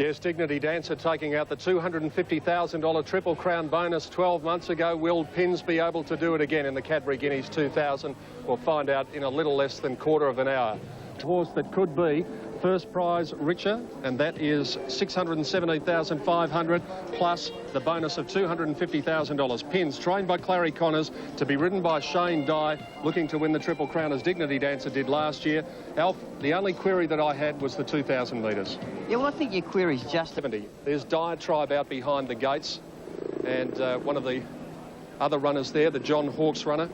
Yes, Dignity Dancer taking out the $250,000 Triple Crown bonus 12 months ago. Will Pins be able to do it again in the Cadbury Guineas 2000? We'll find out in a little less than quarter of an hour. Horse that could be first prize richer, and that is $617,500 plus the bonus of $250,000. Pins trained by Clary Connors to be ridden by Shane Dye, looking to win the Triple Crown as Dignity Dancer did last year. Alf, the only query that I had was the 2,000 metres. Yeah, well, I think your query's just 70. There's Diatribe out behind the gates, and one of the other runners there, the John Hawkes runner,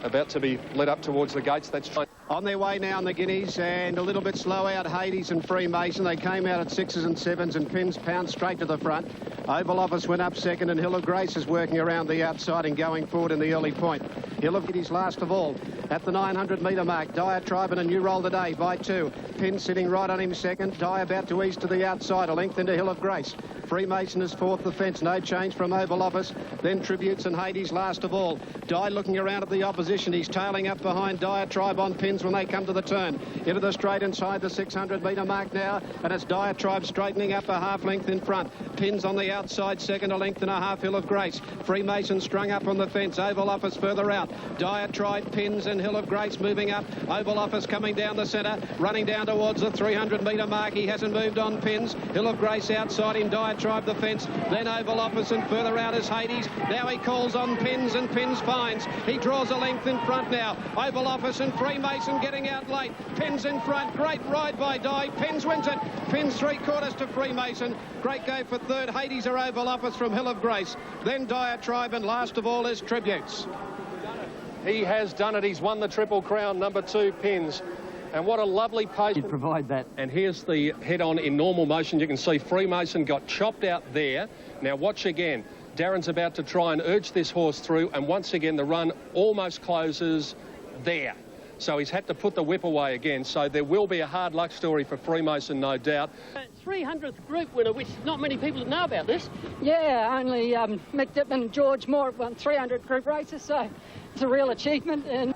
about to be led up towards the gates. That's on their way now in the Guineas, and a little bit slow out Hades and Freemason. They came out at 6s and 7s, and Pins pounced straight to the front. Oval Office went up second, and Hill of Grace is working around the outside and going forward in the early point. Hill of Grace last of all at the 900-metre mark. Diatribe and a new roll today by 2. Pins sitting right on him second. Dye about to ease to the outside, a length into Hill of Grace. Freemason is fourth, the fence, no change from Oval Office. Then Tributes and Hades last of all. Dye looking around at the opposition. He's tailing up behind Diatribe on Pins when they come to the turn. Into the straight inside the 600-metre mark now, and it's Diatribe straightening up a half length in front. Pins on the outside, second, a length and a half, Hill of Grace. Freemason strung up on the fence. Oval Office further out. Diatribe, Pins and Hill of Grace moving up. Oval Office coming down the centre, running down towards the 300-metre mark. He hasn't moved on Pins. Hill of Grace outside him. Diatribe the fence, then Oval Office, and further out is Hades. Now he calls on Pins, and Pins finds. He draws a length in front now. Oval Office and Freemason getting out late. Pins in front. Great ride by Dye. Pins wins it. Pins 3/4 to Freemason. Great go for third. Hades or Oval Office from Hill of Grace. Then Diatribe, and last of all is Tributes. He has done it. He's won the Triple Crown, number 2, Pins. And what a lovely pace. You'd provide that. And here's the head-on in normal motion. You can see Freemason got chopped out there. Now watch again. Darren's about to try and urge this horse through, and once again the run almost closes there. So he's had to put the whip away again. So there will be a hard luck story for Freemason, no doubt. 300th group winner, which not many people know about this. Yeah, only Mick Dittman and George Moore have won 300 group races, so it's a real achievement. And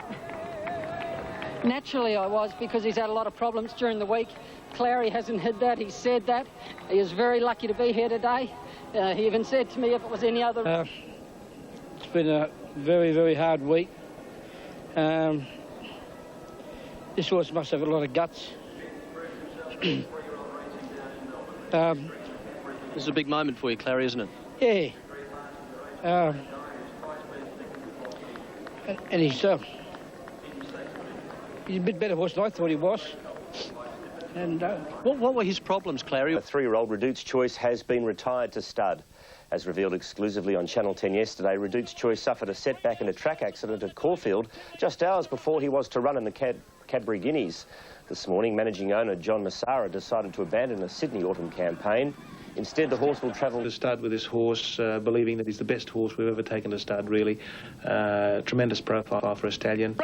naturally I was, because he's had a lot of problems during the week. Clary hasn't hid that. He said that. He is very lucky to be here today. He even said to me if it was any other... It's been a very, very hard week. This horse must have a lot of guts. This is a big moment for you, Clary, isn't it? Yeah. And he's a bit better horse than I thought he was. And what were his problems, Clary? A 3-year-old Redout's Choice has been retired to stud. As revealed exclusively on Channel 10 yesterday, Redout's Choice suffered a setback in a track accident at Caulfield just hours before he was to run in the Cadbury Guineas. This morning, managing owner John Massara decided to abandon the Sydney autumn campaign. Instead, the horse will travel to stud with this horse, believing that he's the best horse we've ever taken to stud, really. Tremendous profile for a stallion.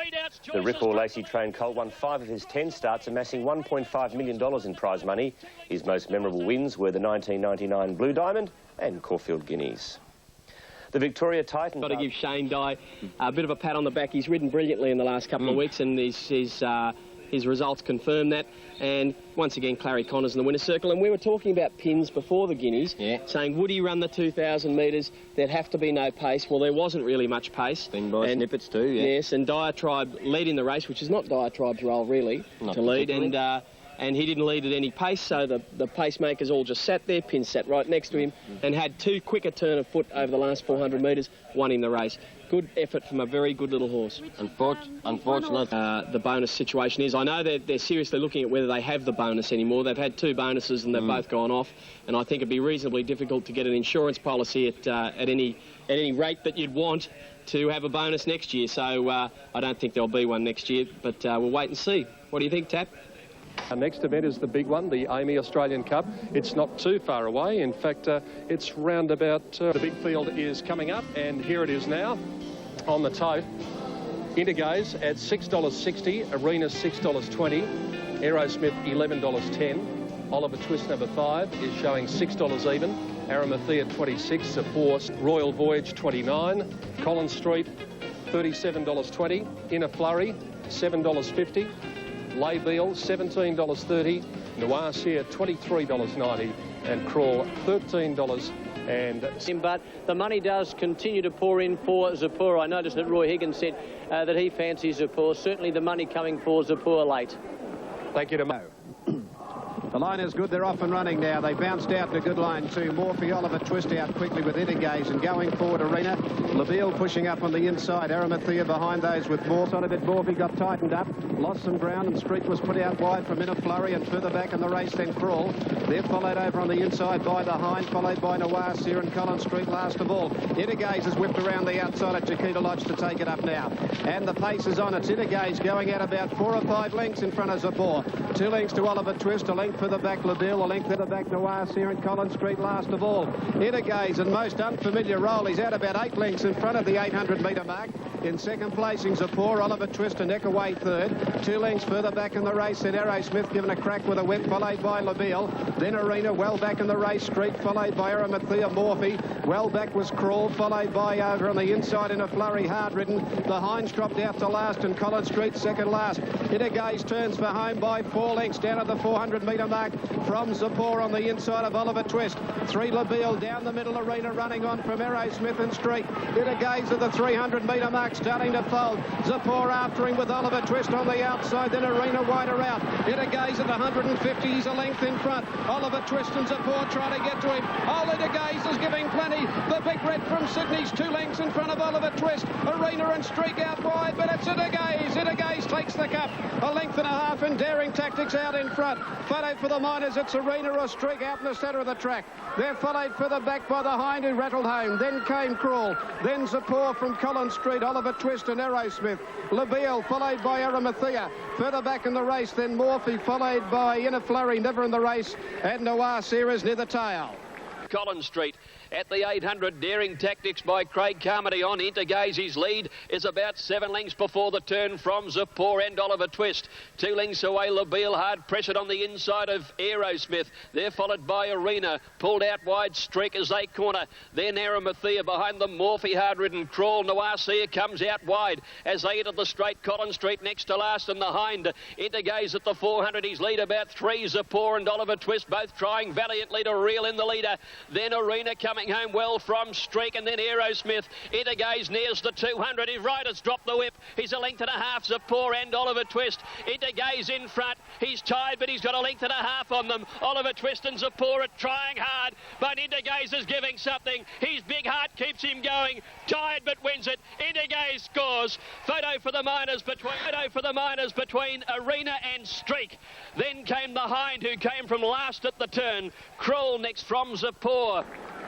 The Ripple Lacey trained colt won 5 of his 10 starts, amassing $1.5 million in prize money. His most memorable wins were the 1999 Blue Diamond and Caulfield Guineas. The Victoria Titan... Got to give Shane Dye a bit of a pat on the back. He's ridden brilliantly in the last couple of weeks, and his results confirm that. And once again, Clary Connors in the winner's circle. And we were talking about Pins before the Guineas, saying, would he run the 2,000 metres? There'd have to be no pace. Well, there wasn't really much pace. Been by snippets too, yeah. Yes, and Diatribe led in the race, which is not Diatribe's role, really, to lead. And he didn't lead at any pace, so the pacemakers all just sat there. Pins sat right next to him and had 2 quicker turn of foot over the last 400 metres, won in the race. Good effort from a very good little horse. Unfortunately, the bonus situation is, I know they're seriously looking at whether they have the bonus anymore. They've had 2 bonuses and they've both gone off, and I think it'd be reasonably difficult to get an insurance policy at any rate that you'd want to have a bonus next year. So I don't think there'll be one next year, but we'll wait and see. What do you think, Tap? Our next event is the big one, the Amy Australian Cup. It's not too far away. In fact, it's round about... the big field is coming up, and here it is now on the tote. Intergaze at $6.60, Arena's $6.20, Aerosmith $11.10, Oliver Twist number 5 is showing $6 even, Aramathiah 26, a force, Royal Voyage 29, Collins Street $37.20, Inner Flurry $7.50, Laybeal $17.30, Noir Sear $23.90, and Crawl $13 and... But the money does continue to pour in for Zapur. I noticed that Roy Higgins said that he fancies Zapur. Certainly the money coming for Zapur late. Thank you to Mo. The line is good. They're off and running now. They bounced out in a good line too. Morphy, Oliver twist out quickly with Intergaze and going forward Arena. Labille pushing up on the inside. Arimathea behind those with Morphy. On a bit, Morphy got tightened up, lost some ground, and Streak was put out wide from In a Flurry, and further back in the race then Crawl. They're followed over on the inside by the Hind, followed by Nawasir and Collins Street last of all. Intergaze has whipped around the outside at Chiquita Lodge to take it up now. And the pace is on. It's Intergaze going out about 4 or 5 lengths in front of Zapur. 2 lengths to Oliver Twist, a length further back Labille, a length further back Nawasir and Collins Street last of all. Intergaze and most unfamiliar role. He's out about 8 lengths in front of the 800-metre mark. In second placing Zapur, Oliver Twist and Neckaway third. 2 lengths further back in the race, then Aerosmith given a crack with a whip, followed by Labille. Then Arena well back in the race, Street followed by Arimathea Morphy. Well back was Crawl, followed by over on the inside In a Flurry, hard ridden. The Hinds dropped out to last and Collins Street second last. Intergaze turns for home by 4 lengths down at the 400-metre mark from Zapur on the inside of Oliver Twist. 3 Labille down the middle Arena running on from Aerosmith and Street. Intergaze at the 300-metre mark starting to fold. Zapur after him with Oliver Twist on the outside, then Arena wider out. Intergaze at the 150, he's a length in front. Oliver Twist and Zapur trying to get to him. Oh, Intergaze is giving plenty. The Big Red from Sydney's 2 lengths in front of Oliver Twist. Arena and Streak out wide, but it's Intergaze. Intergaze takes the cup. A length and a half and Daring Tactics out in front. Photo for the Miners, it's Arena or Streak out in the centre of the track. They're followed further back by the Hind who rattled home. Then came Crawl. Then Zapur from Collins Street, Oliver Twist and Aerosmith. Labille followed by Arimathea. Further back in the race, then Morphy followed by In a Flurry, never in the race. And Nawasir is near the tail. Collins Street at the 800. Daring Tactics by Craig Carmody on. Intergaze's lead is about 7 lengths before the turn from Zapur and Oliver Twist. 2 lengths away Labille, hard pressured on the inside of Aerosmith. They're followed by Arena, pulled out wide Streak as they corner. Then Arimathea behind them, Morphy hard-ridden Crawl. Nawasir comes out wide as they enter the straight. Collins Street next to last and the Hind. Intergaze at the 400. His lead about 3. Zapur and Oliver Twist both trying valiantly to reel in the leader. Then Arena coming home well from Streak, and then Aerosmith. Intergaze nears the 200. His rider's dropped the whip. He's a length and a half, Zapur and Oliver Twist. Intergaze in front. He's tied, but he's got a length and a half on them. Oliver Twist and Zapur are trying hard, but Intergaze is giving something. His big heart keeps him going. Tied, but wins it. Intergaze scores. Photo for the Miners between Arena and Streak. Then came the Hind, who came from last at the turn. Crawl next from Zapur.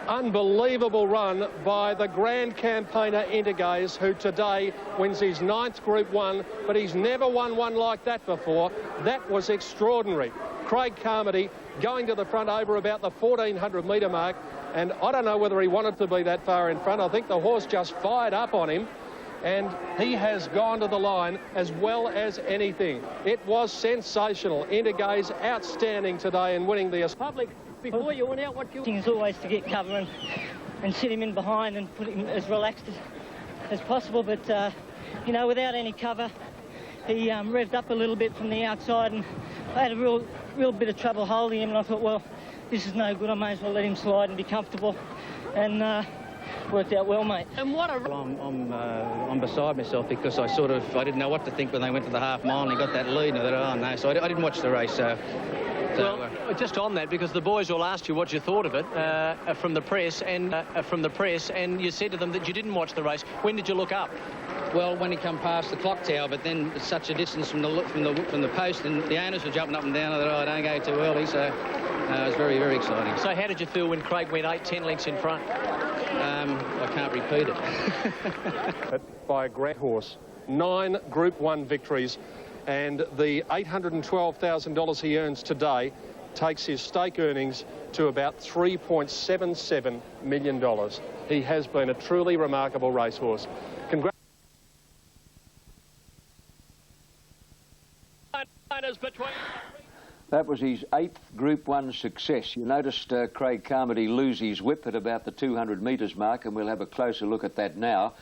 Unbelievable run by the grand campaigner Intergaze, who today wins his 9th Group 1, but he's never won one like that before. That was extraordinary. Craig Carmody going to the front over about the 1400-metre mark, and I don't know whether he wanted to be that far in front. I think the horse just fired up on him, and he has gone to the line as well as anything. It was sensational. Intergaze outstanding today in winning the public. Before you went out, what you... is always to get cover and sit him in behind and put him as relaxed as possible. But, you know, without any cover, he revved up a little bit from the outside, and I had a real bit of trouble holding him, and I thought, well, this is no good. I may as well let him slide and be comfortable. And worked out well, mate. And what a... I'm beside myself because I didn't know what to think when they went to the half mile and he got that lead. And I thought, oh, no. So I didn't watch the race, Well, just on that, because the boys all asked you what you thought of it from the press, and you said to them that you didn't watch the race. When did you look up? Well, when he come past the clock tower, but then it's such a distance from the post, and the owners were jumping up and down. I thought, oh, don't go too early. So it was very, very exciting. So how did you feel when Craig went 8-10 lengths in front? I can't repeat it. By a great horse, 9 Group 1 victories, and the $812,000 he earns today takes his stake earnings to about $3.77 million. He has been a truly remarkable racehorse. That was his 8th Group 1 success. You noticed Craig Carmody lose his whip at about the 200 metres mark, and we'll have a closer look at that now.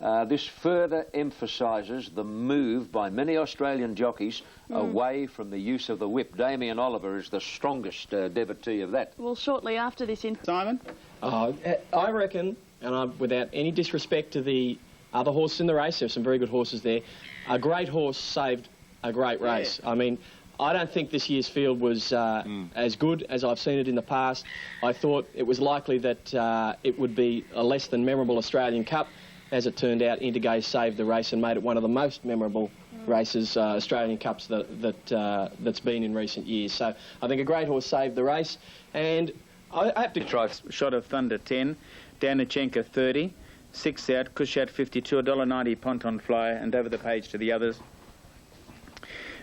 This further emphasises the move by many Australian jockeys away from the use of the whip. Damien Oliver is the strongest devotee of that. Well, shortly after this... Simon? I reckon, and without any disrespect to the other horses in the race, there's some very good horses there, a great horse saved a great race. I mean, I don't think this year's field was as good as I've seen it in the past. I thought it was likely that it would be a less than memorable Australian Cup. As it turned out, Intergaze saved the race and made it one of the most memorable races, Australian Cups, that's been in recent years. So I think a great horse saved the race, and I have to try. Shot of Thunder 10, Danichenko 30, 6 out, Kushat 52, $1.90 Ponton Flyer, and over the page to the others.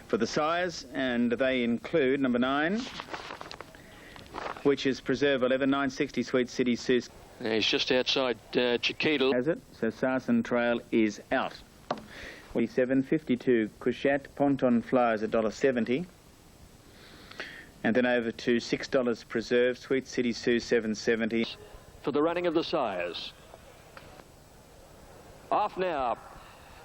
For the sires, and they include number 9, which is Preserve 11, 960 Sweet City Sus. He's just outside Chiquita. Has it? So Sarsen Trail is out. 47.52 Kushat Ponton Flyers $1.70. And then over to $6 Preserve Sweet City Sioux $7.70. For the running of the sires. Off now.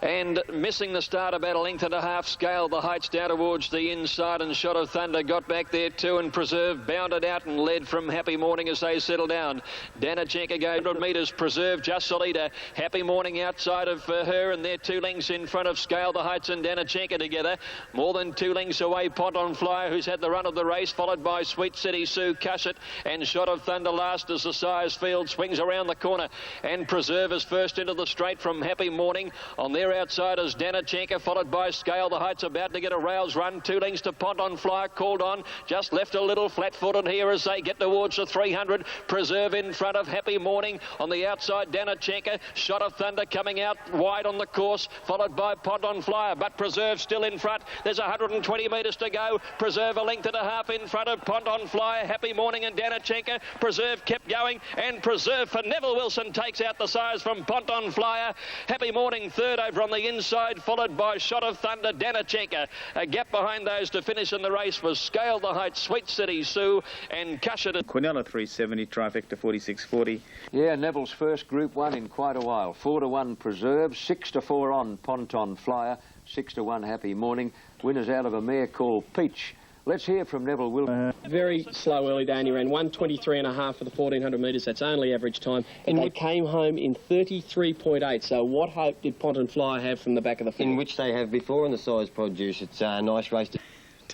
And missing the start about a length and a half, Scaled the Heights down towards the inside, and Shot of Thunder got back there too, and Preserve bounded out and led from Happy Morning as they settle down. Danichenko go 100 metres, Preserve just the leader. Happy Morning outside of her, and they're 2 lengths in front of Scaled the Heights and Danichenko together. More than 2 lengths away, Ponton Flyer, who's had the run of the race, followed by Sweet City Sioux, Cushet, and Shot of Thunder last as the sires field swings around the corner. And Preserve is first into the straight from Happy Morning. On their outside is Danichenko, followed by Scale the Heights, about to get a rails run. 2 lengths to Ponton Flyer, called on. Just left a little flat-footed here as they get towards the 300. Preserve in front of Happy Morning. On the outside, Danichenko. Shot of Thunder coming out wide on the course, followed by Ponton Flyer. But Preserve still in front. There's 120 metres to go. Preserve a length and a half in front of Ponton Flyer. Happy Morning and Danichenko. Preserve kept going, and Preserve for Neville Wilson takes out the sires from Ponton Flyer. Happy Morning third over on the inside, followed by Shot of Thunder, Danichenko. A gap behind those to finish in the race was Scale the Heights, Sweet City Sioux, and Cushet. Quinella 370, Trifecta 46.40. Yeah, Neville's first Group 1 in quite a while. 4-1 Preserve, 6-4 on Ponton Flyer, 6-1 Happy Morning. Winners out of a mare called Peach. Let's hear from Neville Wilson. Very slow early day, and he ran 1:23.5 for the 1400 metres. That's only average time. And they came home in 33.8. So what hope did Ponton Flyer have from the back of the field? In which they have before in the size produce. It's a nice race to...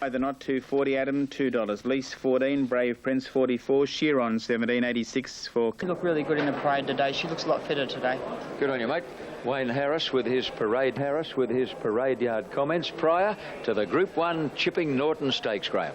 The Knot 240, Adam $2, Lease 14, Brave Prince 44, Chiron 17.86 for... She looked really good in the parade today. She looks a lot fitter today. Good on you, mate. Wayne Harris with his parade yard comments prior to the Group 1 Chipping Norton Stakes, Graham.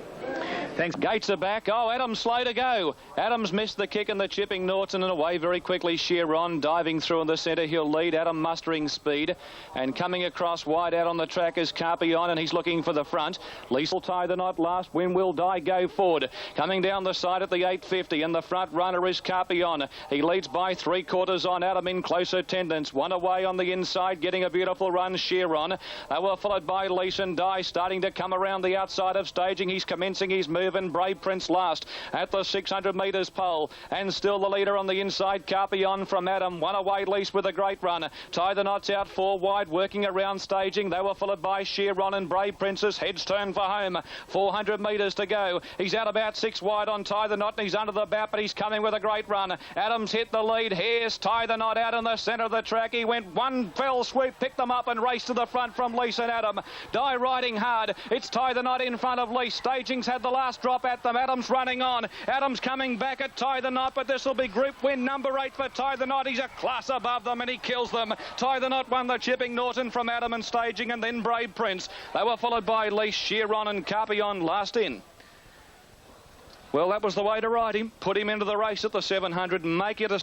Thanks. Gates are back. Oh, Adams slow to go. Adams missed the kick in the Chipping Norton and away very quickly. Chiron diving through in the centre. He'll lead. Adam mustering speed. And coming across wide out on the track is Carpion, and he's looking for the front. Lease will tie the knot last. Win will die. Go forward. Coming down the side at the 850. And the front runner is Carpion. He leads by 3/4 on. Adam in close attendance. One away on the inside, getting a beautiful run. Chiron. They were followed by Lease and Die, starting to come around the outside of staging. He's commencing his move, and Brave Prince last at the 600 metres pole, and still the leader on the inside, Carpion from Adam. One away, Lease with a great run. Tie the Knots out 4 wide, working around staging. They were followed by Chiron and Brave Princess. Heads turn for home. 400 metres to go. He's out about 6 wide on Tie the Knot, and he's under the bat, but he's coming with a great run. Adams hit the lead. Here's Tie the Knot out in the centre of the track. He went one fell swoop, picked them up, and raced to the front from Lease and Adam. Die riding hard. It's Tie the Knot in front of Lease. Staging's had the last drop at them. Adams running on. Adams coming back at Tie the Knot, but this will be group win number 8 for Tie the Knot. He's a class above them, and he kills them. Tie the Knot won the Chipping Norton from Adam and Staging, and then Brave Prince. They were followed by Lease, Chiron and Carpion last in. Well, that was the way to ride him. Put him into the race at the 700, make it a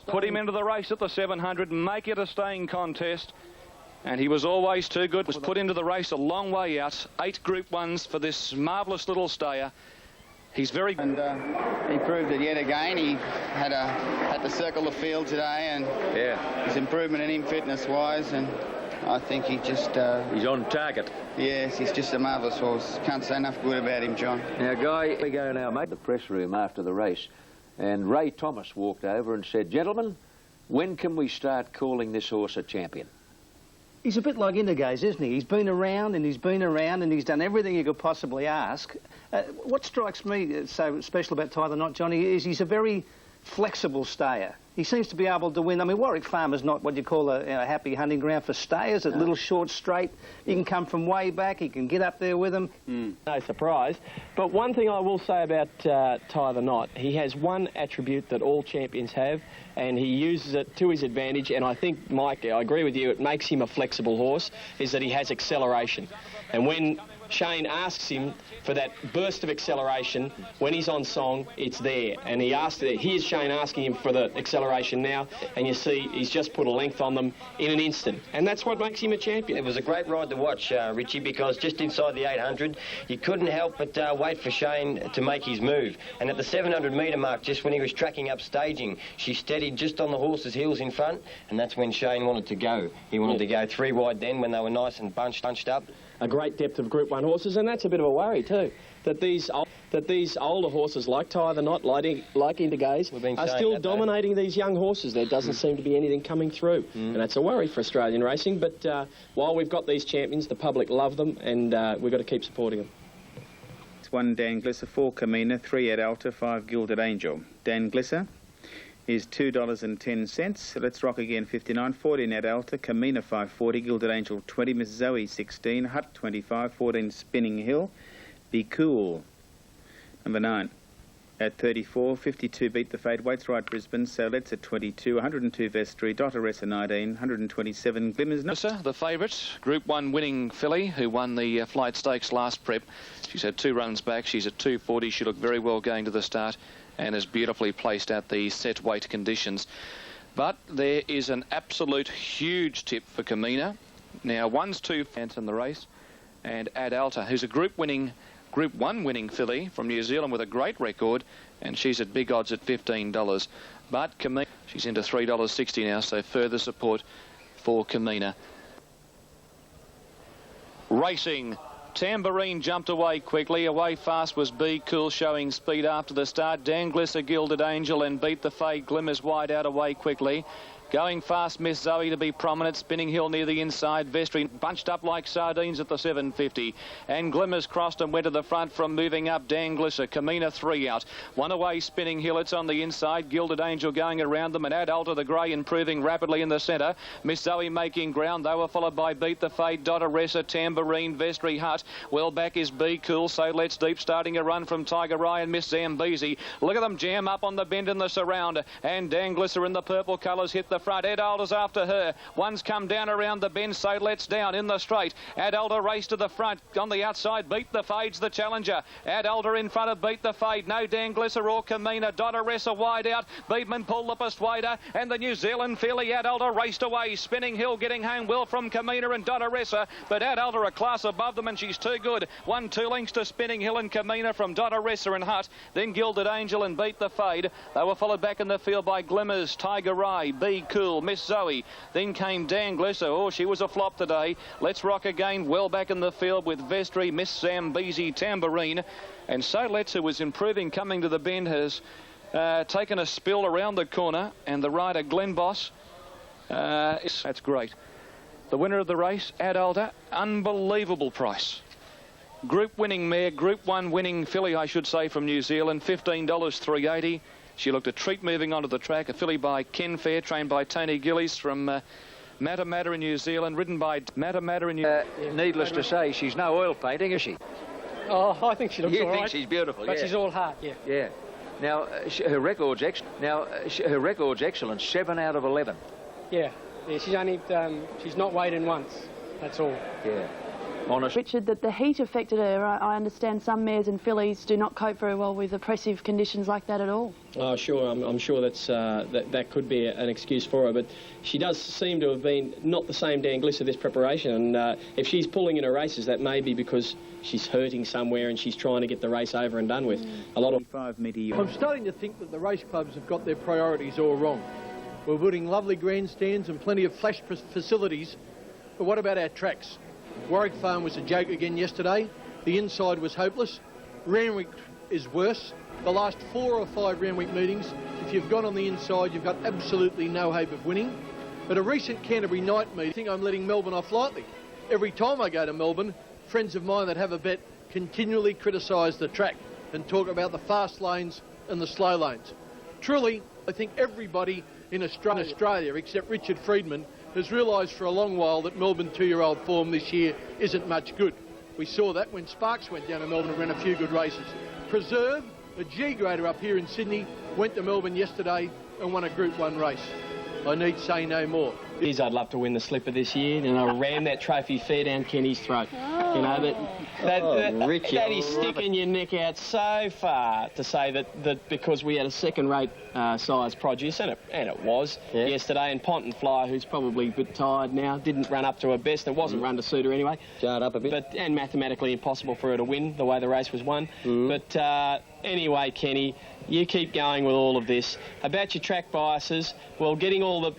staying contest. And he was always too good. Was put into the race a long way out. 8 Group 1s for this marvellous little stayer. He's very good. And he proved it yet again. He had to circle the field today, and his improvement in him fitness-wise, and I think he just... he's on target. Yes, he's just a marvellous horse. Can't say enough good about him, John. Now, Guy, we go now, mate. The press room after the race, and Ray Thomas walked over and said, "Gentlemen, when can we start calling this horse a champion?" He's a bit like Indigaze, isn't he? He's been around and he's been around and he's done everything you could possibly ask. What strikes me so special about Tie the Knot, Johnny, is he's a very flexible stayer. He seems to be able to win. I mean, Warwick Farm is not what you call a happy hunting ground for stayers. A little short straight. He can come from way back. He can get up there with them. No surprise. But one thing I will say about Tie the Knot, he has one attribute that all champions have, and he uses it to his advantage. And I think, Mike, I agree with you, it makes him a flexible horse, is that he has acceleration. And when Shane asks him for that burst of acceleration, when he's on song, it's there. And here's Shane asking him for the acceleration now, and you see he's just put a length on them in an instant. And that's what makes him a champion. It was a great ride to watch, Richie, because just inside the 800, you couldn't help but wait for Shane to make his move. And at the 700-metre mark, just when he was tracking up staging, she steadied just on the horse's heels in front, and that's when Shane wanted to go. He wanted to go 3 wide then when they were nice and bunched up. A great depth of Group 1 horses, and that's a bit of a worry too, that these older horses like Tie the Knot, like Indigaze, are still dominating these young horses. There doesn't seem to be anything coming through, and that's a worry for Australian racing. But while we've got these champions, the public love them, and we've got to keep supporting them. It's 1 Dan Glisser, 4 Camina, 3 Adalta, 5 Gilded Angel. Dan Glisser is $2.10. Let's Rock again, 59. 14 Adalta, Camina $5.40, Gilded Angel 20, Miss Zoe 16, Hut 25, 14 Spinning Hill, Be Cool number 9 at 34, 52 Beat the Fade, Waits Right Brisbane, So Let's at 22, 102 Vestry, Dotteressa 19, 127 Glimmers. The favourite, Group 1 winning filly, who won the Flight Stakes last prep. She's had 2 runs back. She's at 2.40. She looked very well going to the start, and is beautifully placed at the set weight conditions. But there is an absolute huge tip for Camina. Now, 1's 2 fans in the race, and Adalta, who's a Group 1 winning filly from New Zealand with a great record, and she's at big odds at $15. But Camina, she's into $3.60 now, so further support for Camina. Racing. Tambourine jumped away quickly. Away fast was Be Cool, showing speed after the start. Dan Glisser, Gilded Angel, and Beat the Fade. Glimmers wide out away quickly. Going fast, Miss Zoe to be prominent. Spinning Hill near the inside. Vestry bunched up like sardines at the 750. And Glimmers crossed and went to the front from moving up. Dan Glisser, Camina 3 out. 1 away, Spinning Hill. It's on the inside. Gilded Angel going around them. And Adalta the Grey improving rapidly in the centre. Miss Zoe making ground. They were followed by Beat the Fade, Dotteressa, Tambourine, Vestry, Hut. Well back is Be Cool. So Let's Deep starting a run from Tiger Eye and Miss Zambezi. Look at them jam up on the bend in the surround. And Dan Glisser in the purple colours hit the front. Adalta's after her. One's come down around the bend, So Let's down in the straight. Adalta race to the front. On the outside, Beat the Fade's the challenger. Adalta in front of Beat the Fade. No Dan Glisser or Camina. Dotteressa wide out. Beedman pulled the persuader. And the New Zealand filly Adalta raced away. Spinning Hill getting home well from Camina and Dotteressa. But Adalta a class above them, and she's too good. 1-2 lengths to Spinning Hill and Camina from Dotteressa and Hut. Then Gilded Angel and Beat the Fade. They were followed back in the field by Glimmers, Tiger Eye, Be Cool, Miss Zoe. Then came Dan Glisser. Oh, she was a flop today. Let's Rock again, well back in the field with Vestry, Miss Zambezi, Tambourine. And So Let's, who was improving coming to the bend, has taken a spill around the corner. And the rider, Glen Boss, that's great. The winner of the race, Adalta, unbelievable price. Group winning mare, Group 1 winning filly, I should say, from New Zealand, $15, $3.80. She looked a treat moving onto the track. A filly by Ken Fair, trained by Tony Gillies from Matamata in New Zealand, ridden by Matamata in New Zealand. Needless to say, she's no oil painting, is she? Oh, I think she looks all right. You think she's beautiful, but she's all heart, yeah. Yeah. Now, her record's excellent, 7 out of 11. Yeah, she's only, she's not weighed in once, that's all. Yeah. Honest. Richard, that the heat affected her. I understand some mares and fillies do not cope very well with oppressive conditions like that at all. Oh, sure. I'm sure that's that could be an excuse for her, but she does seem to have been not the same Dan Glisser this preparation, and if she's pulling in her races, that may be because she's hurting somewhere and she's trying to get the race over and done with. A lot of... I'm starting to think that the race clubs have got their priorities all wrong. We're building lovely grandstands and plenty of flash facilities, but what about our tracks? Warwick Farm was a joke again yesterday. The inside was hopeless. Randwick is worse. The last 4 or 5 Randwick meetings, if you've gone on the inside, you've got absolutely no hope of winning. At a recent Canterbury night meeting, I'm letting Melbourne off lightly. Every time I go to Melbourne, friends of mine that have a bet continually criticise the track and talk about the fast lanes and the slow lanes. Truly, I think everybody in Australia except Richard Friedman has realised for a long while that Melbourne 2-year-old form this year isn't much good. We saw that when Sparks went down to Melbourne and ran a few good races. Preserve, a G-grader up here in Sydney, went to Melbourne yesterday and won a Group 1 race. I need say no more. I'd love to win the Slipper this year, and I ram that trophy fair down Kenny's throat. You know, that is sticking your neck out so far to say that because we had a second-rate size produce, and it was yesterday, and Pont and Flyer, who's probably a bit tired now, didn't run up to her best. It wasn't run to suit her anyway. Jarred up a bit. And mathematically impossible for her to win the way the race was won. But anyway, Kenny, you keep going with all of this. About your track biases, well, getting all the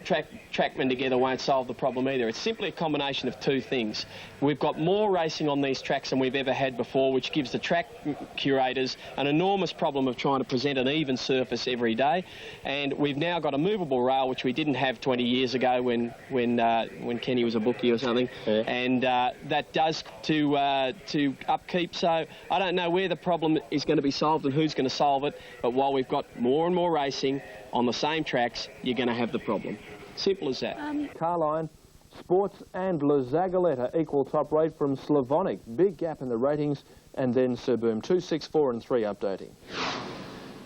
trackmen together won't solve the problem either. It's simply a combination of two things. We've got more racing on these tracks than we've ever had before, which gives the track curators an enormous problem of trying to present an even surface every day. And we've now got a movable rail, which we didn't have 20 years ago when Kenny was a bookie or something. And that does to upkeep. So I don't know where the problem is going to be solved and who's going to solve it. But while we've got more and more racing on the same tracks, you're going to have the problem. Simple as that. Carline, Sports and La Zagaleta equal top rate from Slavonic. Big gap in the ratings, and then Sir Boom 2, 6, 4 and 3 updating.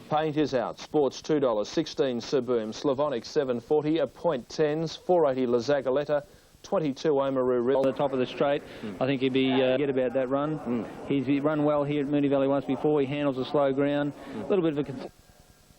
Paint is out. Sports $2, 16 Sir Boom, Slavonic 7.40, a point 10s, 4.80 La Zagaleta, 22 Oamaru. On the top of the straight, I think he'd be get about that run. He's run well here at Moonee Valley once before. He handles the slow ground. A little bit of a...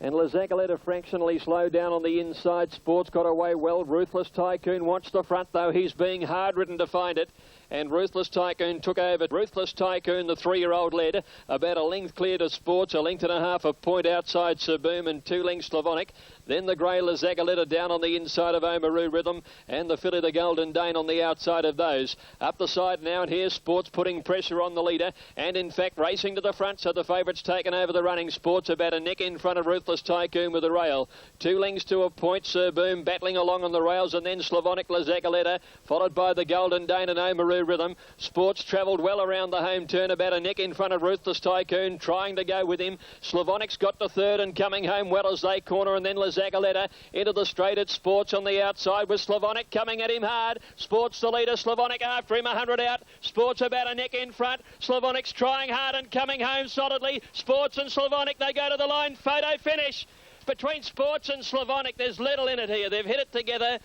And La Zagaleta fractionally slowed down on the inside. Sports got away well. Ruthless Tycoon wants the front, though. He's being hard-ridden to find it. And Ruthless Tycoon took over. Ruthless Tycoon, the 3-year-old, led about a length clear to Sports, a length and a half, a point outside Sir Boom, and 2 lengths Slavonic. Then the grey La Zagaleta down on the inside of Oamaru Rhythm, and the filly the Golden Dane on the outside of those. Up the side now, and here's Sports putting pressure on the leader, and in fact racing to the front, so the favourite's taken over the running. Sports about a neck in front of Ruthless Tycoon with the rail. 2 lengths to a point, Sir Boom battling along on the rails, and then Slavonic La Zagaleta, followed by the Golden Dane and Oamaru Rhythm. Sports travelled well around the home turn, about a neck in front of Ruthless Tycoon, trying to go with him. Slavonic's got to third and coming home well as they corner, and then La Zagaleta into the straight at Sports on the outside with Slavonic coming at him hard. Sports the leader, Slavonic after him, 100 out. Sports about a neck in front. Slavonic's trying hard and coming home solidly. Sports and Slavonic, they go to the line. Photo finish. Between Sports and Slavonic, there's little in it here. They've hit it together,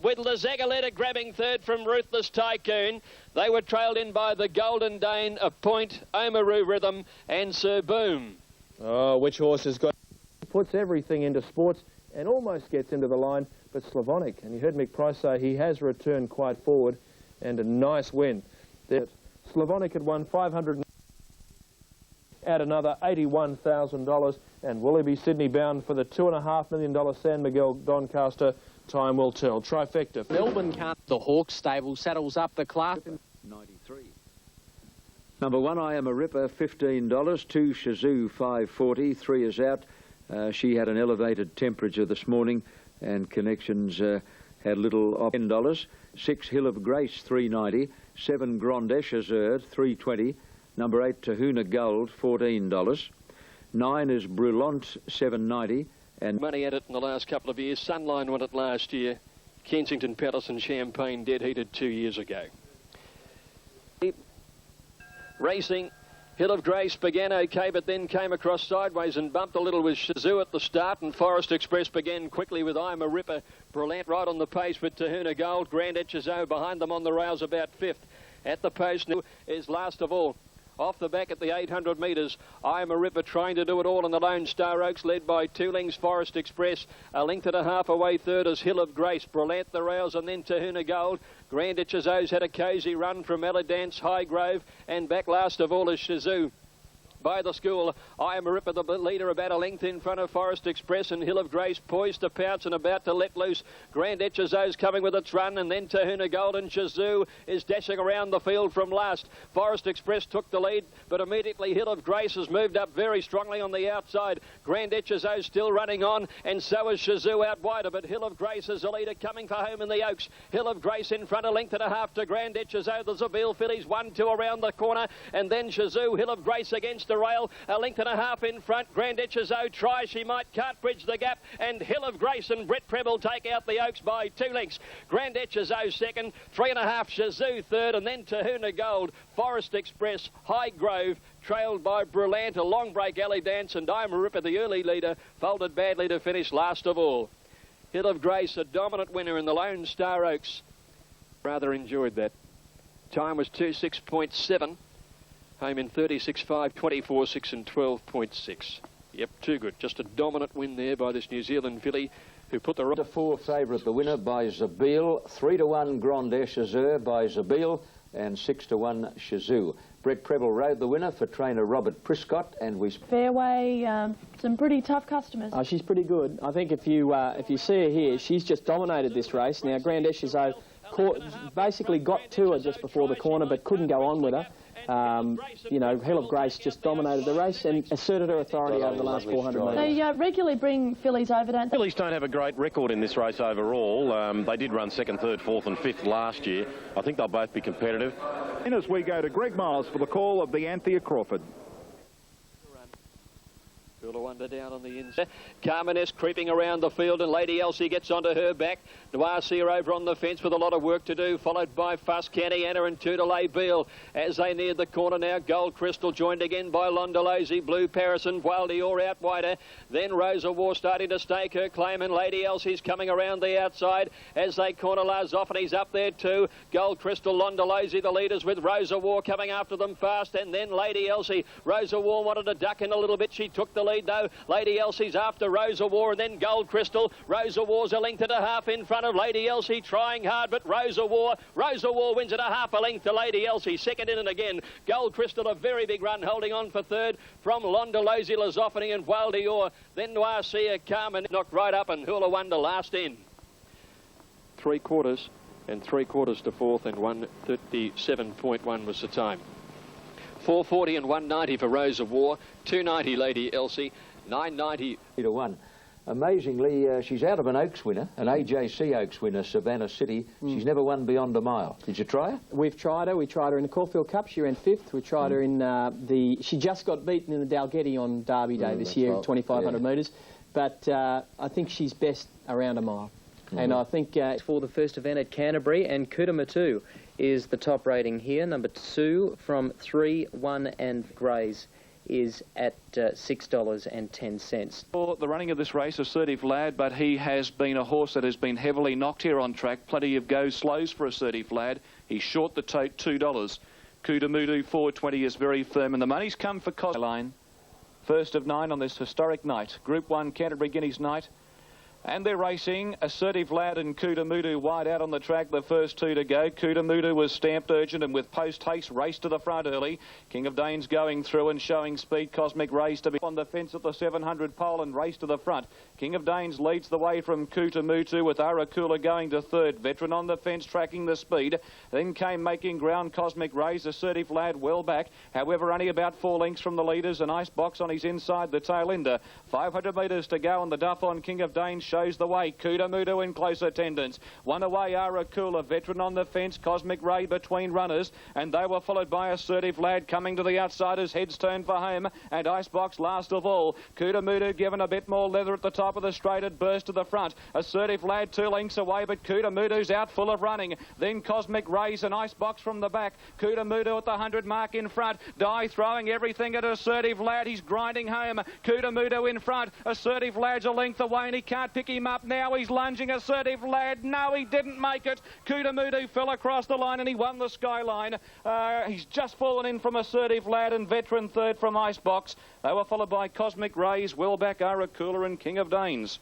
with La Zagaleta grabbing third from Ruthless Tycoon. They were trailed in by the Golden Dane, a point, Oamaru Rhythm and Sir Boom. Oh, which horse has got... puts everything into Sports and almost gets into the line, but Slavonic, and you heard Mick Price say he has returned quite forward, and a nice win. There, Slavonic had won 500, add another $81,000, and will he be Sydney bound for the $2.5 million San Miguel Doncaster? Time will tell. Trifecta. Melbourne can't. The Hawks stable saddles up the class. 93. Number 1, I Am a Ripper, $15. 2, Shazoo, $5.40. 3 is out. She had an elevated temperature this morning, and connections had little of $10. 6, Hill of Grace, $3.90. 7, Grande Echazard, $3.20. Number 8, Tahuna Gold, $14. 9 is Brulante, $7.90. And money at it in the last couple of years. Sunline won it last year. Kensington Palace and Champagne dead heated 2 years ago. Racing, Hill of Grace began okay, but then came across sideways and bumped a little with Shazoo at the start, and Forest Express began quickly with I'm a Ripper. Brillant right on the pace with Tahuna Gold. Grand Echazard behind them on the rails about 5th. At the post now is last of all. Off the back at the 800 metres, I Am a Ripper trying to do it all in the Lone Star Oaks, led by 2 lengths Forest Express. A length and a half away third is Hill of Grace. Brillant the rails, and then Tahuna Gold. Grand Echazard's had a cosy run from Eladance, High Grove, and back last of all is Shazoo. by the school. I Am a Ripper, the leader, about a length in front of Forest Express, and Hill of Grace poised to pounce and about to let loose. Grand Echezo's coming with its run, and then Tahuna Golden Shazoo is dashing around the field from last. Forest Express took the lead, but immediately Hill of Grace has moved up very strongly on the outside. Grand Echezo's still running on, and so is Shazoo out wider, but Hill of Grace is the leader coming for home in the Oaks. Hill of Grace in front, a length and a half to Grand Echezo. The Zabeel fillies 1-2 around the corner, and then Shazoo, Hill of Grace against the rail, a length and a half in front. Grand Echezo tries, she might, can't bridge the gap, and Hill of Grace and Brett Preble take out the Oaks by 2 lengths. Grand Echezo second, 3.5 Shazoo third, and then Tahuna Gold, Forest Express, High Grove, trailed by Brillant, a long break alley dance, and I'm a Ripper, the early leader, folded badly to finish last of all. Hill of Grace, a dominant winner in the Lone Star Oaks. Rather enjoyed that. Time was 2:06.7. Home in 36.5, 24.6 and 12.6. Yep, too good. Just a dominant win there by this New Zealand filly who put the... 4 favourite, the winner by Zabeel, 3-1 Grand Echezo by Zabeel, and 6-1 Shazoo. Brett Preble rode the winner for trainer Robert Prescott, and we... Fairway, some pretty tough customers. She's pretty good. I think if you see her here, she's just dominated this race. Now, Grand Echezo basically got to her just before the corner, but couldn't go on with her. You know, Hill of Grace just dominated the race and asserted her authority over the last 400 metres. They regularly bring fillies over, don't they? Fillies don't have a great record in this race overall. They did run 2nd, 3rd, 4th and 5th last year. I think they'll both be competitive. And as we go to Greg Miles for the call of the Anthea Crawford. Wonder down on the inside. Carmenes creeping around the field, and Lady Elsie gets onto her back. Noircia over on the fence with a lot of work to do, followed by Fuss, Cantiana and Tudorlay Beale. As they neared the corner now, Gold Crystal joined again by Londolozy, Blue Paris and Boile d'Or out wider. Then Rosa War starting to stake her claim, and Lady Elsie's coming around the outside as they corner. Larzophanes up there too. Gold Crystal, Londolozy the leaders, with Rosa War coming after them fast, and then Lady Elsie. Rosa War wanted to duck in a little bit. She took the lead though. Lady Elsie's after Rosa War, and then Gold Crystal. Rosa War's a length and a half in front of Lady Elsie, trying hard, but Rosa War wins it a half a length to Lady Elsie. Second in and again. Gold Crystal, a very big run, holding on for third from Londolozy, Lazophany and Boile d'Or. Then Noircia, Carmen knocked right up, and Hula Wonder last in. 3/4 and 3/4 to 4th, and 1:37.1 was the time. 4:40 and 1:90 for Rosa War, 2:90 Lady Elsie, 9:90 to 1. Amazingly, she's out of an Oaks winner, an AJC Oaks winner, Savannah City. She's never won beyond a mile. Did you try her? We've tried her. We tried her in the Caulfield Cup. She ran 5th. We tried her in she just got beaten in the Dalgety on Derby Day this year at 2,500 metres. But I think she's best around a mile. And I think for the first event at Canterbury, and Kudamatu is the top rating here. Number 2 from 3, 1 and Greys is at $6.10. For the running of this race, Assertive Lad, but he has been a horse that has been heavily knocked here on track. Plenty of go slows for Assertive Lad. He's short the tote, $2. Kudamatu 4.20 is very firm, and the money's come for Cosline. First of 9 on this historic night, Group 1 Canterbury Guineas night. And they're racing. Assertive Lad and Kudamatu wide out on the track, the first 2 to go. Kudamatu was stamped urgent and with post-haste raced to the front early. King of Danes going through and showing speed. Cosmic Race to be on the fence at the 700 pole and race to the front. King of Danes leads the way from Kudamatu with Arakula going to 3rd. Veteran on the fence tracking the speed. Then came making ground Cosmic Race. Assertive Lad well back. However, only about 4 lengths from the leaders. An Icebox on his inside, the tail ender. 500 metres to go, and the duff on King of Danes shows the way. Kudamatu in close attendance. One away, Arakula. Veteran on the fence. Cosmic Ray between runners. And they were followed by Assertive Lad coming to the outsiders. Heads turned for home. And Icebox last of all. Kudamatu given a bit more leather at the top of the straight. It burst to the front. Assertive Lad 2 lengths away, but Kudamatu's out full of running. Then Cosmic Rays and Icebox from the back. Kudamatu at the 100 mark in front. Die throwing everything at Assertive Lad. He's grinding home. Kudamatu in front. Assertive Lad's a length away, and he can't pick him up. Now he's lunging. Assertive Lad. No, he didn't make it. Kudamatu fell across the line and he won the skyline. He's just fallen in from Assertive Lad, and Veteran 3rd from Icebox. They were followed by Cosmic Rays, Wellback, Arakula and King of Danes.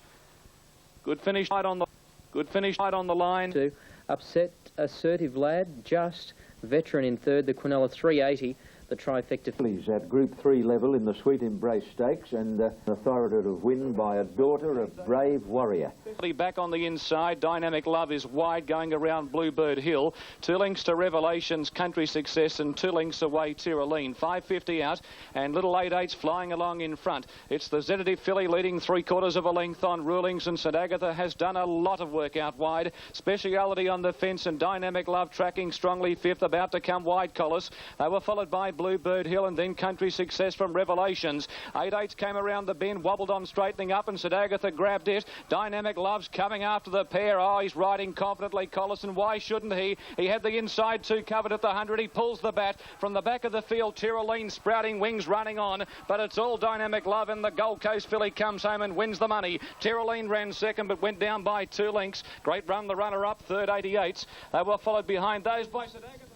Good finish on the line. To upset Assertive Lad, just Veteran in 3rd, the Quinella 380. the trifecta. Fillies at Group 3 level in the Sweet Embrace Stakes, and authoritative win by a daughter of Brave Warrior. Back on the inside, Dynamic Love is wide going around Bluebird Hill. 2 lengths to Revelations, Country Success, and 2 lengths away Tyroline. 5.50 out, and Little 8/8's flying along in front. It's the Zetative filly leading 3/4 of a length on Rulings, and St Agatha has done a lot of work out wide. Speciality on the fence, and Dynamic Love tracking strongly 5th, about to come wide Collis. They were followed by Bluebird Hill and then Country Success from Revelations. 8/8's came around the bend, wobbled on straightening up, and St Agatha grabbed it. Dynamic Love's coming after the pair. Oh, he's riding confidently, Collis, and why shouldn't he? He had the inside 2 covered at the 100. He pulls the bat from the back of the field. Tyroline sprouting wings running on, but it's all Dynamic Love, and the Gold Coast filly comes home and wins the money. Tyroline ran second but went down by 2 lengths. Great Run, the runner-up, third 88s. They were followed behind those by St Agatha.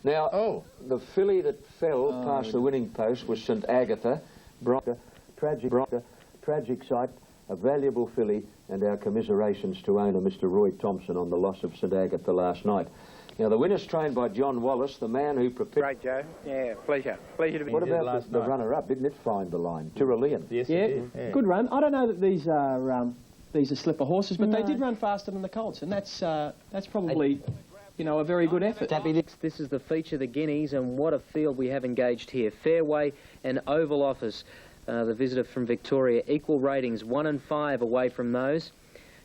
Now, the filly that fell past the winning post was St Agatha. Tragic sight, a valuable filly, and our commiserations to owner Mr Roy Thompson on the loss of St Agatha last night. Now, the winner's trained by John Wallace, the man who prepared... Great, Joe. Yeah, pleasure. Pleasure to be here. What here about the runner-up? Didn't it find the line? Tyrolean. Yes, it did. Good run. I don't know that these are slipper horses, but they did run faster than the colts, and that's probably, you know, a very good effort. This is the feature, the Guineas, and what a field we have engaged here. Fairway and Oval Office, the visitor from Victoria. Equal ratings, 1 and 5 away from those.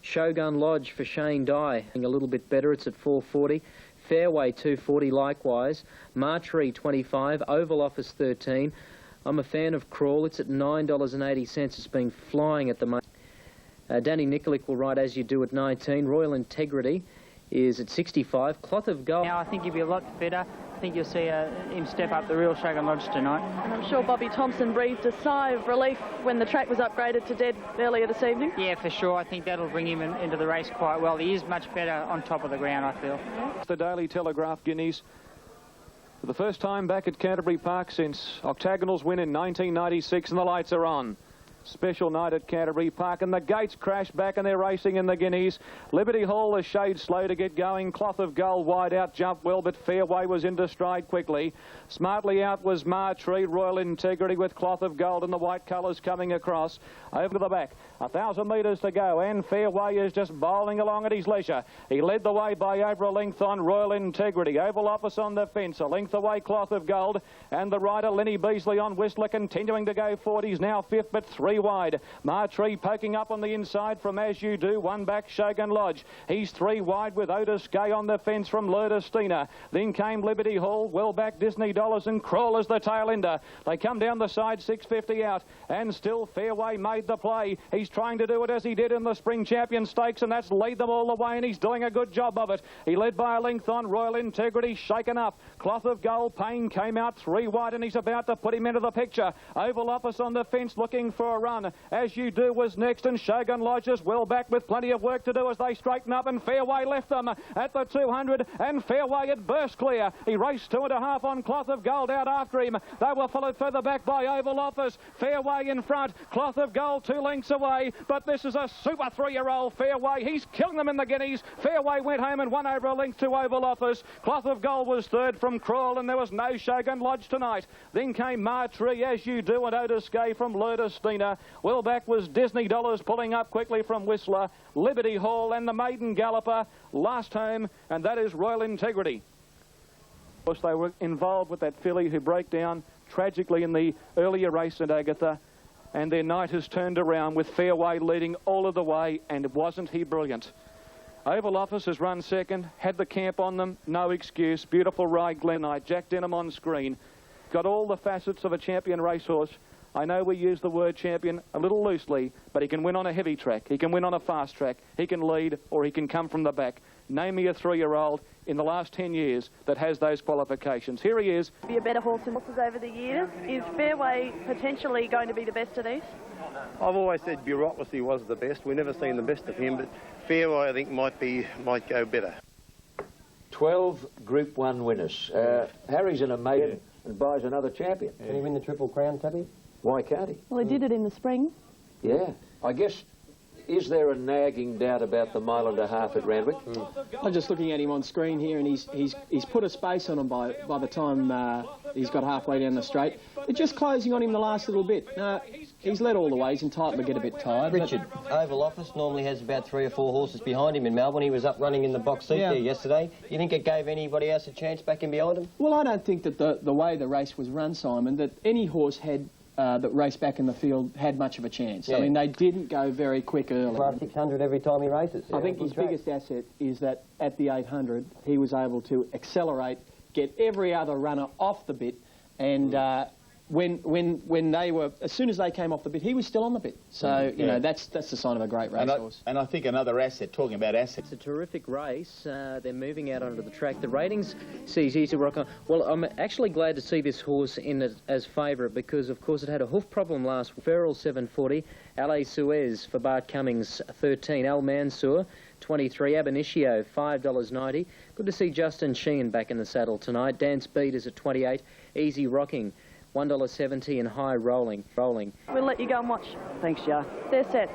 Shogun Lodge for Shane Dye, a little bit better. It's at 440. Fairway 240 likewise. Martree 25. Oval Office 13. I'm a fan of Crawl. It's at $9.80. It's been flying at the moment. Danny Nikolic will ride As You Do at 19. Royal Integrity is at 65. Cloth of Gold. Now I think he'll be a lot better. I think you'll see him step up the real Shogun Lodge tonight. And I'm sure Bobby Thompson breathed a sigh of relief when the track was upgraded to dead earlier this evening. Yeah, for sure. I think that'll bring him into the race quite well. He is much better on top of the ground, I feel. The Daily Telegraph Guineas. For the first time back at Canterbury Park since Octagonal's win in 1996, and the lights are on. Special night at Canterbury Park, and the gates crash back and they're racing in the Guineas. Liberty Hall, a shade slow to get going. Cloth of Gold wide out, jumped well, but Fairway was into stride quickly. Smartly out was Martree. Royal Integrity with Cloth of Gold and the white colours coming across. Over to the back, 1,000 metres to go, and Fairway is just bowling along at his leisure. He led the way by over a length on Royal Integrity. Oval Office on the fence, a length away Cloth of Gold, and the rider Lenny Beasley on Whistler continuing to go forward. He's now 5th, but 3 wide. Martree poking up on the inside from As You Do. 1 back Shogun Lodge. He's 3 wide with Otis Gay on the fence from Lurdistina. Then came Liberty Hall, well back Disney Dollars, and Crawl as the tail ender. They come down the side, 6.50 out, and still Fairway made the play. He's trying to do it as he did in the Spring Champion Stakes, and that's lead them all the way, and he's doing a good job of it. He led by a length on Royal Integrity, shaken up. Cloth of Gold, Payne came out 3 wide, and he's about to put him into the picture. Oval Office on the fence looking for a run. As You Do was next, and Shogun Lodge is well back with plenty of work to do as they straighten up, and Fairway left them at the 200, and Fairway had burst clear. He raced 2.5 on Cloth of Gold out after him. They were followed further back by Oval Office. Fairway in front, Cloth of Gold 2 lengths away, but this is a super 3-year-old Fairway. He's killing them in the Guineas. Fairway went home and won over a length to Oval Office. Cloth of Gold was 3rd from Crawl, and there was no Shogun Lodge tonight. Then came Martree, As You Do, and Otis Gay from Lurdistina. Well back was Disney Dollars pulling up quickly from Whistler. Liberty Hall and the maiden galloper last home, and that is Royal Integrity. Of course, they were involved with that filly who broke down tragically in the earlier race at Agatha, and their night has turned around with Fairway leading all of the way, and wasn't he brilliant? Oval Office has run second, had the camp on them, no excuse. Beautiful ride, Glen Knight. Jack Denham on screen. Got all the facets of a champion racehorse. I know we use the word champion a little loosely, but he can win on a heavy track. He can win on a fast track. He can lead, or he can come from the back. Name me a 3-year-old in the last 10 years that has those qualifications. Here he is. Be a better horse than horses over the years. Is Fairway potentially going to be the best of these? I've always said Bureaucracy was the best. We've never seen the best of him, but Fairway I think might go better. 12 Group 1 winners. Harry's in a maiden and buys another champion. Can he win the Triple Crown, Tabby? Why can't he? Well, he did it in the spring. Yeah. I guess is there a nagging doubt about the mile and a half at Randwick? I'm just looking at him on screen here, and he's put a space on him by the time he's got halfway down the straight. They're just closing on him the last little bit. He's led all the way. He's entitled to get a bit tired. Richard, Oval Office normally has about 3 or 4 horses behind him in Melbourne. He was up running in the box seat there yesterday. You think it gave anybody else a chance back in behind him? Well, I don't think that the way the race was run, Simon, that any horse had that raced back in the field had much of a chance. Yeah. I mean, they didn't go very quick early. 600 every time he races. I think his biggest asset is that at the 800, he was able to accelerate, get every other runner off the bit, and when they were, as soon as they came off the bit, he was still on the bit. So, you know, that's the sign of a great racehorse. And I think another asset, talking about assets. It's a terrific race. They're moving out onto the track. The ratings sees Easy Rock on. Well, I'm actually glad to see this horse in as favourite because, of course, it had a hoof problem last. Feral 740, LA Suez for Bart Cummings 13, Al Mansour 23, Ab Initio $5.90. Good to see Justin Sheehan back in the saddle tonight. Dan Speed is at 28, Easy Rocking $1.70 and High Rolling. We'll let you go and watch. Thanks, Joe. They're set.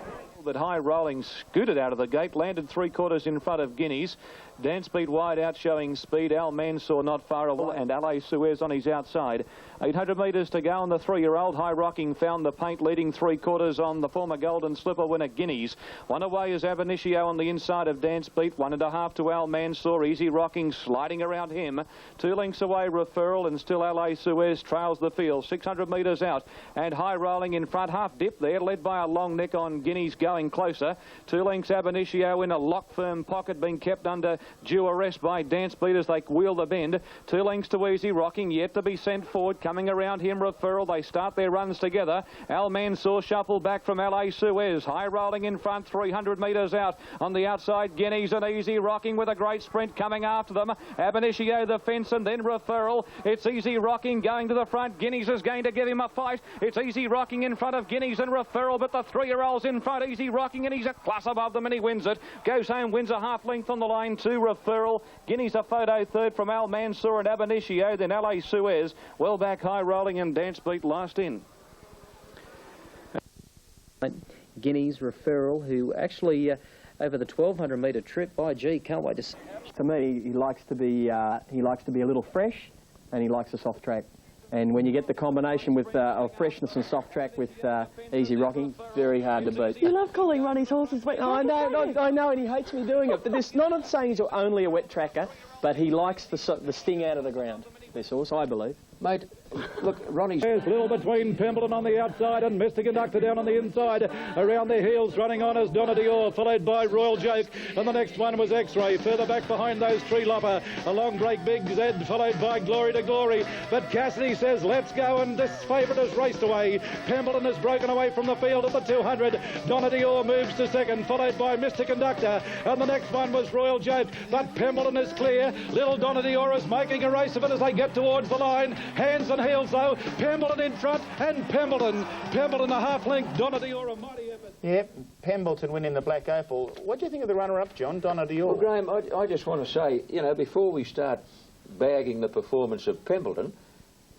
That High Rolling scooted out of the gate, landed 3/4 in front of Guineas. Dan Speed wide out, showing speed. Al Mansour not far away, and LA Suez on his outside. 800 metres to go on the 3-year-old. High Rocking found the paint, leading 3/4 on the former Golden Slipper winner Guineas. One away is Ab Initio on the inside of Dan Speed. 1.5 to Al Mansour. Easy Rocking sliding around him. 2 lengths away Referral, and still LA Suez trails the field. 600 metres out, and High Rolling in front. Half dip there, led by a long neck on Guineas going closer. 2 lengths Ab Initio in a lock firm pocket, being kept under due arrest by Dan Speed as they wheel the bend. 2 lengths to Easy Rocking, yet to be sent forward. Coming around him, Referral. They start their runs together. Al Mansour shuffle back from LA Suez. High Rolling in front, 300 metres out. On the outside, Guineas and Easy Rocking with a great sprint coming after them. Ab Initio the fence, and then Referral. It's Easy Rocking going to the front. Guineas is going to give him a fight. It's Easy Rocking in front of Guineas and Referral, but the 3-year-old's in front. Easy Rocking, and he's a class above them, and he wins it. Goes home, wins a half length on the line to Referral. Guineas a photo third from Al Mansour and Ab Initio, then LA Suez. Well back High Rolling and Dan Speed last in. Guineas, Referral, who actually over the 1,200 metre trip, by gee, can't wait to see. To me, he likes to be a little fresh, and he likes a soft track. And when you get the combination with of freshness and soft track with Easy Rocking, very hard to beat. You love calling Ronnie's horses wet trackers. I know, and he hates me doing it. But this, not saying he's only a wet tracker, but he likes the sting out of the ground. This horse, I believe. Mate, look, Ronnie's... There's little between Pemberton on the outside and Mr. Conductor down on the inside. Around their heels running on is Donna Dior, followed by Royal Joke. And the next one was X-Ray. Further back behind those 3 Lopper. A long break Big Zed, followed by Glory to Glory. But Cassidy says, let's go, and this favourite has raced away. Pemberton has broken away from the field at the 200. Donna Dior moves to second, followed by Mr. Conductor. And the next one was Royal Joke. But Pemberton is clear. Little Donna Dior is making a race of it as they get towards the line. Hands and heels though, Pemberton in front, and Pemberton a half length, Donna Dior a mighty effort. Yep, Pemberton winning the Black Opal. What do you think of the runner-up, John, Donna Dior? Well, Graham, I just want to say, you know, before we start bagging the performance of Pemberton,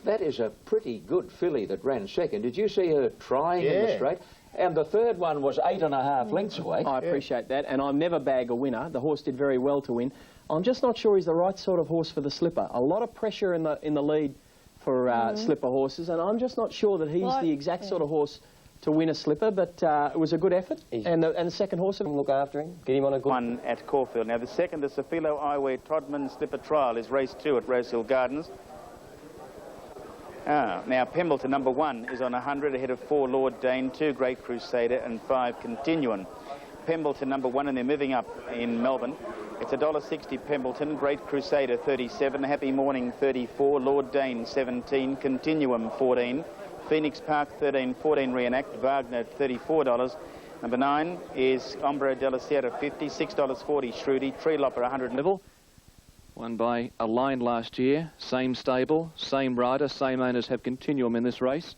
that is a pretty good filly that ran second. Did you see her trying in the straight? And the third one was 8.5 lengths away. I appreciate that, and I'll never bag a winner. The horse did very well to win. I'm just not sure he's the right sort of horse for the slipper. A lot of pressure in the lead for slipper horses, and I'm just not sure that he's the exact sort of horse to win a slipper, but it was a good effort, and the second horse... Look after him, get him on a good... One at Caulfield. Now, the second, the Safilo Iway Todman Slipper Trial, is race 2 at Rosehill Gardens. Now, Pemberton, number 1, is on 100, ahead of 4 Lord Dane, 2 Great Crusader, and 5 Continuum. Pemberton, number 1, and they're moving up in Melbourne. It's $1.60 Pemberton, Great Crusader 37, Happy Morning 34, Lord Dane 17, Continuum 14, Phoenix Park 13, 14 Reenact, Wagner $34. Number 9 is Ombra de la Sierra 50, $6.40 Shruti, Tree Lopper 100. Level. Won by a line last year, same stable, same rider, same owners have Continuum in this race.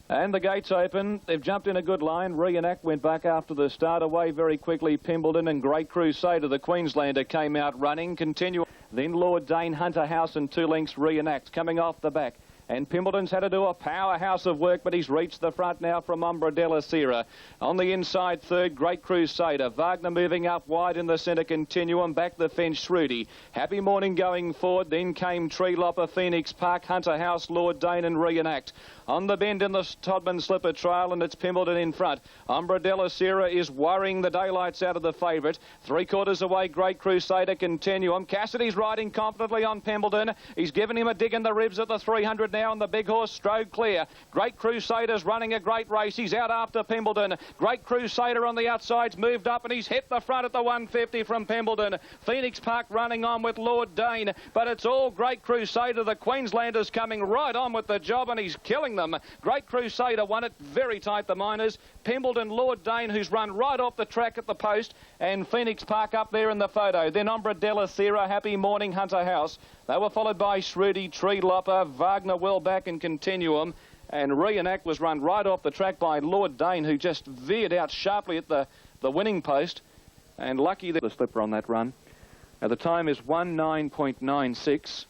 And the gates open. They've jumped in a good line. Reenact went back after the start. Away very quickly, Pemberton, and Great Crusader, the Queenslander, came out running. Continue. Then Lord Dane, Hunter House, and 2 lengths Reenact. Coming off the back, And Pimbleton's had to do a powerhouse of work, but he's reached the front now from Umbra Della Sera. On the inside third, Great Crusader. Wagner moving up wide in the centre continuum. Back the fence, Shruti. Happy Morning going forward. Then came Tree Lopper, Phoenix Park, Hunter House, Lord Dane and Reenact. On the bend in the Todman Slipper Trail, and it's Pimbleton in front. Umbra Della Sera is worrying the daylights out of the favourite. 3/4 away, Great Crusader continuum. Cassidy's riding confidently on Pimbleton. He's given him a dig in the ribs at the 300 now, and the big horse strode clear. Great Crusader's running a great race. He's out after Pimbleton. Great Crusader on the outside's moved up, and he's hit the front at the 150 from Pimbleton. Phoenix Park running on with Lord Dane, but it's all Great Crusader. The Queenslander's coming right on with the job, and he's killing them. Great Crusader won it very tight, the Miners. Pimbleton, Lord Dane, who's run right off the track at the post, and Phoenix Park up there in the photo. Then Umbra Della Sera, Happy Morning, Hunter House. They were followed by Shruti, Tree Lopper, Wagner well back and Continuum, and Reenact was run right off the track by Lord Dane, who just veered out sharply at the winning post, and lucky the slipper on that run. Now the time is 19.96,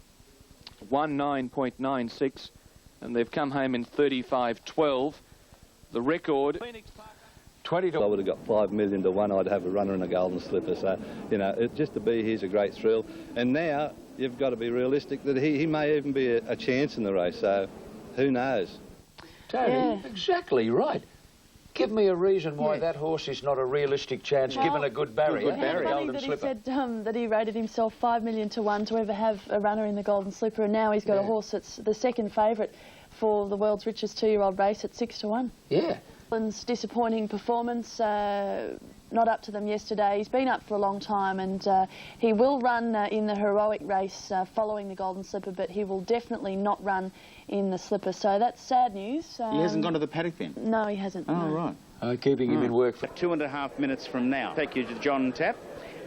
19.96, and they've come home in 35.12. The record... 20 to... I would have got 5 million to 1. I'd have a runner in a golden slipper. So, you know, just to be here's a great thrill. And now you've got to be realistic that he may even be a chance in the race. So, who knows? Tony, exactly right. Give me a reason why that horse is not a realistic chance, given a good barrier. Funny that he said that he rated himself 5 million to 1 to ever have a runner in the Golden Slipper, and now he's got a horse that's the second favourite for the world's richest 2-year-old race at 6 to 1. Yeah. Disappointing performance, not up to them yesterday. He's been up for a long time, and he will run in the heroic race following the Golden Slipper, but he will definitely not run in the Slipper, so that's sad news. He hasn't gone to the paddock then? No, he hasn't. Oh, right. Keeping him in work for 2.5 minutes from now. Take you to John Tapp,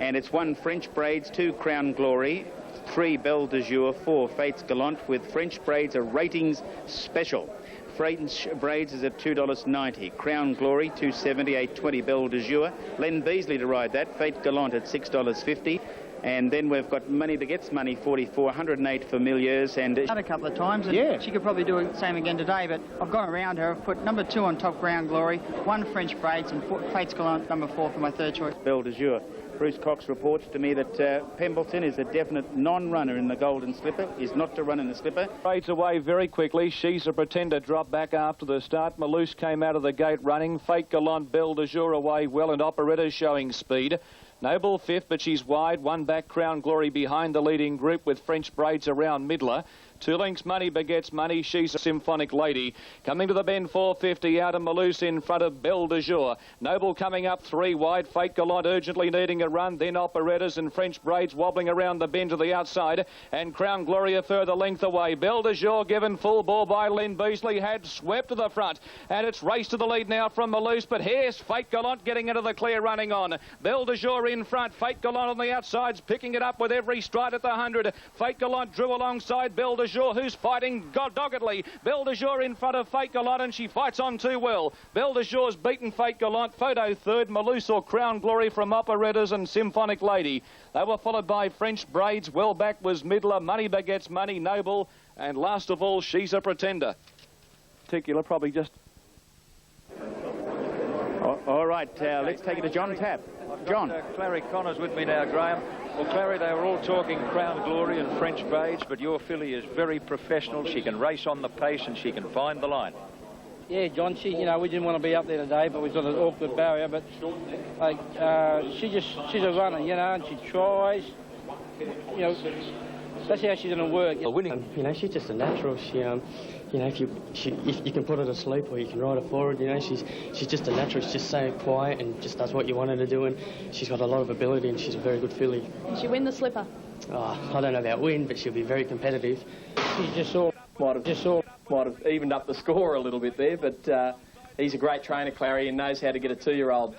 and it's 1 French Braids, 2 Crown Glory, 3 Belle de Jour, 4 Fates Gallant, with French Braids a ratings special. French Braids is at $2.90. Crown Glory, $2.70, $8.20 Belle de Jour. Len Beasley to ride that. Fate Gallant at $6.50. And then we've got Money Begets Money, 44, 108 Familiars. And a couple of times, and she could probably do the same again today, but I've gone around her. I've put number 2 on top, Crown Glory, 1 French Braids, and Fates Gallant, number 4 for my third choice. Belle de Jour. Bruce Cox reports to me that Pembleton is a definite non-runner in the Golden Slipper, is not to run in the Slipper. Fades away very quickly. She's a Pretender, dropped back after the start. Malouse came out of the gate running. Fate Gallant, Belle de Jour away well, and Operetta's showing speed. Noble 5th, but she's wide. 1 back, Crown Glory behind the leading group with French Braids around Midler. 2 lengths, Money Begets Money. She's a Symphonic Lady. Coming to the bend, 450 out of Malouse in front of Belle de Jour. Noble coming up 3 wide. Fate Gallant urgently needing a run. Then Operettas and French Braids wobbling around the bend to the outside. And Crown Glory a further length away. Belle de Jour given full ball by Len Beasley had swept to the front. And it's raced to the lead now from Malouse. But here's Fate Gallant getting into the clear running on. Belle de Jour in front. Fate Gallant on the outsides picking it up with every stride at the 100. Fate Gallant drew alongside Belle de Jour, who's fighting doggedly. Belle de Jour in front of Fate Gallant, and she fights on too well. Belle de Jour's beaten Fate Gallant. Photo 3rd, Malouse or Crown Glory from Operettas and Symphonic Lady. They were followed by French Braids. Well back was Midler, Money Begets Money, Noble, and last of all, She's a Pretender. Particular, probably just... All right, let's take it to John Tapp. John. Clary Connors with me now, Graham. Well, Clary, they were all talking Crown Glory and French Braids, but your filly is very professional. She can race on the pace and she can find the line. Yeah, John, we didn't want to be up there today, but we've got an awkward barrier, but she's a runner, and she tries, that's how she's going to work. Winning. She's just a natural. If you can put her to sleep or you can ride her forward, she's just a natural. She's just so quiet and just does what you want her to do, and she's got a lot of ability and she's a very good filly. Can she win the Slipper? I don't know about win, but she'll be very competitive. She might have evened up the score a little bit there, but he's a great trainer, Clary, and knows how to get a 2-year-old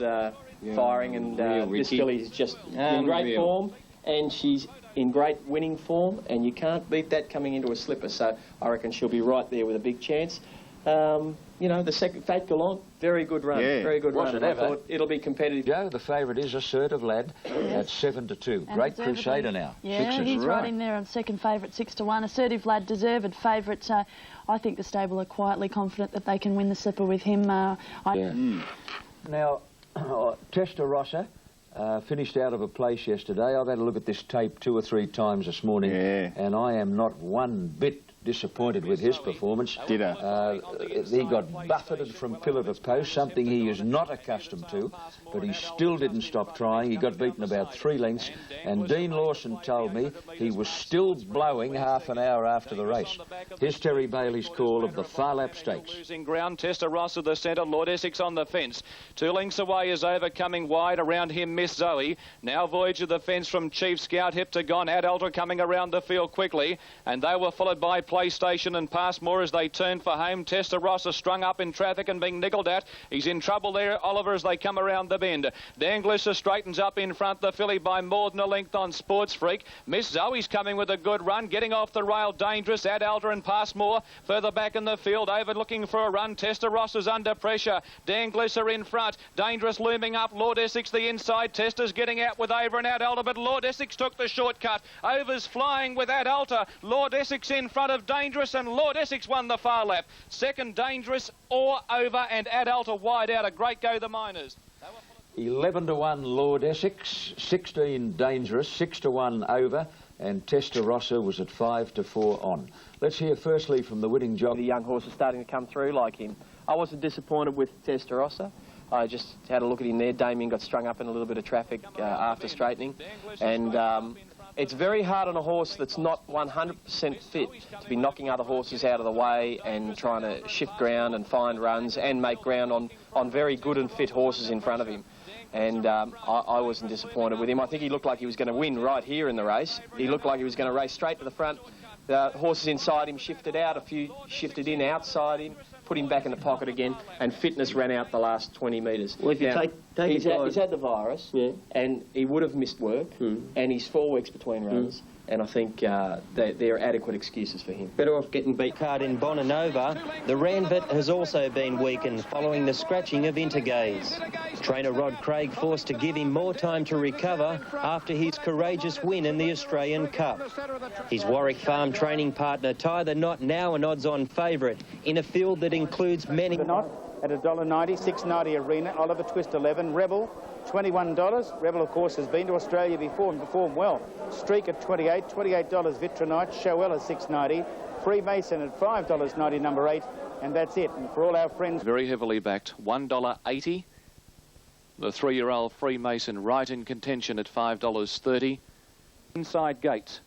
firing, and this filly's just in great form, and she's in great winning form, and you can't beat that coming into a Slipper, so I reckon she'll be right there with a big chance. The second, Fate Gallant, very good run, very good run. I thought it'll be competitive. Joe, the favourite is Assertive Lad at 7 to 2. Great Crusader now. Yeah, he's right in there on second favourite, 6 to 1. Assertive Lad, deserved favourite. I think the stable are quietly confident that they can win the slipper with him. Now, Testarossa finished out of a place yesterday. I've had a look at this tape 2 or 3 times this morning, and I am not one bit disappointed with his performance. He got buffeted from pillar to post, something he is not accustomed to, but he still didn't stop trying. He got beaten about 3 lengths, and Dean Lawson told me he was still blowing half an hour after the race. Here's Terry Bailey's call of the Far Lap Stakes. Losing ground, Testarossa the centre, Lord Essex on the fence. 2 lengths away is overcoming wide, around him Miss Zoe. Now Voyage of the fence from Chief Scout, Heptagon, Adalter coming around the field quickly, and they were followed by PlayStation and Passmore as they turned for home. Testarossa strung up in traffic and being niggled at. He's in trouble there, Oliver, as they come around the bend. Danglisser straightens up in front, the filly by more than a length on Sports Freak. Miss Zoe's coming with a good run, getting off the rail, Dangerous, Adalter and Passmore. Further back in the field, over looking for a run. Testarossa's under pressure. Danglisser in front, Dangerous looming up, Lord Essex the inside. Testa's getting out with Over and Adalter, but Lord Essex took the shortcut. Over's flying with Adalter. Lord Essex in front of Dangerous, and Lord Essex won the far lap. Second Dangerous, or Over and Adalter wide out. A great go the Miners. 11 to 1 Lord Essex, 16 Dangerous, 6 to 1 Over, and Testarossa was at 5 to 4 on. Let's hear firstly from the winning job. The young horse is starting to come through like him. I wasn't disappointed with Testarossa. I just had a look at him there. Damien got strung up in a little bit of traffic after straightening, and it's very hard on a horse that's not 100% fit to be knocking other horses out of the way and trying to shift ground and find runs and make ground on very good and fit horses in front of him. And I wasn't disappointed with him. I think he looked like he was going to win right here in the race. He looked like he was going to race straight to the front. The horses inside him shifted out, a few shifted in outside him, put him back in the pocket again, and Fitness ran out the last 20 metres. Well, if you he's had the virus, and he would have missed work, and he's 4 weeks between runs, and I think there are adequate excuses for him. Better off getting beat. Card in Bonanova. The Ranvet has also been weakened following the scratching of Intergaze. Trainer Rod Craig forced to give him more time to recover after his courageous win in the Australian Cup. His Warwick Farm training partner Tie the Knot, now an odds-on favourite in a field that includes many. The Knot at $1.90, $6.90 Arena, Oliver Twist 11, Rebel $21. Rebel, of course, has been to Australia before and performed well. Streak at $28, $28 Vitronite, Showella $6.90, Freemason at $5.90 number 8, and that's it. And for all our friends, very heavily backed, $1.80. The 3-year-old Freemason right in contention at $5.30. Inside gate.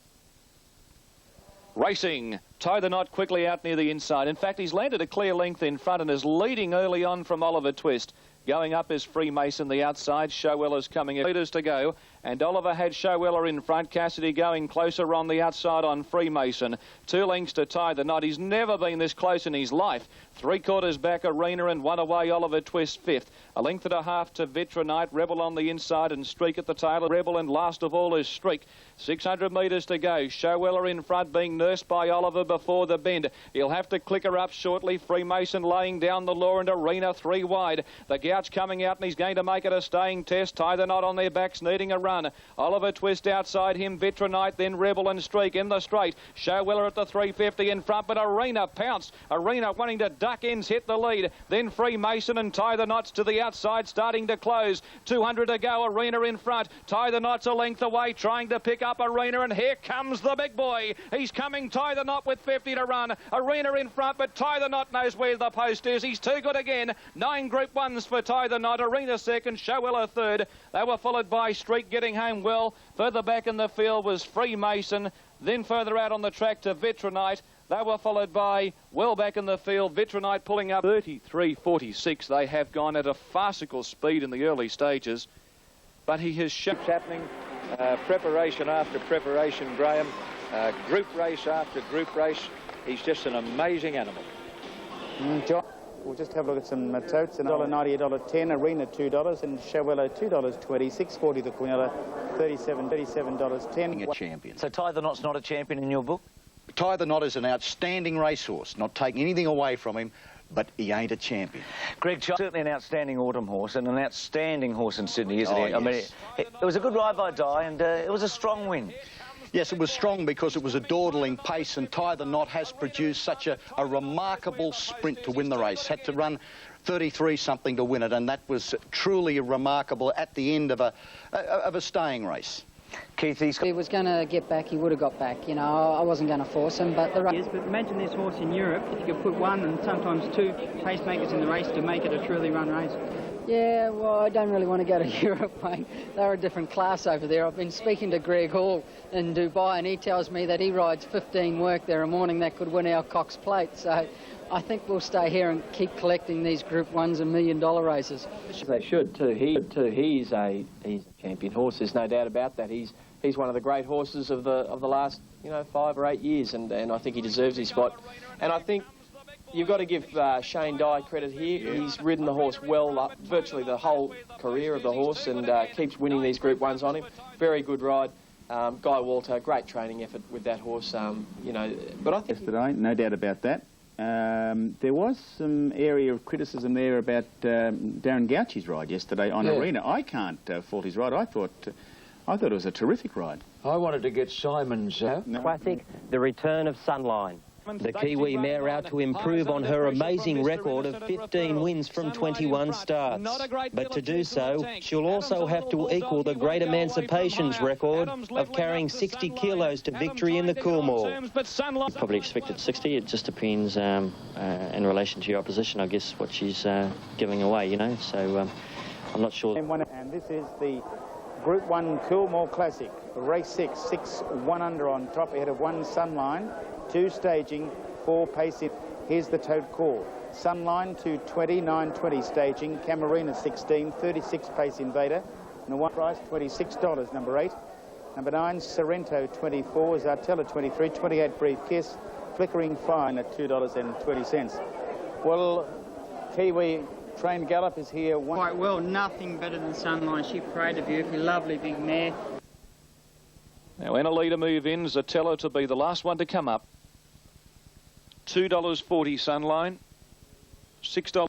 Racing. Tie the Knot quickly out near the inside. In fact, he's landed a clear length in front and is leading early on from Oliver Twist. Going up is Freemason, the outside. Showella's coming in. Leaders to go. And Oliver had Showella in front. Cassidy going closer on the outside on Freemason. 2 lengths to Tie the Knot. He's never been this close in his life. 3/4 back Arena and 1 away Oliver Twist 5th. 1.5 to Vitronite. Rebel on the inside and Streak at the tail. Rebel, and last of all is Streak. 600 metres to go. Showella in front, being nursed by Oliver before the bend. He'll have to click her up shortly. Freemason laying down the law, and Arena 3 wide. The Gouch coming out, and he's going to make it a staying test. Tie the Knot on their backs, needing a run. Oliver Twist outside him, Vitronite, then Rebel and Streak in the straight. Showella at the 350 in front, but Arena pounced. Arena wanting to duck ends, hit the lead. Then Freemason and Tie the Knots to the outside, starting to close. 200 to go, Arena in front. Tie the Knots a length away, trying to pick up Arena, and here comes the big boy. He's coming, Tie the Knot with 50 to run. Arena in front, but Tie the Knot knows where the post is. He's too good again. 9 Group 1s for Tie the Knot. Arena second, Showella third. They were followed by Streak getting home well. Further back in the field was Freemason. Then further out on the track to Vitronite. They were followed by, well back in the field, Vitronite pulling up 33.46. They have gone at a farcical speed in the early stages. But he has shown happening, preparation after preparation, Graham. Group race after group race. He's just an amazing animal. John, we'll just have a look at some totes. $1.90, $1.10, Arena $2, and Showella $2.20, $6.40 the Quinella, $37.10. A champion. So Tie the Knot's not a champion in your book? Tie the Knot is an outstanding racehorse, not taking anything away from him, but he ain't a champion. Greg Charles, certainly an outstanding autumn horse and an outstanding horse in Sydney, isn't he? Yes. I mean, it was a good ride by Di, and it was a strong win. Yes, it was strong because it was a dawdling pace, and Tie the Knot has produced such a remarkable sprint to win the race. Had to run 33-something to win it, and that was truly remarkable at the end of a staying race. Keith, if he was going to get back, he would have got back. You know, I wasn't going to force him, but the Yes, but imagine this horse in Europe, if you could put one and sometimes two pacemakers in the race to make it a truly run race. Yeah, well, I don't really want to go to Europe, mate. They're a different class over there. I've been speaking to Greg Hall in Dubai, and he tells me that he rides 15 work there a morning that could win our Cox Plate. So I think we'll stay here and keep collecting these Group 1s and $1 million races. They should too. He's a champion horse. There's no doubt about that. He's one of the great horses of the last 5 or 8 years, and I think he deserves his spot. And I think you've got to give Shane Dye credit here. Yeah. He's ridden the horse well up virtually the whole career of the horse, and keeps winning these Group 1s on him. Very good ride. Guy Walter, great training effort with that horse. But I think yesterday, no doubt about that. There was some area of criticism there about Darren Gouchy's ride yesterday on Arena. I can't fault his ride. I thought it was a terrific ride. I wanted to get Simon's Classic, the return of Sunline. The Kiwi mare out to improve on her amazing record of 15 wins from 21 starts. But to do so, she'll also have to equal the Great Emancipation's record of carrying 60 kilos to victory in the Coolmore. Probably expected 60. It just depends in relation to your opposition, I guess, what she's giving away, you know. So I'm not sure. And this is the Group 1 Coolmore Classic, race 6 1 under on top ahead of 1 Sunline, 2 staging, 4 pacing. Here's the tote call. Sunline 220, 920 staging, Camarina 16, 36 pace Invader, and the one price $26, number 8. Number 9, Sorrento 24, Zartella 23, 28 Brief Kiss, Flickering Fine at $2.20. Well, Kiwi Trained Gallop is here. Quite well, nothing better than Sunline. She parade a beautifully lovely big mare. Now in a leader move in, Zatella to be the last one to come up. $2.40 Sunline, $6.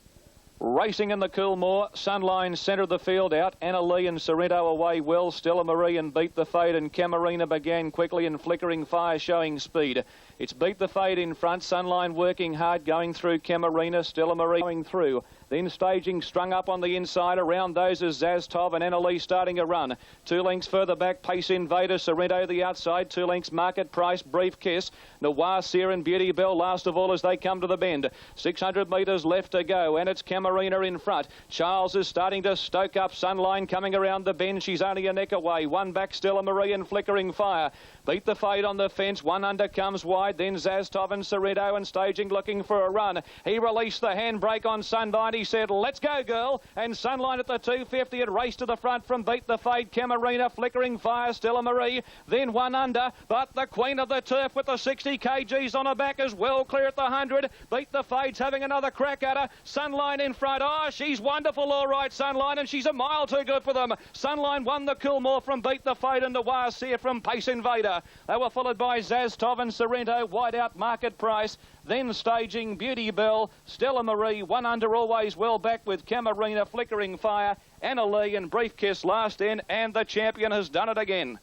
Racing in the Coolmore, Sunline centre of the field out. Anna Lee and Sorrento away well. Stella Marie and Beat the Fade, and Camarina began quickly, and Flickering Fire showing speed. It's Beat the Fade in front, Sunline working hard, going through Camarina, Stella Marie going through. Then staging strung up on the inside. Around those is Zastov and Anna Lee starting a run. 2 lengths further back, Pace Invader, Sorrento the outside. 2 lengths Market Price, Brief Kiss. Noir Sear and Beauty Bell last of all as they come to the bend. 600 metres left to go, and it's Camarina in front. Charles is starting to stoke up. Sunline coming around the bend. She's only a neck away. 1 back, Stella Marie and Flickering Fire. Beat the Fade on the fence. 1 under comes wide. Then Zastov and Sorrento, and staging looking for a run. He released the handbrake on Sunline. He said, "Let's go, girl." And Sunline at the 250 had raced to the front from Beat the Fade, Camarina, Flickering Fire, Stella Marie. Then 1 under, but the Queen of the Turf with the 60 kgs on her back is well clear at the 100. Beat the Fade's having another crack at her. Sunline in front. Oh, she's wonderful, all right, Sunline, and she's a mile too good for them. Sunline won the Coolmore from Beat the Fade, and Noir Sear from Pace Invader. They were followed by Zastov and Sorrento, wide out Market Price. Then staging Beauty Bell, Stella Marie, 1 under always well back with Camarina, Flickering Fire, Anna Lee and Brief Kiss last in, and the champion has done it again.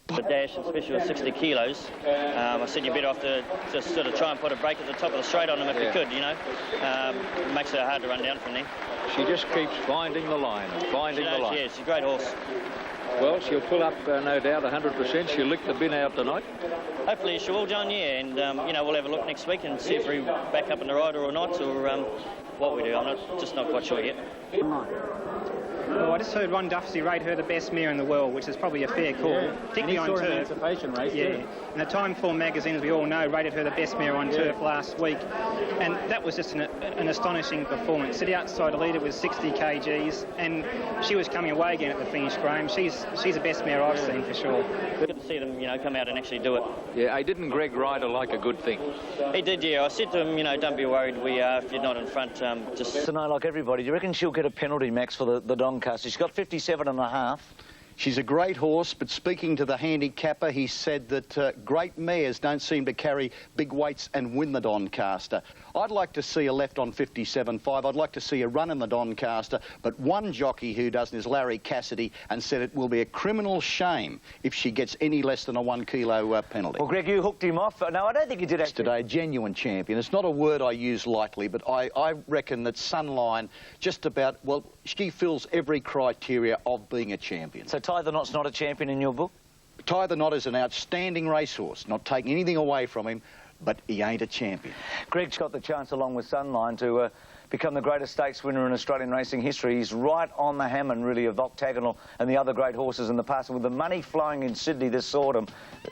The dash, especially with 60 kilos, I said you better off to just sort of try and put a brake at the top of the straight on them if you could, you know. It makes it hard to run down from there. She just keeps finding the line and finding the line. Yeah, she's a great horse. Well, she'll pull up, no doubt, 100%. She'll lick the bin out tonight. Hopefully she will, John, yeah. And, you know, we'll have a look next week and see if we back up in the rider or not, or what we do. I'm just not quite sure yet. Well, I just heard Ron Duffsey rate her the best mare in the world, which is probably a fair call, particularly on turf. Emancipation race, yeah. And the Time Form magazine, as we all know, rated her the best mare on turf last week, and that was just an astonishing performance. So the outside leader was 60 kgs, and she was coming away again at the finish, Graham. She's the best mare I've seen for sure. Good to see them, you know, come out and actually do it. Yeah, didn't Greg Ryder like a good thing? He did, yeah. I said to him, you know, don't be worried. If you're not in front, just. To know, like everybody, do you reckon she'll get a penalty, Max, for the Doncaster? She's got 57.5. She's a great horse, but speaking to the handicapper, he said that great mares don't seem to carry big weights and win the Doncaster. I'd like to see her left on 57.5. I'd like to see her run in the Doncaster, but one jockey who doesn't is Larry Cassidy, and said it will be a criminal shame if she gets any less than a 1 kilo penalty. Well, Greg, you hooked him off. No, I don't think you did actually. Today, a genuine champion. It's not a word I use lightly, but I reckon that Sunline just about, well, she fills every criteria of being a champion. So Tie the Knot's not a champion in your book? Tie the Knot is an outstanding racehorse, not taking anything away from him, but he ain't a champion. Greg's got the chance, along with Sunline, to become the greatest stakes winner in Australian racing history. He's right on the Hammond, really, of Octagonal and the other great horses in the past. And with the money flowing in Sydney this autumn,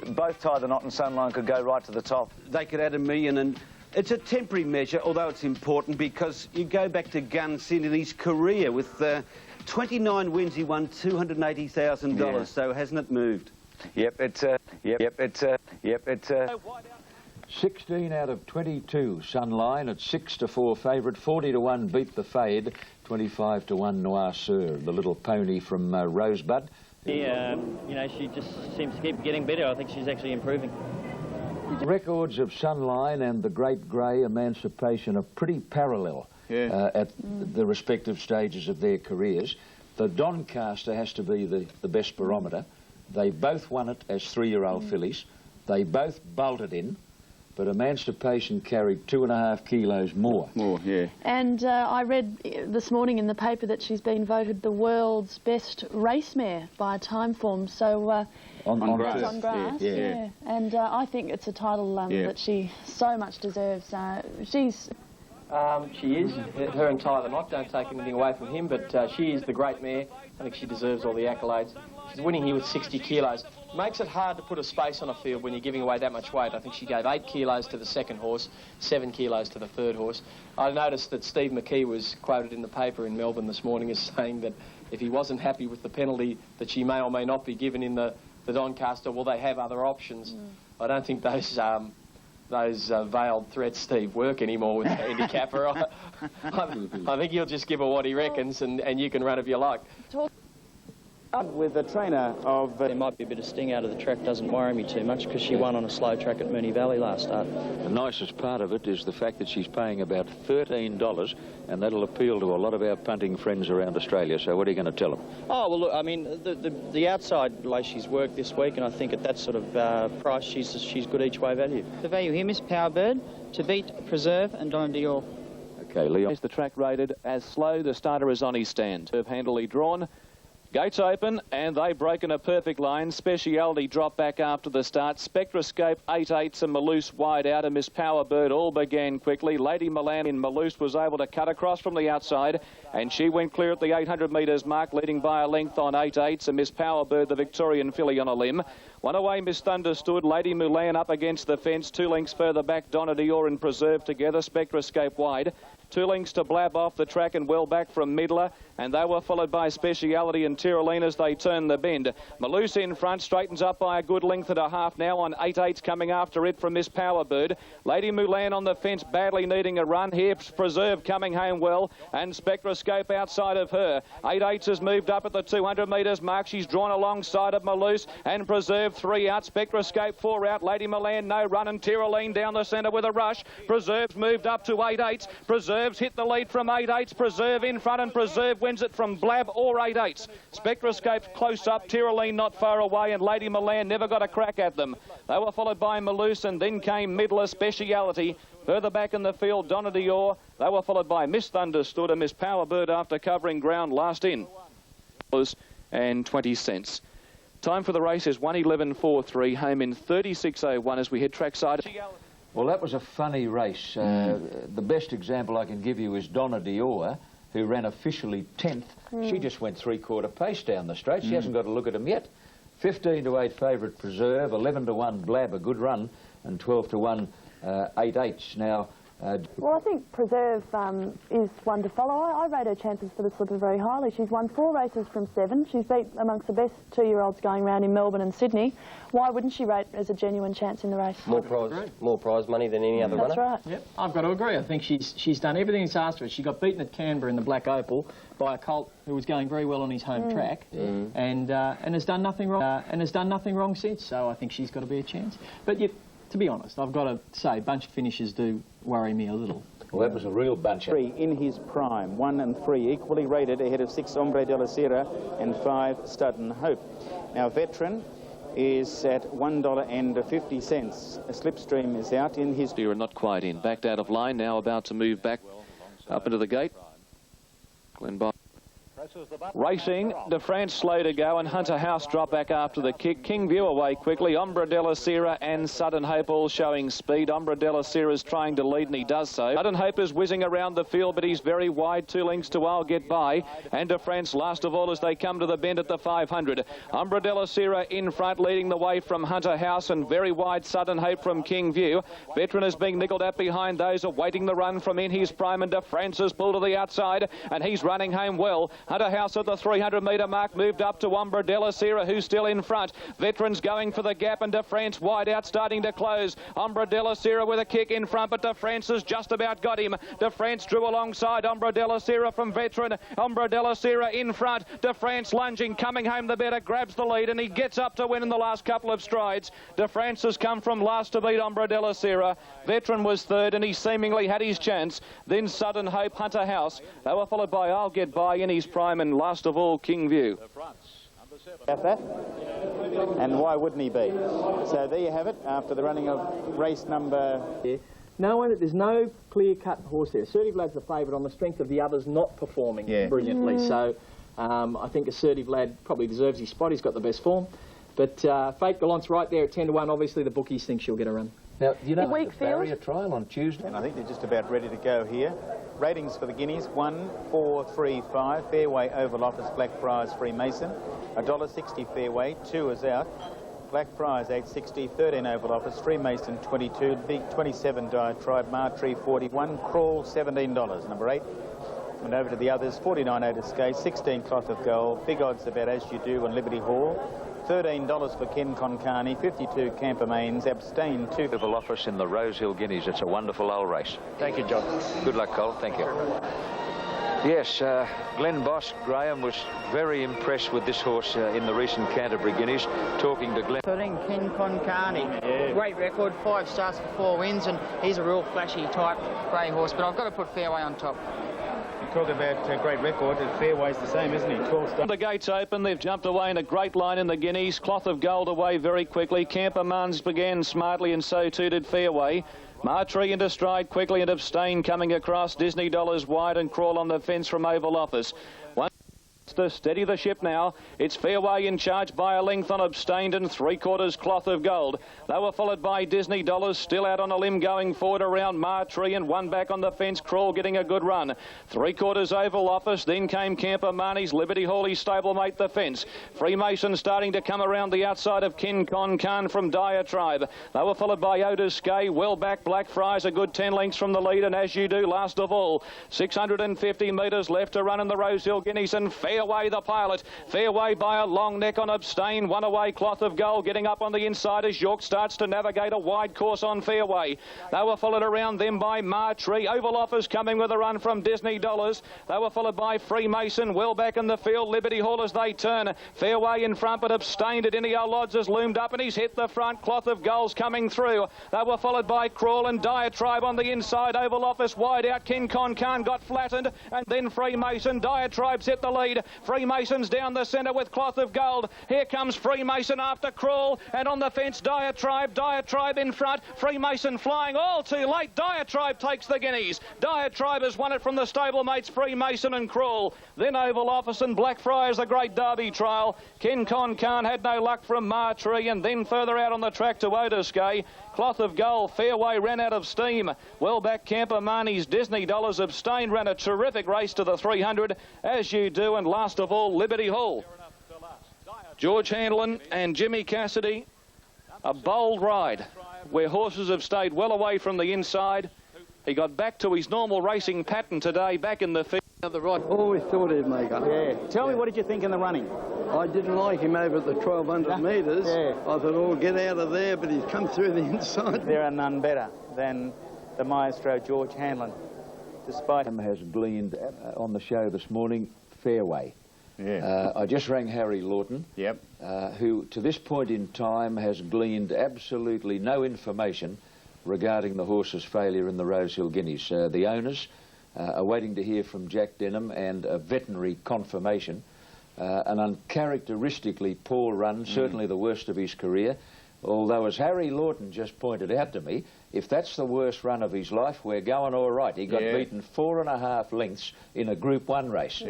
both Tie the Knot and Sunline could go right to the top. They could add $1 million, and it's a temporary measure, although it's important, because you go back to Gun Sid in his career with 29 wins, he won $280,000, Yeah. so hasn't it moved? Yep, it's 16 out of 22, Sunline at 6-4 favourite, 40-1 Beat the Fade, 25-1 Noir Sur, the little pony from Rosebud. Yeah, you know, she just seems to keep getting better. I think she's actually improving. Records of Sunline and the Great Grey Emancipation are pretty parallel at the respective stages of their careers. The Doncaster has to be the best barometer. They both won it as 3-year-old fillies. They both bolted in, but Emancipation carried 2.5 kilos more. And I read this morning in the paper that she's been voted the world's best race mare by Timeform. So on grass. On grass, yeah. And I think it's a title that she so much deserves. She is. Her and Tie the Knot, don't take anything away from him, but she is the great mare. I think she deserves all the accolades. She's winning here with 60 kilos. Makes it hard to put a space on a field when you're giving away that much weight. I think she gave 8 kilos to the second horse, 7 kilos to the third horse. I noticed that Steve McKee was quoted in the paper in Melbourne this morning as saying that if he wasn't happy with the penalty that she may or may not be given in the Doncaster, well, they have other options. I don't think those veiled threats, Steve, work anymore with the handicapper. I think he'll just give her what he reckons, and you can run if you like. With the trainer of... There might be a bit of sting out of the track, doesn't worry me too much, because she won on a slow track at Moonee Valley last start. The nicest part of it is the fact that she's paying about $13, and that'll appeal to a lot of our punting friends around Australia. So what are you going to tell them? Oh, well, look, I mean, the outside way she's worked this week, and I think at that sort of price, she's good each-way value. The value here, Miss Powerbird, to beat Preserve and Donna Dior. Okay, Leon. The track rated as slow. The starter is on his stand. Handily drawn. Gates open, and they break in a perfect line. Speciality drop back after the start. Spectroscope 8/8 and Malouse wide out, and Miss Powerbird all began quickly. Lady Milan in Malouse was able to cut across from the outside, and she went clear at the 800 metres mark, leading by a length on 8/8, and Miss Powerbird, the Victorian filly, on a limb. One away, Miss Thunderstood. Lady Mulan up against the fence. 2 lengths further back, Donna Dior and Preserve together. Spectroscope wide. 2 lengths to Blab off the track and well back from Midler, and they were followed by Speciality and Tyrrhelline as they turn the bend. Malouse in front, straightens up by a good length and a half now on 8/8 coming after it from Miss Powerbird. Lady Mulan on the fence, badly needing a run here. Preserve coming home well, and Spectroscope outside of her. 8/8 has moved up at the 200 metres mark. She's drawn alongside of Malouse, and Preserve 3 out, Spectroscope 4 out. Lady Milan no run, and Tyrrhelline down the centre with a rush. Preserve's moved up to 8/8. Preserve's hit the lead from 8/8. Preserve in front, and Preserve wins it from Blab or 8/8. Spectroscope close up, Tyrrhelline not far away, and Lady Milan never got a crack at them. They were followed by Malouse, and then came Midler, Speciality. Further back in the field, Donna Dior. They were followed by Miss Thunderstood and Miss Powerbird after covering ground last in. And 20 cents. Time for the race is 1:11.43, home in 36.01 as we head trackside. Well, that was a funny race. The best example I can give you is Donna Dior, who ran officially 10th. She just went 3/4 pace down the straight. She hasn't got a look at him yet. 15-8 favourite Preserve, 11-1 Blab, a good run, and 12-1 8/8. Now, Well, I think Preserve is one to follow. I rate her chances for the Slipper very highly. She's won 4 races from 7. She's beat amongst the best 2-year-olds going around in Melbourne and Sydney. Why wouldn't she rate as a genuine chance in the race? More prize money than any other runner. That's right. Yep, I've got to agree. I think she's done everything that's asked of her. She got beaten at Canberra in the Black Opal by a colt who was going very well on his home track, and has done nothing wrong since. So I think she's got to be a chance. But to be honest, I've got to say, bunch of finishes do worry me a little. Well, that was a real bunch. 3 in his prime, 1 and 3 equally rated ahead of 6 Hombre de la Sierra and 5 Stud and Hope. Now Veteran is at $1.50. A Slipstream is out in his... You're not quite in. Backed out of line, now about to move back up into the gate. Glenboss. Racing, De France slow to go, and Hunter House drop back after the kick. King View away quickly. Ombre de la Sierra and Sudden Hope all showing speed. Ombre de la Sierra is trying to lead, and he does so. Sudden Hope is whizzing around the field, but he's very wide. 2 lengths to I'll Get By. And De France last of all as they come to the bend at the 500. Ombre de la Sierra in front, leading the way from Hunter House, and very wide Sudden Hope from King View. Veteran is being nickled at behind those, awaiting the run from in his prime, and De France has pulled to the outside, and he's running home well. Hunter House at the 300-metre mark moved up to Ombre de la Sierra, who's still in front. Veterans going for the gap, and De France wide out, starting to close. Ombre de la Sierra with a kick in front, but De France has just about got him. De France drew alongside Ombre de la Sierra from Veteran. Ombre de la Sierra in front. De France lunging, coming home the better, grabs the lead, and he gets up to win in the last couple of strides. De France has come from last to beat Ombre de la Sierra. Veteran was third, and he seemingly had his chance. Then Sudden Hope, Hunter House. They were followed by I'll Get By in his prime, and last of all, King View. About that, and why wouldn't he be? So there you have it, after the running of race number... There's no clear-cut horse there. Assertive Lad's the favourite on the strength of the others not performing brilliantly. So I think Assertive Lad probably deserves his spot. He's got the best form. But Fate Gallant's right there at 10 to 1. Obviously, the bookies think she'll get a run. Now, you know, the barrier trial on Tuesday? And I think they're just about ready to go here. Ratings for the Guineas, 1, 4, 3, 5. Fairway, Oval Office, Blackfriars, Freemason. $1.60 fairway, 2 is out. Blackfriars, $8.60, 13 Oval Office, Freemason, 22, Big 27 Diatribe, Martree, 41, Crawl, $17, number 8. And over to the others, 49 Otis Skate, 16 Cloth of Gold, Big Odds About As You Do and Liberty Hall. $13 for Ken Concarney, 52 Camper Mains, Abstain 2. Oval Office in the Rosehill Guineas. It's a wonderful old race. Thank you, John. Good luck, Cole. Thank you. Yes, Glenn Boss, Graham was very impressed with this horse in the recent Canterbury Guineas. Talking to Glenn. 13 Ken Concarney. Great record, 5 starts for 4 wins, and he's a real flashy type grey horse, but I've got to put Fairway on top. Talk about a great record. Fairway's the same, isn't he? 12 starts. The gates open. They've jumped away in a great line in the Guineas. Cloth of Gold away very quickly. Camper Mans began smartly, and so too did Fairway. Martree into stride quickly, and Abstain coming across. Disney Dollars wide, and Crawl on the fence from Oval Office. To steady the ship now. It's Fairway in charge by a length on Abstained, and 3/4 Cloth of Gold. They were followed by Disney Dollars, still out on a limb going forward around Martree, and 1 back on the fence. Crawl getting a good run. 3/4 Oval Office, then came Camper Marnie's Liberty Hawley's stablemate the fence. Freemason starting to come around the outside of Ken Con from Diatribe. They were followed by Otis Skay, well back Blackfriars, a good 10 lengths from the lead, and As You Do last of all. 650 metres left to run in the Rosehill Guineas, and Fairway the pilot. Fairway by a long neck on Abstain. 1 away Cloth of Gold getting up on the inside as York starts to navigate a wide course on Fairway. They were followed around them by Martree. Oval Office coming with a run from Disney Dollars. They were followed by Freemason, well back in the field. Liberty Hall as they turn. Fairway in front, but Abstained at any old odds has loomed up, and he's hit the front. Cloth of Gold's coming through. They were followed by Crawl and Diatribe on the inside. Oval Office wide out. King Con got flattened, and then Freemason. Diatribe's hit the lead. Freemason's down the centre with Cloth of Gold. Here comes Freemason after Crawl, and on the fence Diatribe. Diatribe in front. Freemason flying all too late. Diatribe takes the Guineas. Diatribe has won it from the stablemates Freemason and Crawl. Then Oval Office and Blackfriars, a great derby trial. Ken Con had no luck from Martree, and then further out on the track to Otiskay. Cloth of Gold. Fairway ran out of steam. Well back Camper Marnie's Disney Dollars. Abstain ran a terrific race to the 300, As You Do, and last of all Liberty Hall. George Handlin and Jimmy Cassidy, a bold ride where horses have stayed well away from the inside. He got back to his normal racing pattern today, back in the field. The right, always thought he'd make up. Yeah. Tell me, what did you think in the running? I didn't like him over the 1,200 metres. Yeah. I thought, oh, get out of there, but he's come through the inside. There are none better than the maestro George Hanlon. Despite him has gleaned on the show this morning, fairway. Yeah. I just rang Harry Lawton, who to this point in time has gleaned absolutely no information regarding the horse's failure in the Rosehill Guineas. The owners are waiting to hear from Jack Denham and a veterinary confirmation. An uncharacteristically poor run, certainly the worst of his career. Although, as Harry Lawton just pointed out to me, if that's the worst run of his life, we're going all right. He got beaten 4.5 lengths in a Group 1 race.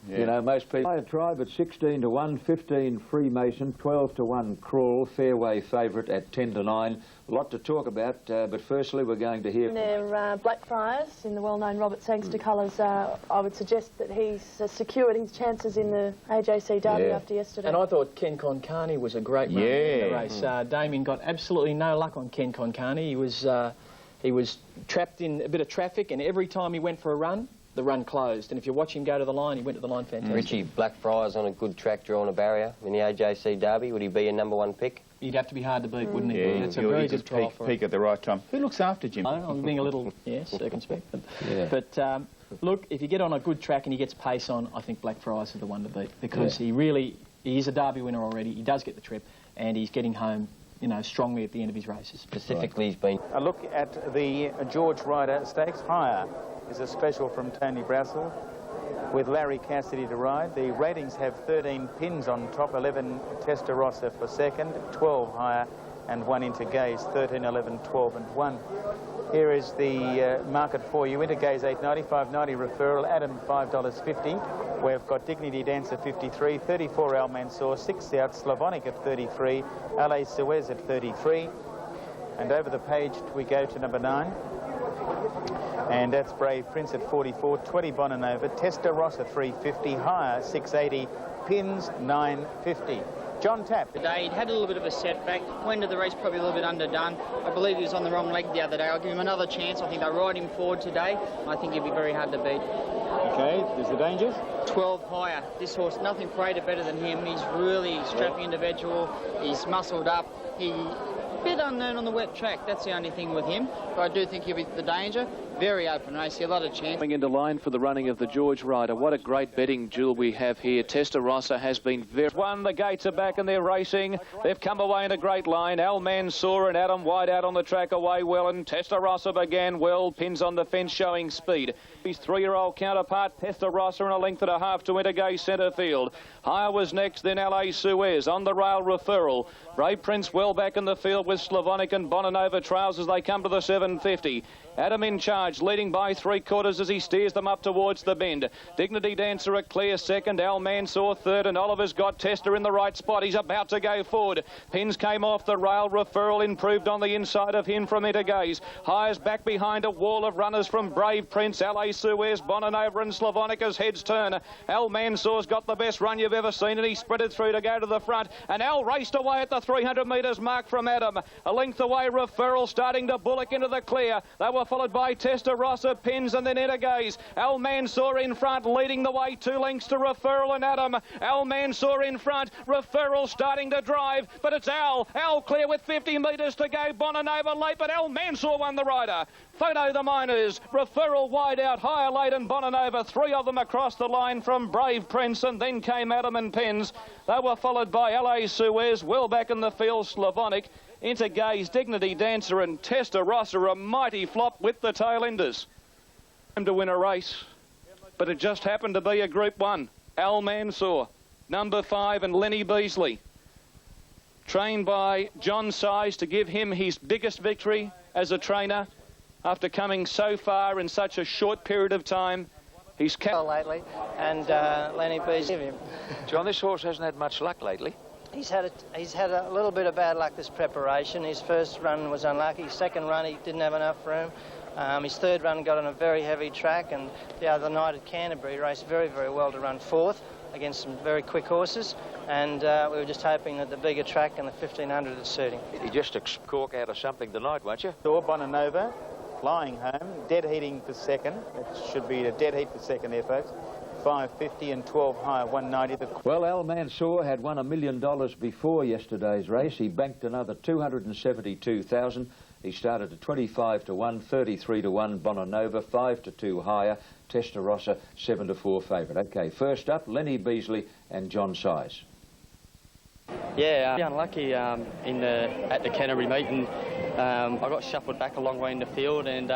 You know, most people... I tried at 16 to 1, 15 Freemason, 12 to 1 Crawl, fairway favourite at 10 to 9. A lot to talk about, but firstly we're going to hear... They're Blackfriars in the well-known Robert Sangster colours. I would suggest that he's secured his chances in the AJC Derby after yesterday. And I thought Ken Concarney was a great runner in the race. Damien got absolutely no luck on Ken Concarney. He was trapped in a bit of traffic, and every time he went for a run, the run closed. And if you watch him go to the line, he went to the line fantastic. Richie, Blackfriars on a good track drawing a barrier in the AJC Derby. Would he be a #1 pick? He'd have to be hard to beat, wouldn't he? Yeah, That's a very good trial for peak at the right time. Who looks after Jim? I'm being a little, circumspect. But look, if you get on a good track and he gets pace on, I think Blackfriars is the one to beat, because he is a Derby winner already. He does get the trip, and he's getting home, you know, strongly at the end of his races. Specifically, he's been... A look at the George Ryder Stakes. Higher is a special from Tony Brassel with Larry Cassidy to ride. The ratings have 13 pins on top, 11 Testarossa for second, 12 Higher and 1 Intergaze, 13, 11, 12 and 1. Here is the market for you. Intergaze $8.90, $5.90 referral, Adam $5.50. We've got Dignity Dancer 53, 34 Al Mansour, 6 out, Slavonic at 33, LA Suez at 33. And over the page we go to number 9. And that's Brave Prince at 44, 20 Bonanova, Testarossa 350, Higher 680, Pins 950. John Tapp. Today he'd had a little bit of a setback, went to the race probably a little bit underdone. I believe he was on the wrong leg the other day. I'll give him another chance. I think they'll ride him forward today. I think he'll be very hard to beat. Okay, there's the dangers. 12 Higher. This horse, nothing greater better than him. He's really strapping individual. He's muscled up. He bit unknown on the wet track. That's the only thing with him. But I do think he'll be the danger. Very open race here, a lot of chance. Coming into line for the running of the George Ryder. What a great betting jewel we have here. Testarossa has been very... One, the gates are back and they're racing. They've come away in a great line. Al Mansour and Adam White out on the track away well, and Testarossa began well. Pins on the fence showing speed. His 3-year-old counterpart, Testarossa, in a length and a half to Intergay centre field. Higher was next, then LA Suez. On the rail, Referral. Brave Prince well back in the field with Slavonic and Bonanova trails as they come to the 750. Adam in charge, leading by 3/4 as he steers them up towards the bend. Dignity Dancer a clear second, Al Mansour third, and Oliver's got Tester in the right spot. He's about to go forward. Pins came off the rail. Referral improved on the inside of him from Intergaze. Hires back behind a wall of runners from Brave Prince, LA Suez, Bonanova and Slavonic as heads turn. Al Mansour's got the best run you've ever seen, and he spreaded through to go to the front. And Al raced away at the 300 metres mark from Adam. A length away, Referral starting to bullock into the clear. They were followed by Testarossa, Pins and then Intergaze. Al Mansour in front, leading the way, 2 lengths to Referral and Adam. Al Mansour in front, Referral starting to drive, but it's Al. Al clear with 50 metres to go. Bonanova late, but Al Mansour won the rider. Photo the Miners, Referral wide out, Higher late and Bonanova, 3 of them across the line from Brave Prince, and then came Adam and Pins. They were followed by LA Suez, well back in the field, Slavonic. Intergaze, Dignity Dancer and Testarossa, a mighty flop with the tail-enders. To win a race, but it just happened to be a Group 1. Al Mansour, number 5, and Lenny Beasley. Trained by John Size to give him his biggest victory as a trainer after coming so far in such a short period of time. He's lately, and Lenny Beasley. John, this horse hasn't had much luck lately. He's had a little bit of bad luck this preparation. His first run was unlucky. His second run, he didn't have enough room. His third run got on a very heavy track, and the other night at Canterbury, he raced very, very well to run 4th against some very quick horses, and we were just hoping that the bigger track and the 1500 would suit him. You just cork out of something tonight, won't you? Bonanova flying home. Dead heating for second. It should be a dead heat for second there, folks. 550 and 12 high, 190. Well, Al Mansour had won $1 million before yesterday's race. He banked another 272,000. He started at 25 to 1, 33 to 1, Bonanova, 5 to 2 higher, Testarossa 7 to 4 favourite. Okay, first up, Lenny Beasley and John Size. Yeah, unlucky at the Canterbury meet, and I got shuffled back a long way in the field, and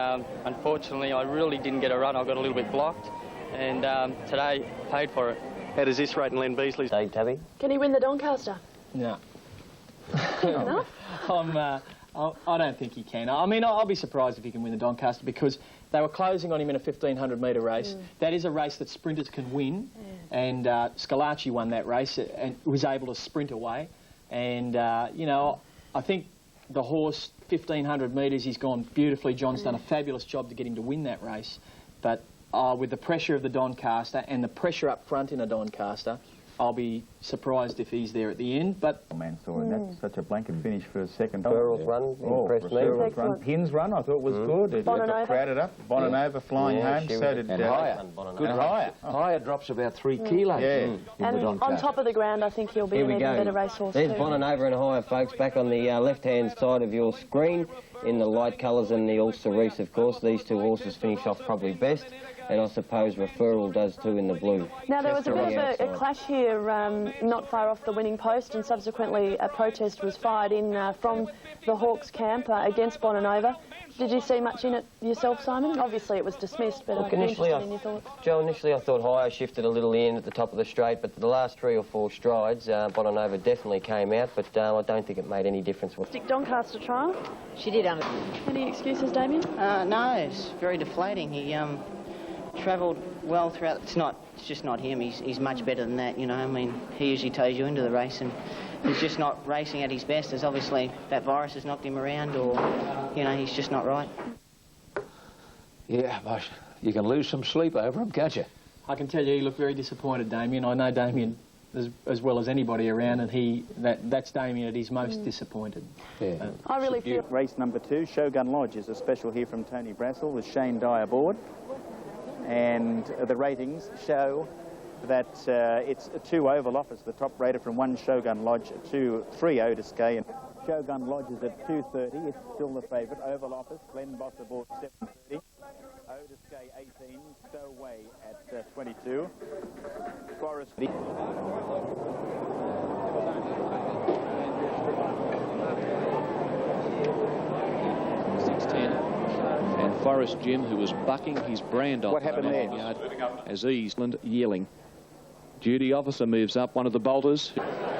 unfortunately I really didn't get a run. I got a little bit blocked, and today paid for it. How does this rate in Len Beasley's? Dave Tabby? Can he win the Doncaster? No. No? I don't think he can. I mean, I'll be surprised if he can win the Doncaster, because they were closing on him in a 1,500-metre race. That is a race that sprinters can win, and Scalacci won that race and was able to sprint away. And, you know, I think the horse, 1,500 metres, he's gone beautifully. John's done a fabulous job to get him to win that race. But with the pressure of the Doncaster and the pressure up front in a Doncaster, I'll be surprised if he's there at the end, but... Mansour, and that's such a blanket finish for a second. Burrell's run impressed me. Run. Hin's run I thought was good. It got crowded up. Bonanova flying home, so did... And higher. Good higher. Higher drops about 3 kilos in the Doncaster. On top of the ground, I think he'll be an even better racehorse There's too. Bonanova and higher, folks, back on the left-hand side of your screen in the light colours and the Ulster Reese, of course. These two horses finish off probably best. And I suppose Referral does too in the blue. Now, there was a bit of a clash here not far off the winning post, and subsequently a protest was fired in from the Hawks camp against Bonanova. Did you see much in it yourself, Simon? Obviously it was dismissed, but I'd be interested in your thoughts. Joe, initially I thought higher shifted a little in at the top of the straight, but the last 3 or 4 strides, Bonanova definitely came out, but I don't think it made any difference. Stick Doncaster trial? She did. Any excuses, Damien? No, it's very deflating. He travelled well throughout. It's just not him. He's much better than that, you know. I mean, he usually tows you into the race, and he's just not racing at his best. As obviously that virus has knocked him around, or you know, he's just not right. Yeah, but you can lose some sleep over him, can't you? I can tell you, he looked very disappointed, Damien. I know Damien as well as anybody around, and that's Damien at his most disappointed. Yeah. I really feel... Race number 2, Shogun Lodge, is a special here from Tony Brassel with Shane Dye aboard. And the ratings show that it's 2 Oval Office, the top rated from 1 Shogun Lodge to 3 Otis Gay. And Shogun Lodge is at 2:30. It's still the favourite. Oval Office, Glenn Boss aboard 7:30. Otis Gay 18. Stowaway at 22. Forest. And Forest Jim, who was bucking his brand off. What happened there? Yard as Eastland yelling. Duty officer moves up, one of the bolters.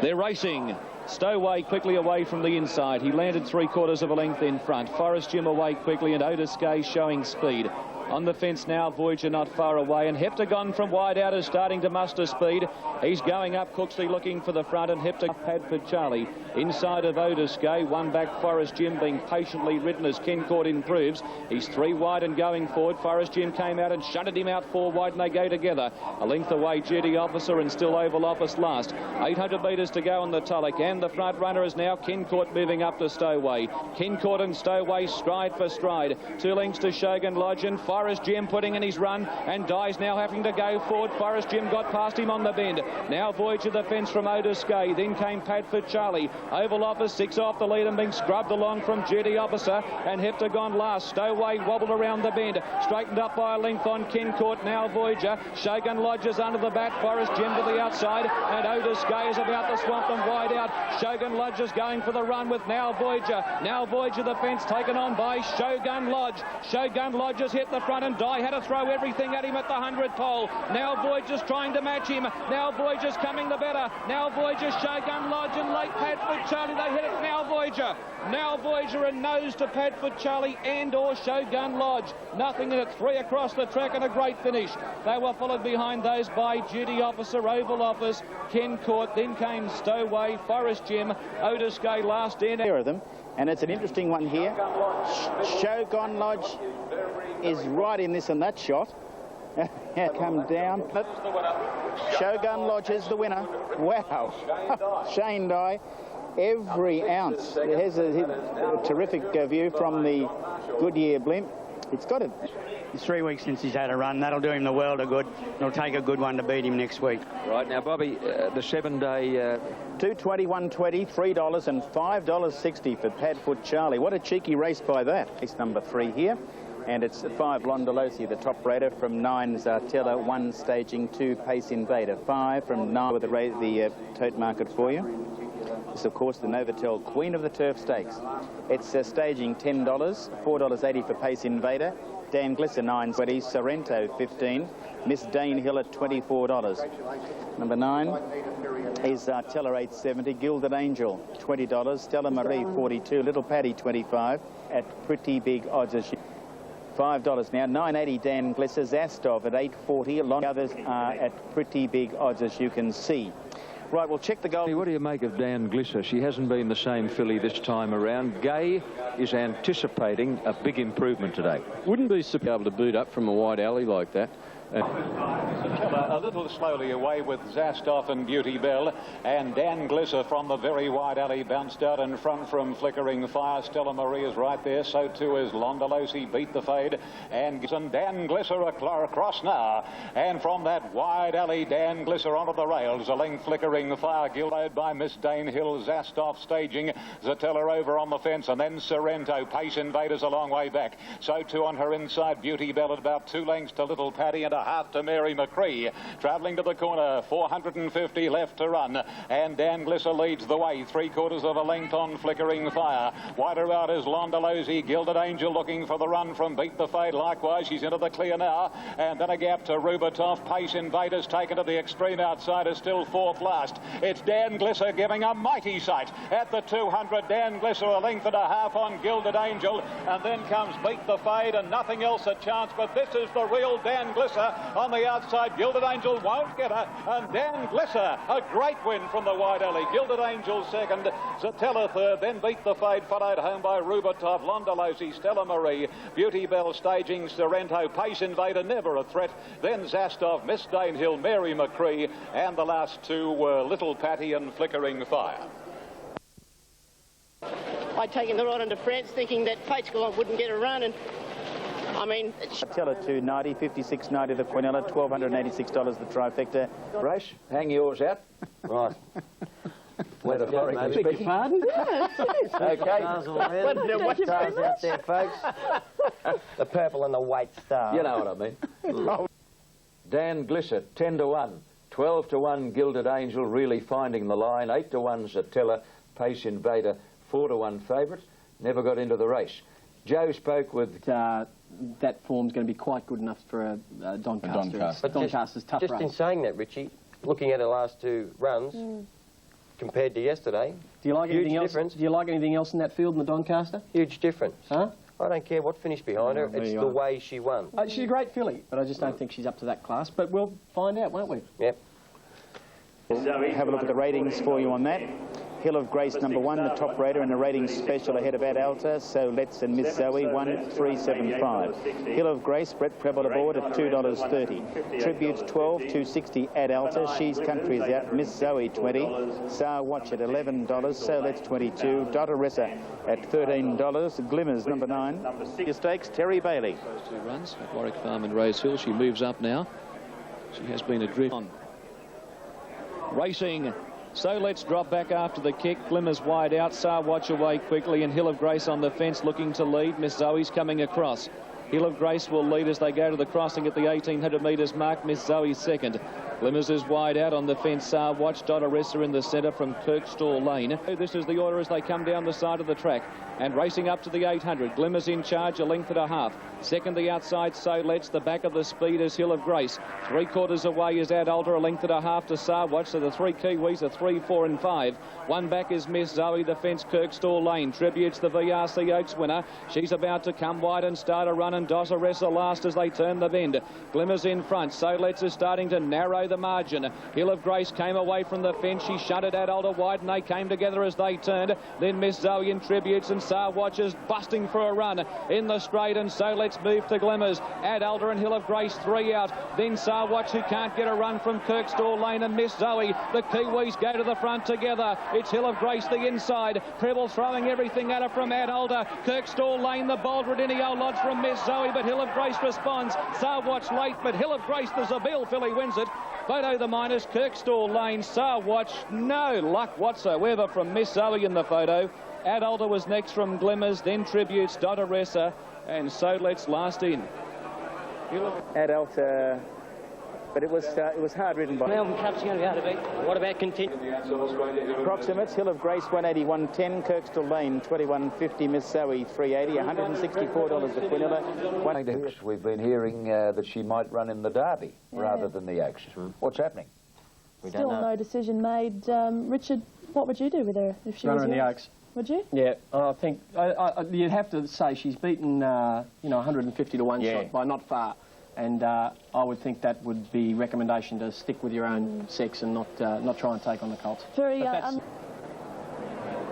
They're racing. Stowaway quickly away from the inside. He landed 3/4 of a length in front. Forest Jim away quickly, and Otis Gay showing speed. On the fence now, Voyager not far away, and Heptagon from wide out is starting to muster speed. He's going up, Cooksley looking for the front, and Heptagon Padford Charlie inside of Otis Gay. One back, Forest Jim being patiently ridden as Ken Court improves. He's 3 wide and going forward. Forest Jim came out and shunted him out 4 wide, and they go together. A length away, Duty Officer, and still Oval Office last. 800 metres to go on the Tulloch, and the front runner is now Ken Court moving up to Stowaway. Ken Court and Stowaway stride for stride. 2 lengths to Shogun Lodge, and Forest Jim putting in his run, and Dye's now having to go forward. Forest Jim got past him on the bend. Now Voyager the fence from Otis Gay. Then came Padford Charlie. Oval Office 6 off the lead and being scrubbed along from Duty Officer, and Heptagon last. Stowaway wobbled around the bend, straightened up by a length on Ken Court. Now Voyager. Shogun Lodge is under the bat. Forest Jim to the outside, and Otis Gay is about to swamp them wide out. Shogun Lodge is going for the run with Now Voyager. Now Voyager the fence taken on by Shogun Lodge. Shogun Lodge has hit the front, and Dye had to throw everything at him at the 100 pole. Now Voyager's trying to match him. Now Voyager's coming the better. Now Voyager, Shogun Lodge, and late Padford Charlie. They hit it. Now Voyager. Now Voyager and nose to Padford Charlie and or Shogun Lodge. Nothing in it. 3 across the track and a great finish. They were followed behind those by Duty Officer, Oval Office, Ken Court. Then came Stowaway, Forest Jim, Otis Gay last in. Of them, and it's an interesting one here. Shogun Lodge is right in this and that shot. Come down. Shogun Lodge is the winner. Wow. Shane Dye, every ounce. Here's a terrific view from the Goodyear blimp. It's got it. It's 3 weeks since he's had a run. That'll do him the world of good. It'll take a good one to beat him next week. Right, now, Bobby, the 7-day... $2.20, $1.20, $3 and $5.60 for Padfoot Charlie. What a cheeky race by that. It's number 3 here. And it's 5 Londolosi, the top raider, from 9 Zartella, 1 staging, 2 Pace Invader, 5 from 9 with the tote market for you. This, of course, the Novotel Queen of the Turf Stakes. It's staging $10, $4.80 for Pace Invader, Dan Glisser $9.20, Sorrento $15, Miss Dane Hill at $24. Number 9 is Zartella $8.70, Gilded Angel $20, Stella Marie $42, Little Paddy $25 at pretty big odds as $5 now, $9.80 Dan Glisser, Zastov at $8.40. A lot of others are at pretty big odds as you can see. Right, we'll check the goal. What do you make of Dan Glisser? She hasn't been the same filly this time around. Gay is anticipating a big improvement today. Wouldn't be able to boot up from a wide alley like that. A little slowly away with Zastov and Beauty Bell, and Dan Glisser from the very wide alley bounced out in front from Flickering Fire. Stella Marie is right there, so too is Londolosi, Beat the Fade, and Dan Glisser across now, and from that wide alley Dan Glisser onto the rails, a length Flickering Fire, gilded by Miss Dane Hill, Zastov staging, Zatella over on the fence, and then Sorrento. Pace Invaders a long way back, so too on her inside Beauty Bell at about 2 lengths to Little Paddy and a half to Mary McCree. Travelling to the corner, 450 left to run, and Dan Glisser leads the way, 3/4 of a length on Flickering Fire. Wider out is Londolosi, Gilded Angel looking for the run from Beat the Fade. Likewise, she's into the clear now, and then a gap to Rubatoff. Pace Invaders taken to the extreme outside, is still 4th last. It's Dan Glisser giving a mighty sight at the 200. Dan Glisser a length and a half on Gilded Angel, and then comes Beat the Fade, and nothing else a chance, but this is the real Dan Glisser on the outside. Gilded Angel won't get her, and Dan Glisser, a great win from the wide alley. Gilded Angel second, Zatella third, then Beat the Fade, followed home by Rubatoff, Londolosi, Stella Marie, Beauty Bell staging, Sorrento, Pace Invader, never a threat, then Zastov, Miss Dane Hill, Mary McCree, and the last 2 were Little Patty and Flickering Fire. I'd taken the rod into France thinking that Fates Gallant wouldn't get a run, and I mean... Zatella $2.90, $56.90 the Quinella, $1,286 the trifecta. Race, hang yours out. Right. Metaphorically speaking. Pardon? Okay. Stars out there, folks. The purple and the white star. You know what I mean. Dan Glisser, 10-1. 12-1 Gilded Angel, really finding the line. 8-1 Zatella, Pace Invader, 4-1 favourite. Never got into the race. Joe spoke with... that form's going to be quite good enough for Doncaster. But Doncaster's tough just race. in saying that, Richie, looking at the last 2 runs compared to yesterday, do you like anything else? Difference. Do you like anything else in that field in the Doncaster? Huge difference. Huh? I don't care what finished behind her. It's the way she won. She's a great filly, but I just don't think she's up to that class. But we'll find out, won't we? Yep. Have a look at the ratings for you on that. Hill of Grace, number 1, the top raider, and the rating special ahead of Ad Alta. So Let's and Miss Zoe, 1,375. Hill of Grace, Brett Preble aboard at $2.30. Tributes 12, $2.60 Ad Alta. She's Country's out. Miss Zoe 20. Sar Watch at $11. So Let's 22. Dotteressa at $13. Glimmers, number 9. Your stakes, Terry Bailey. Those 2 runs at Warwick Farm and Rose Hill. She moves up now. She has been adrift on. Racing. So Let's drop back after the kick. Glimmers wide out. Sar Watch away quickly, and Hill of Grace on the fence looking to lead. Miss Zoe's coming across. Hill of Grace will lead as they go to the crossing at the 1,800 metres mark. Miss Zoe second. Glimmers is wide out on the fence. Sar Watch, Dotteressa in the centre from Kirkstall Lane. This is the order as they come down the side of the track. And racing up to the 800. Glimmers in charge, a length and a half. Second, the outside, So Let's. The back of the speed is Hill of Grace. 3/4 away is Ad Alta, a length and a half to Sar Watch. So the 3 Kiwis are 3, 4 and 5. 1 back is Miss Zoe, the fence, Kirkstall Lane. Tributes the VRC Oaks winner. She's about to come wide and start a run, and Dotteressa last as they turn the bend. Glimmers in front. So Let's is starting to narrow the margin. Hill of Grace came away from the fence. She shunted Ad Alta wide, and they came together as they turned. Then Miss Zoe in Tributes, and Sar Watch is busting for a run in the straight, and So Let's move to Glimmers. Ad Alta and Hill of Grace 3 out. Then Sar Watch, who can't get a run from Kirkstall Lane, and Miss Zoe. The Kiwis go to the front together. It's Hill of Grace the inside. Preble throwing everything at her from Ad Alta. Kirkstall Lane, the bold Redinio Lodge from Miss Zoe. Zoe, but Hill of Grace responds. Sarwatch late, but Hill of Grace, the Zabeel filly, wins it. Photo the minus, Kirkstall Lane, Sarwatch, no luck whatsoever from Miss Zoe in the photo. Adulta was next from Glimmers, then Tributes, Dotteressa, and So Let's last in. Adulta, but it was hard ridden by... Melbourne Cup's going to be able to beat. What about continue? Approximates, Hill of Grace 180-110, Kirkstall Lane 21.50, Miss Zoe 380, $164 the Quinilla. We've been hearing that she might run in the Derby rather than the Oaks. What's happening? We Still don't know. no decision made. Richard, what would you do with her if she Run was her in the yours? Oaks. Would you? Yeah, I think you'd have to say she's beaten, 150 to 1 shot by not far. And I would think that would be recommendation to stick with your own sex and not try and take on the colts. Very.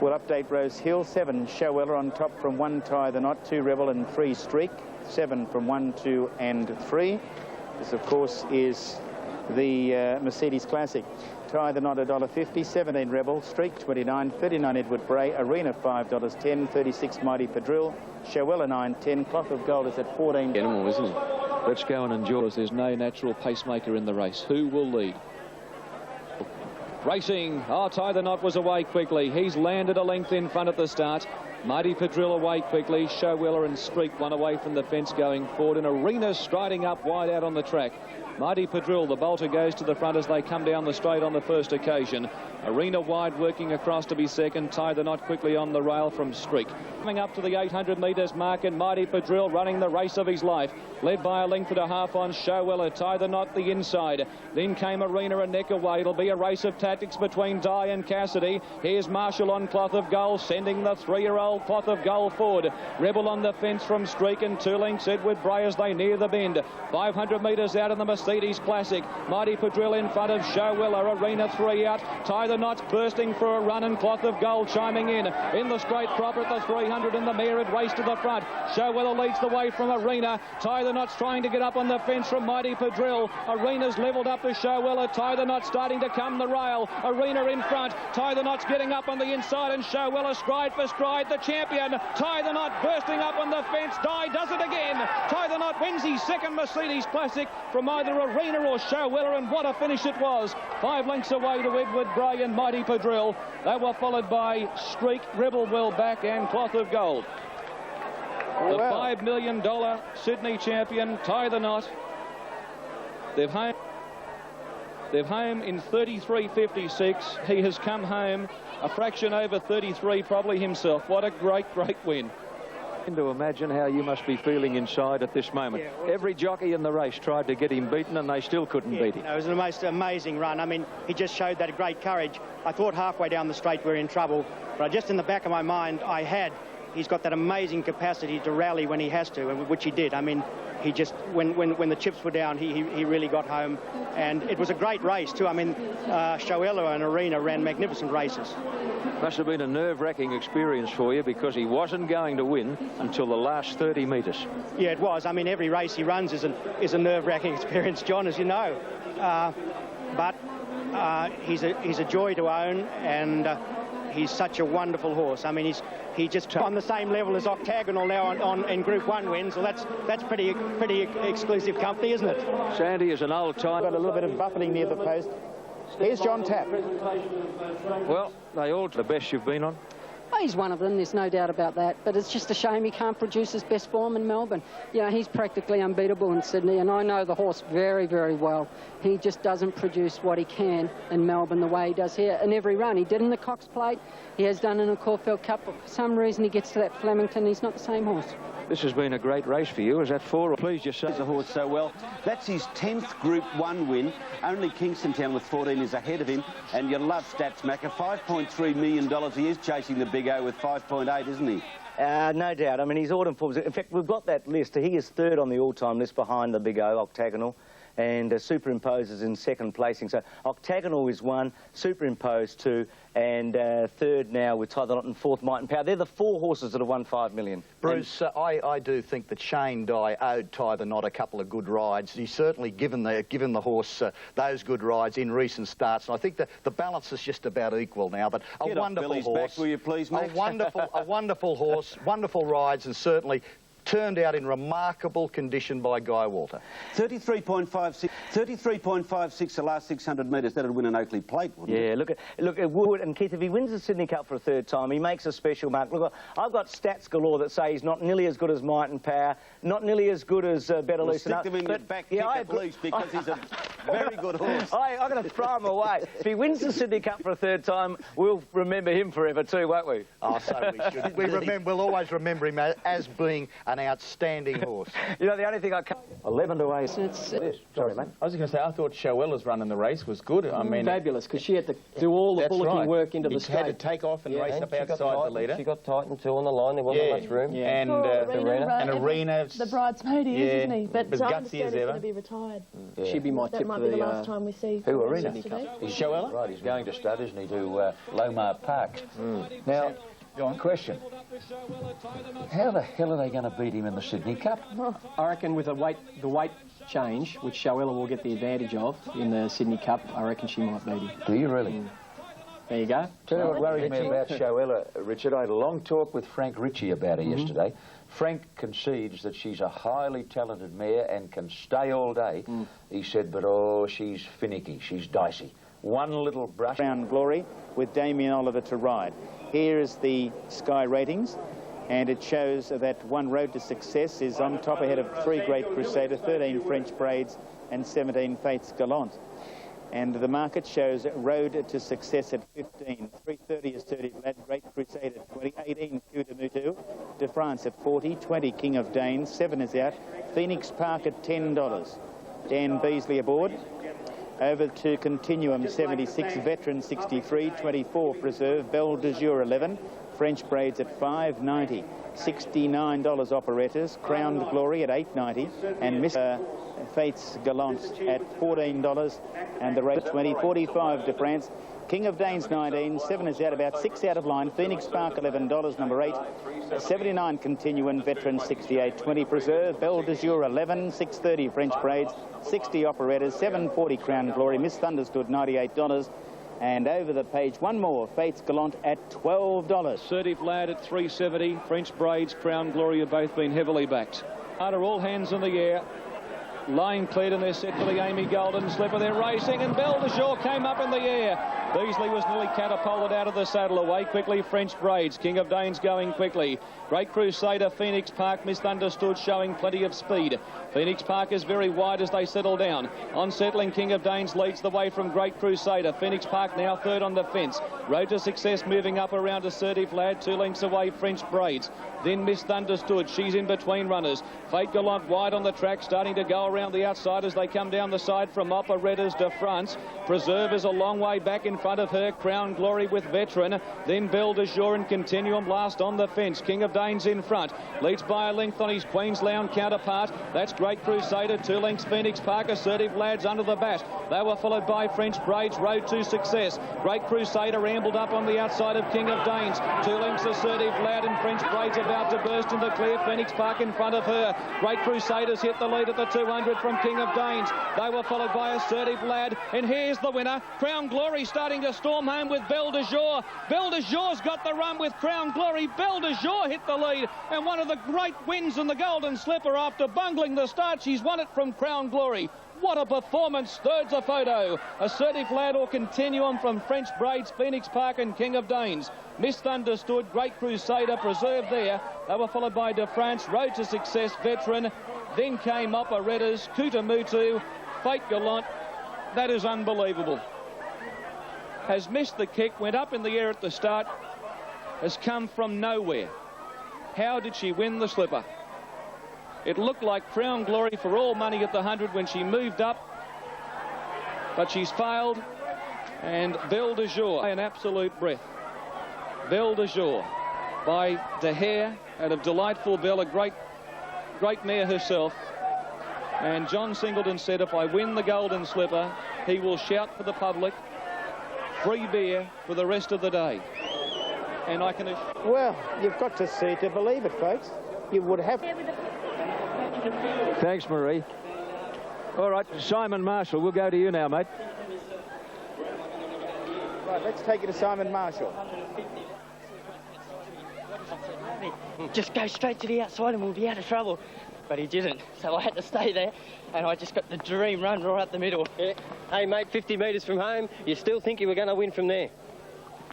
We'll update Rose Hill. 7 Showella on top from 1 Tie the Knot, 2 Rebel and 3 Streak. 7 from 1, 2 and 3. This of course is the Mercedes Classic. Tie the Knot $1.50, 17 Rebel, Streak 29, 39 Edward Bray, Arena $5.10, 36 Mighty Padrille, Showella 9.10, Cloth of Gold is at 14. Animal, isn't it? Let's go and enjoy as there's no natural pacemaker in the race. Who will lead? Racing. Oh, Tie the Knot was away quickly. He's landed a length in front at the start. Mighty Padrille away quickly. Showella and Streak one away from the fence going forward. And Arena striding up wide out on the track. Mighty Padrille, the bolter, goes to the front as they come down the straight on the first occasion. Arena wide working across to be second. Tie the Knot quickly on the rail from Streak. Coming up to the 800 metres mark, and Mighty Padrille running the race of his life. Led by a length and a half on Showella. Tie the Knot the inside. Then came Arena a neck away. It'll be a race of tactics between Di and Cassidy. Here's Marshall on Cloth of Gold, sending the 3-year-old Cloth of Gold forward. Rebel on the fence from Streak, and 2 lengths Edward Bray as they near the bend. 500 metres out in the Mercedes Classic. Mighty Padrille in front of Showella. Arena 3 out. Tie the Knot's bursting for a run, and Cloth of Gold chiming in. In the straight proper at the 300, and the mare had raced to the front. Showella leads the way from Arena. Tie the Knot's trying to get up on the fence from Mighty Padrille. Arena's levelled up to Showella. Tie the Knot starting to come the rail. Arena in front. Tie the Knot's getting up on the inside, and Showella stride for stride. The champion. Tie the Knot bursting up on the fence. Di does it again. Tie the Knot wins his second Mercedes Classic from either Arena or Showella, and what a finish it was. 5 lengths away to Edward Bray and Mighty Padrille. They were followed by Streak, Rebel well back, and Cloth of Gold. The $5 million Sydney champion, Tie the Knot. They've home in 33.56. He has come home a fraction over 33 probably himself. What a great win. To imagine how you must be feeling inside at this moment. Every jockey in the race tried to get him beaten, and they still couldn't beat him. It was the most amazing run. I mean, he just showed that great courage. I thought halfway down the straight we were in trouble, but just in the back of my mind, he's got that amazing capacity to rally when he has to, which he did. I mean, he just, when the chips were down, he really got home. And it was a great race too. I mean, Showella and Arena ran magnificent races. Must have been a nerve-wracking experience for you, because he wasn't going to win until the last 30 metres. Yeah, it was. I mean, every race he runs is a nerve-wracking experience, John, as you know. But he's a joy to own, and he's such a wonderful horse. I mean, he's just on the same level as Octagonal now in Group 1 wins. So that's pretty exclusive company, isn't it? Sandy is an old time. Got a little bit of buffeting near the post. Here's John Tapp. Well, they all the best you've been on. Oh, he's one of them, there's no doubt about that. But it's just a shame he can't produce his best form in Melbourne. You know, he's practically unbeatable in Sydney, and I know the horse very, very well. He just doesn't produce what he can in Melbourne the way he does here in every run. He did in the Cox Plate, he has done in a Caulfield Cup, but for some reason he gets to that Flemington, he's not the same horse. This has been a great race for you. Is that 4? Please just say the horse so well. That's his 10th Group 1 win. Only Kingston Town with 14 is ahead of him. And you love stats, Macca. $5.3 million. He is chasing the Big O with 5.8, isn't he? No doubt. I mean, his autumn forms. In fact, we've got that list. He is 3rd on the all-time list behind the Big O, Octagonal, and Superimposes in 2nd placing. So Octagonal is 1, Superimposed 2, and 3rd now with Tie the Knot, and 4th Might and Power. They're the 4 horses that have won $5 million. Bruce, I do think that Shane Dye owed Tie the Knot a couple of good rides. He's certainly given the horse those good rides in recent starts, and I think that the balance is just about equal now. But a wonderful horse, back, will you please, Max? a wonderful horse, wonderful rides, and certainly turned out in remarkable condition by Guy Walter. 33.56 the last 600 metres. That'd win an Oakley plate, wouldn't it? Yeah, look, it would. And Keith, if he wins the Sydney Cup for a third time, he makes a special mark. Look, I've got stats galore that say he's not nearly as good as Might and Power, not nearly as good as Better Well, Loose. stick them in your back kick at least, because he's a very good horse. I'm going to throw him away. If he wins the Sydney Cup for a third time, we'll remember him forever too, won't we? Oh, so we should. We'll always remember him as being an outstanding horse. You know, the only thing I can't... 11 to 8. Sorry, mate. I was going to say, I thought Showella's run in the race was good. I mean, fabulous, because she had to do all the bullocking work into the straight. She had to take off and race up outside the leader. She got tightened too on the line. There wasn't much room. Yeah. And Arena. The bridesmaid he is, isn't he? But as I gutsy understand as he's ever. going to be retired. She'd be my That tip might for be the the last time we see Who, Arena? Is Shoella? Right, he's going to stud, isn't he, to Lomar Park. Now, question. How the hell are they going to beat him in the Sydney Cup? I reckon with the weight change, which Shoella will get the advantage of in the Sydney Cup, I reckon she might beat him. Do you really? There you go. Tell you what worries me about Shoella, Richard. I had a long talk with Frank Ritchie about her yesterday. Frank concedes that she's a highly talented mare and can stay all day. He said, but oh, she's finicky, she's dicey. One little brush. Crown Glory with Damien Oliver to ride. Here is the Sky ratings, and it shows that One Road to Success is on top ahead of 3 Great Crusader, 13 French Braids and 17 Fates Gallant. And the market shows Road to Success at 15, 330 is 30 Lad, Great Crusader 20, 18 Kudamutu, De France at 40, 20 King of Danes, 7 is out, Phoenix Park at $10. Dan Beasley aboard. Over to Continuum 76, Veteran 63, 24 Preserve, Belle de Jour 11, French Braids at $5.90, $69 Operettas, Crowned Glory at $8.90, and Miss Fates Gallant at $14, and the rate 20, 45 De France. King of Danes 19, 7 is out, about 6 out of line. Phoenix Park $11, number 8. 79 Continuum, Veteran 68, 20 Preserve, Belle de Jour 11, 630 French Braids, 60 Operettas, 740 Crown Glory, Miss Thunderstood $98. And over the page, one more, Fates Gallant at $12. Assertive Lad at $3.70, French Braids, Crown Glory have both been heavily backed. Under all hands in the air. Line cleared and they're set for the Amy Golden Slipper. They're racing and Belle de Jour came up in the air. Beasley was nearly catapulted out of the saddle. Away quickly, French Braids. King of Danes going quickly. Great Crusader, Phoenix Park, Misunderstood, showing plenty of speed. Phoenix Park is very wide as they settle down. On settling, King of Danes leads the way from Great Crusader. Phoenix Park now third on the fence. Road to Success moving up around Assertive Lad. 2 lengths away, French Braids. Then Misunderstood. She's in between runners. Fate Gallant wide on the track, starting to go around the outside as they come down the side from Operettas de France. Preserve is a long way back in front of her. Crown Glory with Veteran. Then Belle de Jour and Continuum last on the fence. King of Danes in front. Leads by a length on his Queensland counterpart. That's Great Crusader. 2 lengths Phoenix Park. Assertive Lads under the bat. They were followed by French Braids. Road to Success. Great Crusader ambled up on the outside of King of Danes. 2 lengths Assertive Lad and French Braids about to burst into clear. Phoenix Park in front of her. Great Crusaders hit the lead at the 200 from King of Danes. They were followed by Assertive Lad. And here's the winner. Crown Glory starting to storm home with Belle de Jour. Belle de Jour's got the run with Crown Glory. Belle de Jour hit the lead. And one of the great wins in the Golden Slipper after bungling the start. She's won it from Crown Glory. What a performance. Third's a photo. Assertive Lad or Continuum from French Braids, Phoenix Park and King of Danes. Misunderstood, Great Crusader, Preserve there. They were followed by De France, Road to Success, Veteran. Then came Operettas, Kutamutu, Fate Gallant. That is unbelievable. Has missed the kick, went up in the air at the start, has come from nowhere. How did she win the slipper? It looked like Crown Glory for all money at the 100 when she moved up, but she's failed. And Belle de Jour, an absolute breath. Belle de Jour by De Hare out of Delightful Belle, a great mare herself. And John Singleton said, if I win the Golden Slipper, he will shout for the public, free beer for the rest of the day. And I can... Well, you've got to see to believe it, folks. You would have... Thanks, Marie. All right, Simon Marshall, we'll go to you now, mate. Right, let's take you to Simon Marshall. at me, just go straight to the outside and we'll be out of trouble. But he didn't, so I had to stay there, and I just got the dream run right up the middle. Yeah. Hey, mate, 50 metres from home, you still think you were going to win from there?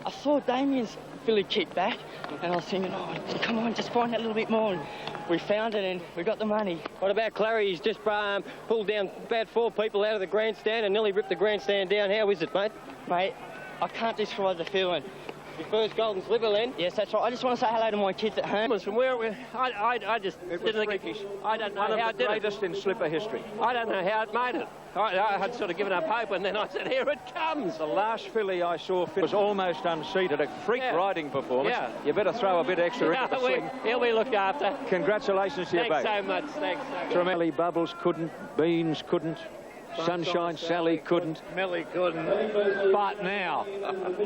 I saw Damien's filly kick back, and I was thinking, oh, come on, just find that little bit more. And we found it, and we got the money. What about Clary? He's just pulled down about 4 people out of the grandstand and nearly ripped the grandstand down. How is it, mate? Mate, I can't describe the feeling. Your first golden slipper, then? Yes, that's right. I just want to say hello to my kids at home. From where I just didn't think I don't know how it did it. Greatest in slipper history. I don't know how it made it. I had sort of given up hope, and then I said, here it comes. The last filly I saw was almost unseated, a freak riding performance. Yeah. You better throw a bit extra into the swing. He'll be looked after. Congratulations to you both. Thanks so much. Thanks. Tremelli Bubbles couldn't, Beans couldn't, Sunshine Sally couldn't. Millie couldn't. But now,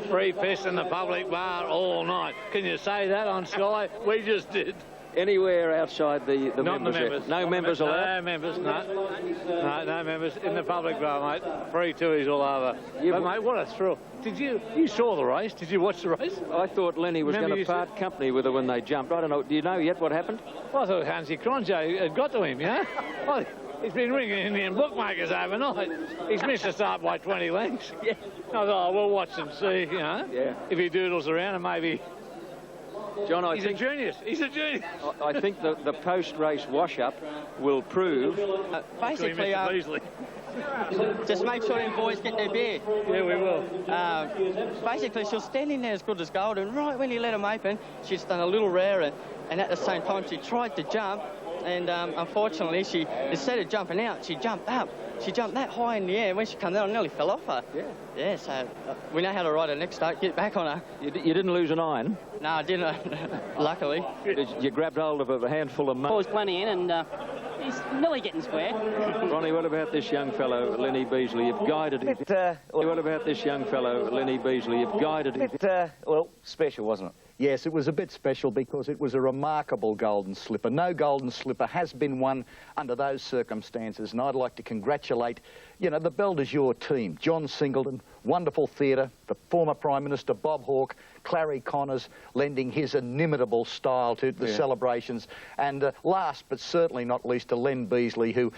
free piss in the public bar all night. Can you say that on Sky? We just did. Anywhere outside the Not members? the members. No members allowed? No members, no. No members in the public bar, mate. Free twoies all over. But, mate, what a thrill. You saw the race? Did you watch the race? I thought Lenny was going to part company with her when they jumped. I don't know. Do you know yet what happened? Well, I thought Hansi Cronje had got to him, you know? Well, he's been ringing Indian bookmakers overnight. He's missed the start by 20 lengths. Yeah. I thought, oh, we'll watch and see, you know? Yeah. If he doodles around and maybe... John, he's a genius. He's a genius. I think the post-race wash-up will prove... Basically, just make sure them boys get their beer. Yeah, we will. Basically, she was standing there as good as gold, and right when he let them open, she's done a little rarer, and at the same time, she tried to jump, and unfortunately, she, instead of jumping out, she jumped up. She jumped that high in the air. When she came down, I nearly fell off her. Yeah. Yeah, so we know how to ride her next start, get back on her. You didn't lose an iron? No, I didn't, luckily. You grabbed hold of a handful of money? Paul's plenty in, and he's nearly getting square. Ronnie, what about this young fellow, Lenny Beasley? You've guided him. What about this young fellow, Lenny Beasley? You've guided him. Well, special, wasn't it? Yes, it was a bit special because it was a remarkable golden slipper. No golden slipper has been won under those circumstances, and I'd like to congratulate, you know, the Bell de Jour team. John Singleton, wonderful theatre, the former Prime Minister Bob Hawke, Clary Connors lending his inimitable style to the celebrations, and last but certainly not least to Len Beasley, who,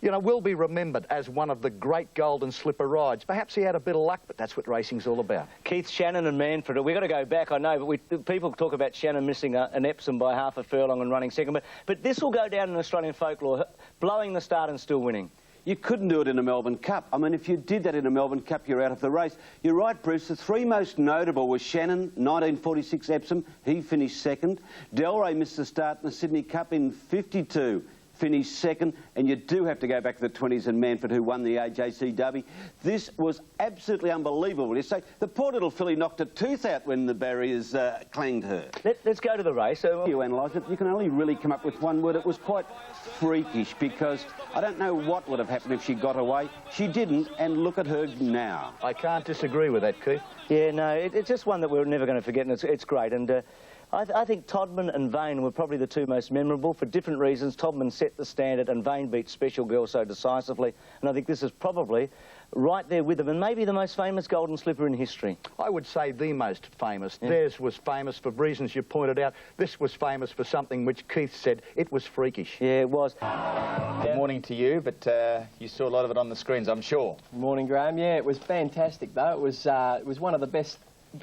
you know, will be remembered as one of the great golden slipper rides. Perhaps he had a bit of luck, but that's what racing's all about. Keith, Shannon and Manfred, we've got to go back, I know, but people talk about Shannon missing an Epsom by half a furlong and running second, but this will go down in Australian folklore, blowing the start and still winning. You couldn't do it in a Melbourne Cup. I mean, if you did that in a Melbourne Cup, you're out of the race. You're right, Bruce. The 3 most notable were Shannon, 1946 Epsom. He finished second. Delray missed the start in the Sydney Cup in 52. Finished second, and you do have to go back to the 20s and Manford, who won the AJC Derby. This was absolutely unbelievable. You say the poor little filly knocked a tooth out when the barriers clanged her. Let's go to the race. You analyse it. You can only really come up with one word. It was quite freakish because I don't know what would have happened if she got away. She didn't, and look at her now. I can't disagree with that, Keith. Yeah, no, it's just one that we're never going to forget, and it's great. And I think Todman and Vane were probably the 2 most memorable for different reasons. Todman set the standard and Vane beat Special Girl so decisively. And I think this is probably right there with them, and maybe the most famous golden slipper in history. I would say the most famous. Yeah. Theirs was famous for reasons you pointed out. This was famous for something which Keith said it was freakish. Yeah, it was. Good morning to you, but you saw a lot of it on the screens, I'm sure. Morning, Graham. Yeah, it was fantastic, though. It was one of the best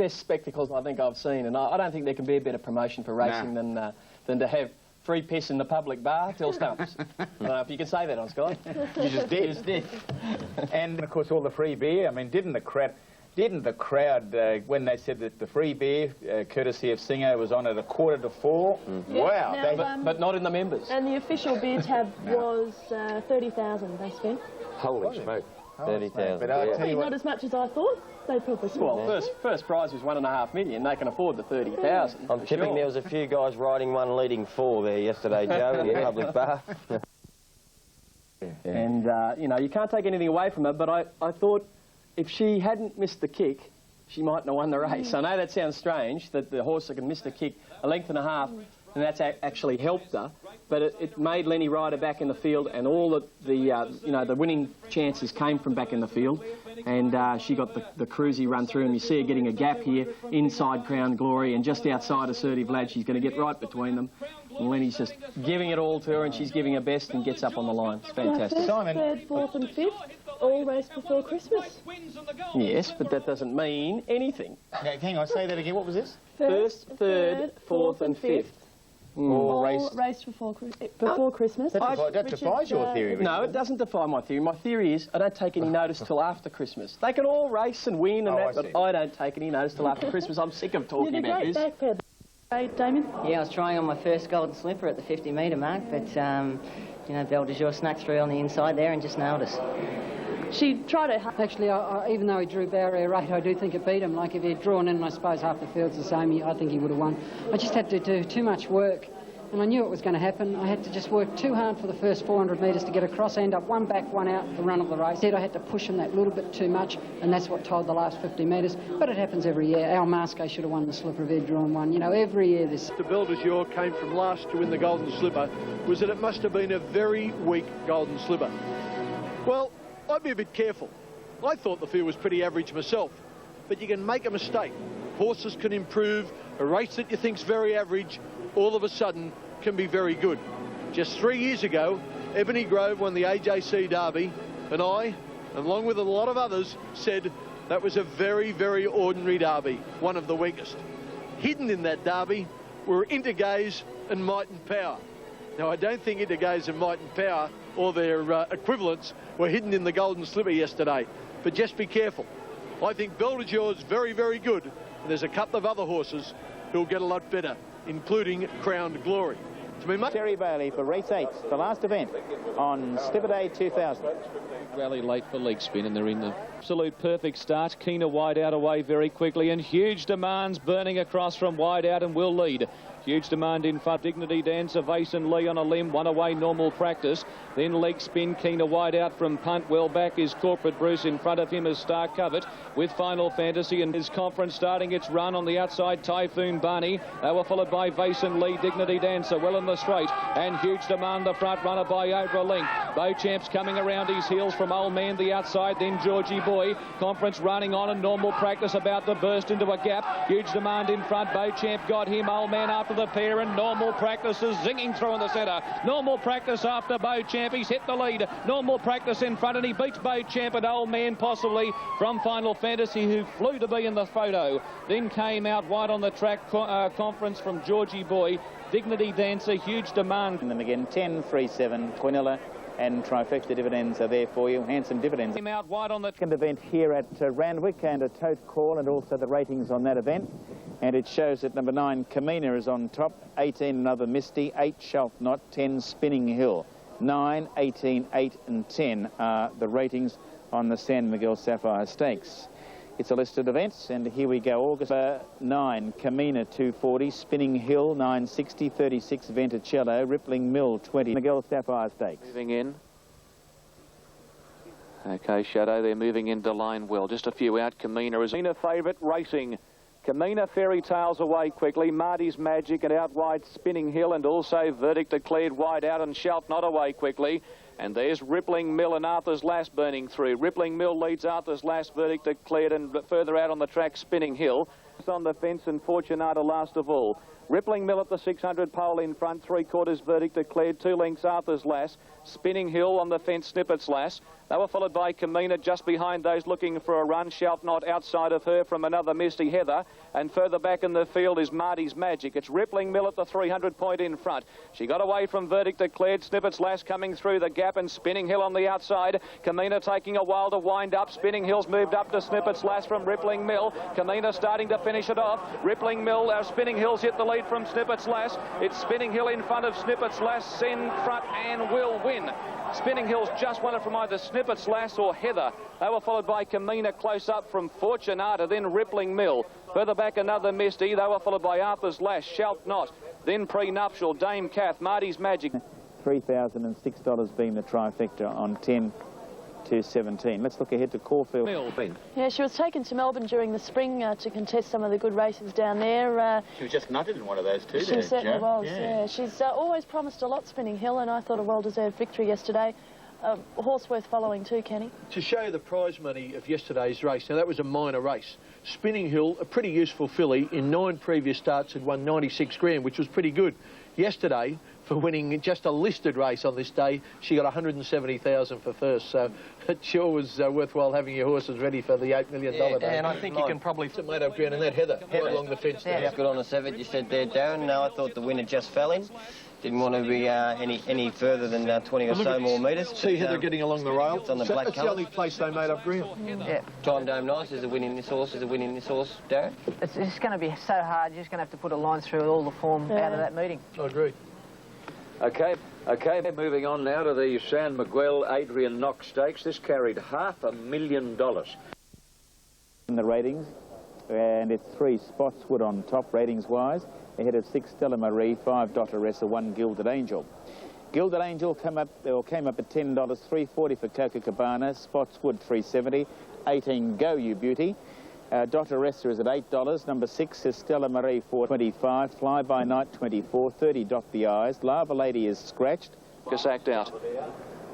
spectacles I think I've seen, and I don't think there can be a better promotion for racing than to have free piss in the public bar till stumps. I don't know if you can say that on Sky. You just did. You just did. And of course all the free beer. I mean, didn't the crowd when they said that the free beer, courtesy of Singer, was on at 3:45? Yeah, Wow! now, but not in the members. And the official beer tab was 30,000 they spent. Holy smoke. 30,000. But I'll tell Probably you not what, as much as I thought they probably spent. Well, first prize was $1.5 million. They can afford the 30,000. I'm tipping there was a few guys riding 1 leading 4 there yesterday, Joe, in the public bar. And, you know, you can't take anything away from her, but I thought if she hadn't missed the kick, she mightn't have won the race. I know that sounds strange, that the horse that can miss the kick 1.5 lengths, and that's actually helped her. But it made Lenny Ryder back in the field, and all the winning chances came from back in the field. And she got the cruisy run through, and you see her getting a gap here inside Crown Glory and just outside Assertive Lad. She's going to get right between them. And Lenny's just giving it all to her, and she's giving her best and gets up on the line. It's fantastic. Simon. Third, fourth and fifth, all raced before Christmas. Yes, but that doesn't mean anything. Okay, hang on, say that again. What was this? First, third, fourth and fifth. All raced before Christmas. That defies your theory. No, it doesn't defy my theory. My theory is I don't take any notice till after Christmas. They can all race and win and but I don't take any notice till after Christmas. I'm sick of talking about this. Hey, Damien? Yeah, I was trying on my first golden slipper at the 50-metre mark, but, you know, Belle de Jour snuck through on the inside there and just nailed us. She tried her... Actually, even though he drew barrier 8, I do think it beat him. Like, if he had drawn in, I suppose half the field's the same, I think he would have won. I just had to do too much work, and I knew it was going to happen. I had to just work too hard for the first 400 metres to get across, end up one back, one out, the run of the race. I had to push him that little bit too much, and that's what told the last 50 metres. But it happens every year. Al Masco should have won the slipper if he'd drawn one. You know, every year this... The Belle de Jour came from last to win the golden slipper was that it must have been a very weak golden slipper. Well, I'd be a bit careful. I thought the field was pretty average myself, but you can make a mistake. Horses can improve. A race that you think's very average, all of a sudden, can be very good. Just 3 years ago, Ebony Grove won the AJC Derby, and I, along with a lot of others, said that was a very, very ordinary Derby, one of the weakest. Hidden in that Derby were Intergaze and Might and Power. Now, I don't think Intergaze and Might and Power, or their equivalents, were hidden in the golden slipper yesterday. But just be careful. I think Belle de Jour is very, very good, and there's a couple of other horses who'll get a lot better, including Crowned Glory. Terry Bailey for race 8, the last event on Slipper Day 2000. Rally late for leg spin, and they're in the absolute perfect start. Keener wide out away very quickly, and huge demands burning across from wide out and will lead. Huge demand in front. Dignity Dancer, Vason Lee on a limb, one away, Normal Practice. Then leg spin, Keener wide out from punt. Well back is Corporate Bruce. In front of him is Star Covert with Final Fantasy, and his conference starting its run on the outside. Typhoon Barney. They were followed by Vason Lee, Dignity Dancer well in the straight, and huge demand the front runner by over a length. Beauchamp's coming around his heels from Old Man the outside, then Georgie Boy. Conference running on, and Normal Practice about to burst into a gap. Huge demand in front. Beauchamp got him. Old Man after the pair, and Normal Practice is zinging through in the centre. Normal Practice after Beauchamp. He's hit the lead. Normal Practice in front, and he beats Beauchamp and Old Man possibly from Final Fantasy, who flew to be in the photo. Then came out wide on the track conference from Georgie Boy. Dignity Dancer, huge demand. And them again, 10, 3, 7, Quinella and Trifecta dividends are there for you. Handsome dividends. Came out wide on the second event here at Randwick, and a tote call, and also the ratings on that event. And it shows that number 9, Kamina, is on top. 18, another Misty. 8, Shelf Knot. 10, Spinning Hill. 9, 18, 8 and 10 are the ratings on the San Miguel Sapphire Stakes. It's a list of events, and here we go. August 9, Kamina 240, Spinning Hill 960, 36 Venticello, Rippling Mill 20, Miguel Sapphire Stakes. Moving in. Okay, Shadow, they're moving into line well. Just a few out. Kamina is Kamina favourite racing. Kamina Fairy Tales away quickly. Marty's Magic and out wide Spinning Hill, and also Verdict declared wide out, and Shalt Not away quickly. And there's Rippling Mill and Arthur's Last burning through. Rippling Mill leads Arthur's Last, Verdict declared, and further out on the track, Spinning Hill. It's on the fence, and Fortunata last of all. Rippling Mill at the 600 pole in front, 3/4 Verdict declared, 2 lengths Arthur's Last. Spinning Hill on the fence, Snippet's Last. They were followed by Kamina just behind those looking for a run. Shalt Not outside of her from another Misty Heather. And further back in the field is Marty's Magic. It's Rippling Mill at the 300 point in front. She got away from Verdict declared. Snippet's Last coming through the gap, and Spinning Hill on the outside. Kamina taking a while to wind up. Spinning Hill's moved up to Snippet's Last from Rippling Mill. Kamina starting to finish it off. Rippling Mill, Spinning Hill's hit the lead from Snippet's Last. It's Spinning Hill in front of Snippet's Last, in front and will win. Spinning Hill's just won it from either Snippet's Last or Heather. They were followed by Kamina close up from Fortunata, then Rippling Mill. Further back another Misty. They were followed by Arthur's Last, Shalt Not. Then Prenuptial, Dame Kath, Marty's Magic. $3,006 being the trifecta on 10, 22.17. Let's look ahead to Caulfield. Yeah, she was taken to Melbourne during the spring to contest some of the good races down there. She was just nutted in one of those too. She certainly was, yeah. She's always promised a lot, Spinning Hill, and I thought a well-deserved victory yesterday. A horse worth following too, Kenny. To show you the prize money of yesterday's race, now that was a minor race. Spinning Hill, a pretty useful filly, in 9 previous starts had won 96 grand, which was pretty good. Yesterday, for winning just a listed race on this day, she got 170,000 for first, so it sure was worthwhile having your horses ready for the $8 million day. And I think you can probably... Tomato ground and that heather right along the fence there. Yeah, good on the 7, you said there, Darren. No, I thought the winner just fell in. Didn't want to be any further than 20 or so more metres. See Heather getting along the rail. On the black that's the only place they made up ground. Yeah. Time Dome Nice is a win in this horse, Darren? It's just going to be so hard. You're just going to have to put a line through all the form out of that meeting. I agree. Okay, moving on now to the San Miguel Adrian Knox Stakes. This carried $500,000. In the ratings, and it's 3 Spotswood on top ratings-wise, ahead of 6 Stella Marie, 5 Dotteressa, 1 Gilded Angel. Gilded Angel came up at $10, $3.40 for Copacabana, Spotswood $3.70, 18 Go You Beauty. Dotteressa is at $8. Number 6 is Stella Marie, $4.25. Fly By Night, $24. 30 Dot the Eyes. Lava Lady is scratched. Act out.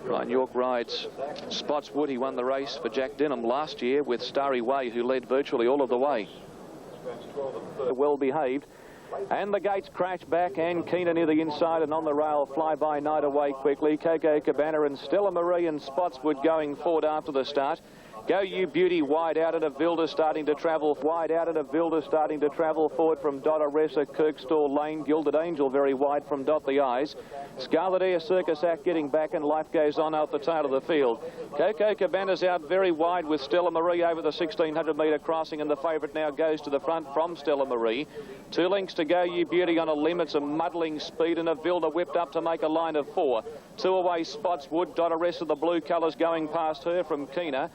Ryan York rides Spotswood. He won the race for Jack Denham last year with Starry Way, who led virtually all of the way. Well behaved. And the gates crash back, and Keener near the inside, and on the rail, Fly By Night away quickly. Coco Cabana and Stella Marie and Spotswood going forward after the start. Go You Beauty wide out, and a Vilda starting to travel forward from Dotteressa, Kirkstall Lane. Gilded Angel very wide from Dot the Eyes. Scarlet Air, Circus Act getting back, and Life Goes On out the tail of the field. Coco Cabana's out very wide with Stella Marie over the 1,600-metre crossing, and the favourite now goes to the front from Stella Marie. 2 lengths to Go You Beauty on a limb. It's a muddling speed, and a Vilda whipped up to make a line of 4. 2 away Spotswood. Dotteressa, the blue colours going past her from Keener.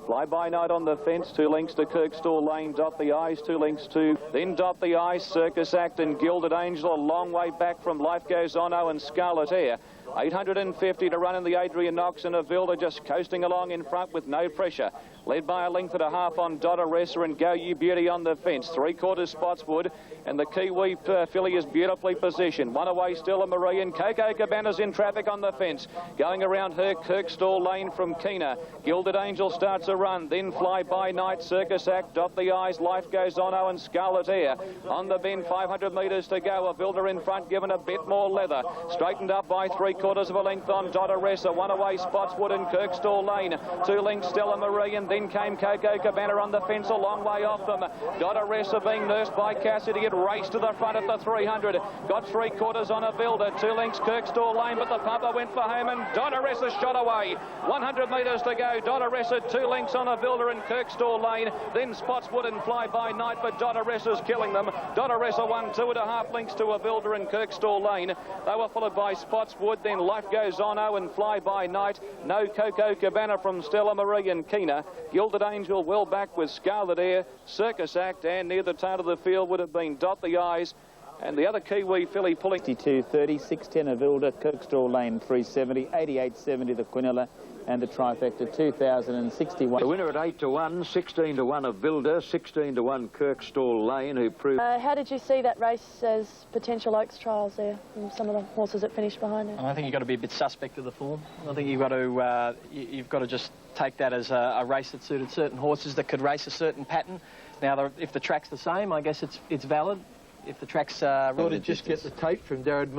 Fly By Night on the fence. 2 lengths to Kirkstall Lane. Dot the Eyes. 2 lengths to then Dot the Eyes, Circus Act and Gilded Angel. A long way back from Life Goes On and Scarlet Air. 850 to run in the Adrian Knox, and a Vilda just coasting along in front with no pressure. Led by a length and a half on Dotteressa, and Go You Beauty on the fence. 3/4 Spotswood, and the Kiwi filly is beautifully positioned. 1 away Stella Marie, and Coco Cabana's in traffic on the fence. Going around her, Kirkstall Lane from Keener. Gilded Angel starts a run, then Fly By Night, Circus Act, Dot the Eyes, Life Goes On and Scarlet Air. On the bend, 500 metres to go. A Vilda in front, given a bit more leather. Straightened up by 3/4 of a length on Dotteressa. 1 away Spotswood and Kirkstall Lane. 2 lengths Stella Marie, and then came Coco Cabana on the fence a long way off them. Dotteressa being nursed by Cassidy. It raced to the front at the 300. Got 3/4 on a Vilda. 2 lengths Kirkstall Lane, but the papa went for home, and Dotteressa shot away. 100 metres to go. Dotteressa 2 lengths on a Vilda and Kirkstall Lane. Then Spotswood and Fly By Night, but Dotteressa's killing them. Dotteressa won 2.5 lengths to a Vilda and Kirkstall Lane. They were followed by Spotswood, then Life Goes On and Fly By Night. No Coco Cabana from Stella Marie and Keener. Gilded Angel well back with Scarlet Air, Circus Act, and near the tail of the field would have been Dot the Eyes. And the other Kiwi filly pulling... 62.30, 6.10 a Vilda, Kirkstall Lane 3.70, 88.70 the Quinella, and the trifecta 2,061. The winner at 8 to 1, 16 to 1 of Vilda, 16 to 1 Kirkstall Lane, who proved... How did you see that race as potential Oaks trials there from some of the horses that finished behind it? I think you've got to be a bit suspect of the form. I think you've got to just take that as a race that suited certain horses that could race a certain pattern. Now, if the track's the same, I guess it's valid. If the track's... I thought I'd just get the tape from Darren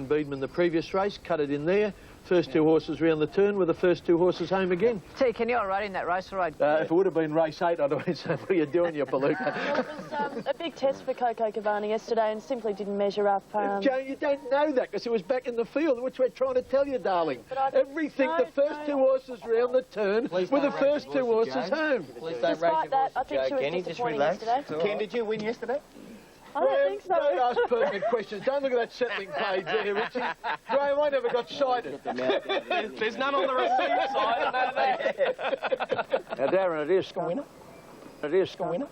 Beedman the previous race, cut it in there. First 2 horses round the turn, with the first 2 horses home again. T, can you all right in that race? All right. If it would have been race 8, I'd have been saying, what are you doing, you palooka? Well, it was a big test for Coco Cabana yesterday and simply didn't measure up. Joe, you don't know that because he was back in the field, which we're trying to tell you, darling. Everything, the first 2 horses round the turn were the first 2 horses home. Despite that, I think she was disappointing yesterday. Ken, did you win yesterday? I don't think so. Don't ask pertinent questions. Don't look at that settling page there, Richie. Graham, I never got cited. There's none on the receipt side. Now, Darren, it is winner. It is winner.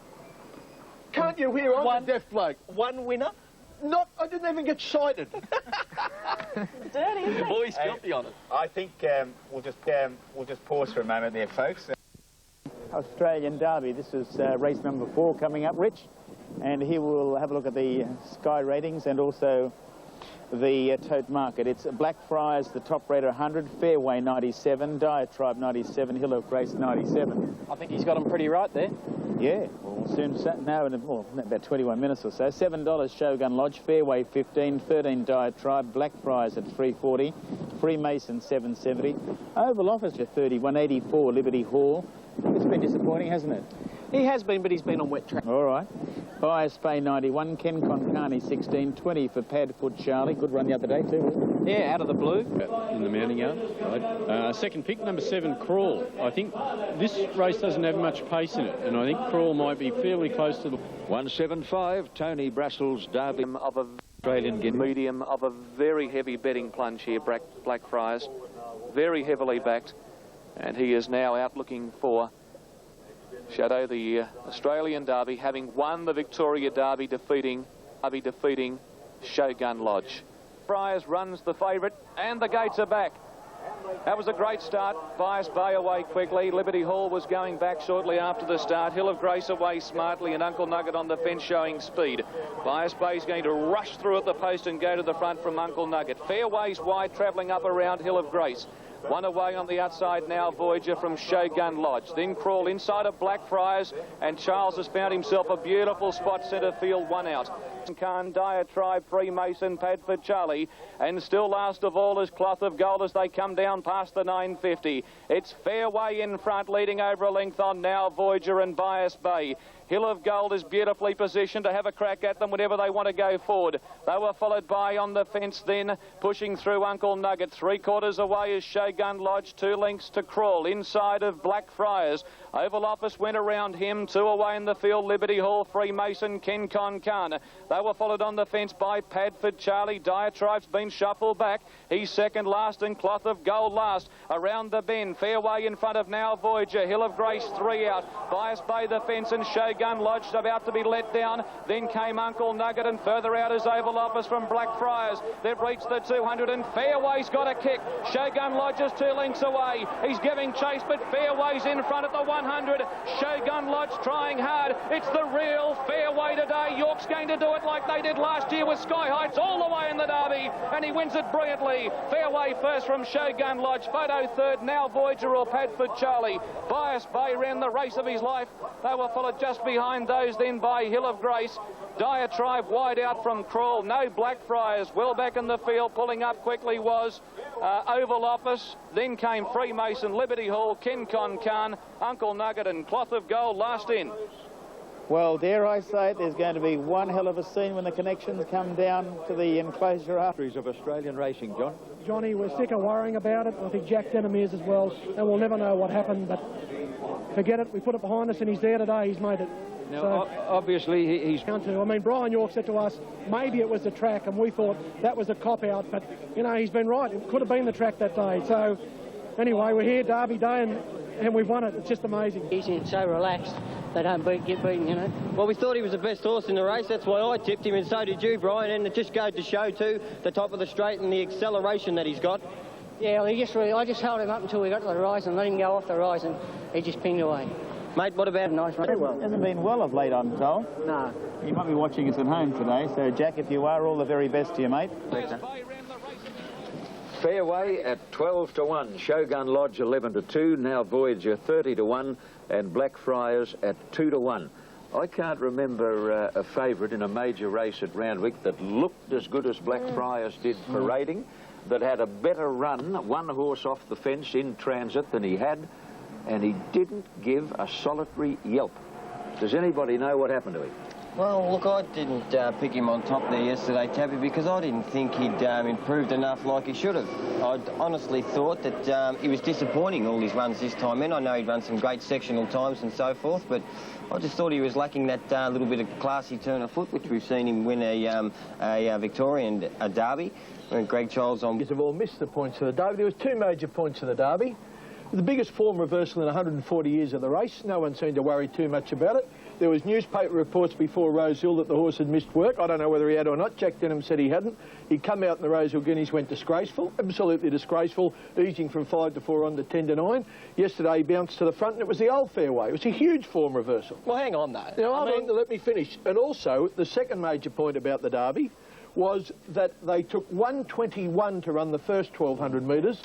Can't you hear? I'm a deaf bloke. One winner? I didn't even get sighted. Dirty. Boy's guilty on it. I think we'll just pause for a moment there, folks. Australian Derby. This is race number 4 coming up, Rich. And here we'll have a look at the Sky ratings and also the tote market. It's Blackfriars, the top rater 100, Fairway 97, Diatribe 97, Hill of Grace 97. I think he's got him pretty right there. Yeah, we'll soon know in about 21 minutes or so. $7 Shogun Lodge, Fairway 15, 13 Diatribe, Blackfriars at 340, Freemason 770, Oval Office at 30, 184 Liberty Hall. It's been disappointing, hasn't it? He has been, but he's been on wet track. All right. Bias Bay 91, Ken Concarney 16, 20 for Padfoot Charlie. Good run the other day too. Yeah, out of the blue. In the mounting yard. Right. Second pick, number 7, Crawl. I think this race doesn't have much pace in it, and I think Crawl might be fairly close to the... 175, Tony Brussels, Derby of a Australian Guinea. Medium of a very heavy betting plunge here, Blackfriars. Very heavily backed, and he is now out looking for Shadow, the Australian Derby, having won the Victoria Derby, defeating Shogun Lodge. Friars runs the favourite, and the gates are back. That was a great start. Bias Bay away quickly. Liberty Hall was going back shortly after the start. Hill of Grace away smartly, and Uncle Nugget on the fence showing speed. Bias Bay's going to rush through at the post and go to the front from Uncle Nugget. Fairways wide, travelling up around Hill of Grace. One away on the outside now, Voyager from Shogun Lodge. Then Crawl inside of Blackfriars, and Charles has found himself a beautiful spot, centre field, one out. Khan, Diatribe, Freemason, Padford Charlie, and still last of all is Cloth of Gold as they come down past the 950. It's Fairway in front, leading over a length on now, Voyager and Bias Bay. Hill of Gold is beautifully positioned to have a crack at them whenever they want to go forward. They were followed by on the fence then, pushing through Uncle Nugget. 3/4 away is Shogun Lodge, 2 lengths to Crawl. Inside of Blackfriars, Oval Office went around him. 2 away in the field, Liberty Hall, Freemason, Ken Khan. They were followed on the fence by Padford Charlie. Diatribe's been shuffled back. He's second last and Cloth of Gold last. Around the bend, Fairway in front of now, Voyager. Hill of Grace 3 out. Bias Bay the fence and Shogun Lodge about to be let down. Then came Uncle Nugget, and further out is Oval Office from Blackfriars. They've reached the 200 and Fairway's got a kick. Shogun Lodge is 2 lengths away. He's giving chase, but Fairway's in front at the 100. Shogun Lodge trying hard. It's the real Fairway today. York's going to do it like they did last year with Sky Heights all the way in the Derby, and he wins it brilliantly. Fairway first from Shogun Lodge. Photo third, now Voyager or Padford Charlie. Bias Bay ran the race of his life. They were followed just behind those then by Hill of Grace. Diatribe wide out from Crawl. No Blackfriars. Well back in the field, pulling up quickly was Oval Office. Then came Freemason, Liberty Hall, Ken Khan, Uncle Nugget and Cloth of Gold last in. Well, dare I say it, there's going to be one hell of a scene when the connections come down to the enclosure after. Of Australian racing, John. Johnny, we're sick of worrying about it. I think Jack Denham is as well, and we'll never know what happened, but forget it. We put it behind us and he's there today. He's made it. Now, so, obviously, he's... I mean, Brian York said to us, maybe it was the track, and we thought that was a cop-out, but, you know, he's been right. It could have been the track that day. So, anyway, we're here, Derby Day, and we've won it. It's just amazing. Easy and so relaxed. They don't get beaten, you know. Well, we thought he was the best horse in the race. That's why I tipped him, and so did you, Brian. And it just goes to show, too, the top of the straight and the acceleration that he's got. Yeah, well, I just held him up until we got to the horizon, let him go off the horizon. He just pinged away. Mate, what about nice race? Well, hasn't been well of late, I'm told. No. You might be watching us at home today, so Jack, if you are, all the very best to you, mate. Fairway at 12-1, Shogun Lodge 11-2, now Voyager 30-1, and Blackfriars at 2-1. I can't remember a favourite in a major race at Randwick that looked as good as Blackfriars did parading, that had a better run, one horse off the fence in transit than he had, and he didn't give a solitary yelp. Does anybody know what happened to him? Well, look, I didn't pick him on top there yesterday, Tabby, because I didn't think he'd improved enough like he should have. I honestly thought that he was disappointing all his runs this time in. I know he'd run some great sectional times and so forth, but I just thought he was lacking that little bit of classy turn of foot, which we've seen him win a Victorian Derby. When Greg Childs on... Have all missed the points of the Derby. There was 2 major points of the Derby. The biggest form reversal in 140 years of the race. No one seemed to worry too much about it. There was newspaper reports before Rosehill that the horse had missed work. I don't know whether he had or not. Jack Denham said he hadn't. He'd come out in the Rosehill Guineas, went disgraceful, absolutely disgraceful, easing from 5 to 4 on to 10 to 9. Yesterday he bounced to the front and it was the old fairway. It was a huge form reversal. Well, hang on though. Now, hold on, let me finish. And also, the second major point about the Derby was that they took 1:21 to run the first 1,200 metres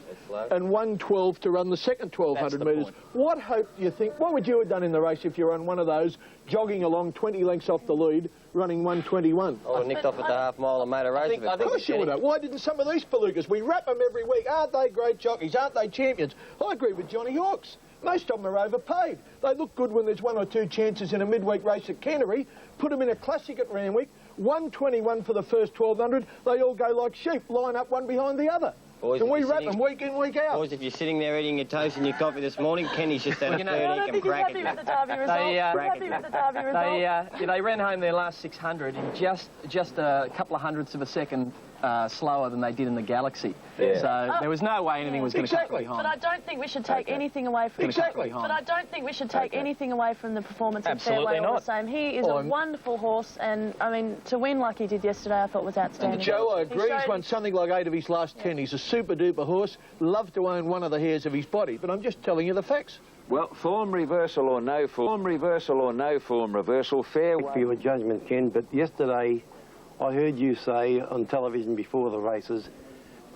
and 1:12 to run the second 1,200 metres. What hope do you think, what would you have done in the race if you're on one of those, jogging along 20 lengths off the lead, running 1:21? I would have nicked off at the half mile and made a race of it. Of course you would have. Why didn't some of these palookas? We wrap them every week. Aren't they great jockeys? Aren't they champions? I agree with Johnny Hawkes. Most of them are overpaid. They look good when there's 1 or 2 chances in a midweek race at Canterbury. Put them in a classic at Randwick. 1:21 for the first 1,200. They all go like sheep, line up one behind the other. Boys, and we wrap them week in, week out. Boys, if you're sitting there eating your toast and your coffee this morning, Kenny's just had a third egg and crack They ran home their last 600 in just a couple of hundredths of a second slower than they did in the Galaxy. Yeah. So there was no way anything was going to come behind. But I don't think we should take anything away from But I don't think we should take anything away from the performance of Fairway all the same. He is a wonderful horse, and I mean to win like he did yesterday, I thought was outstanding. Joe, I agree. He's won something like 8 of his last 10. He's a super duper horse. Love to own one of the hairs of his body, but I'm just telling you the facts. Well, form reversal or no form reversal or no form reversal, Fairway. For your judgment, Ken, but yesterday I heard you say on television before the races,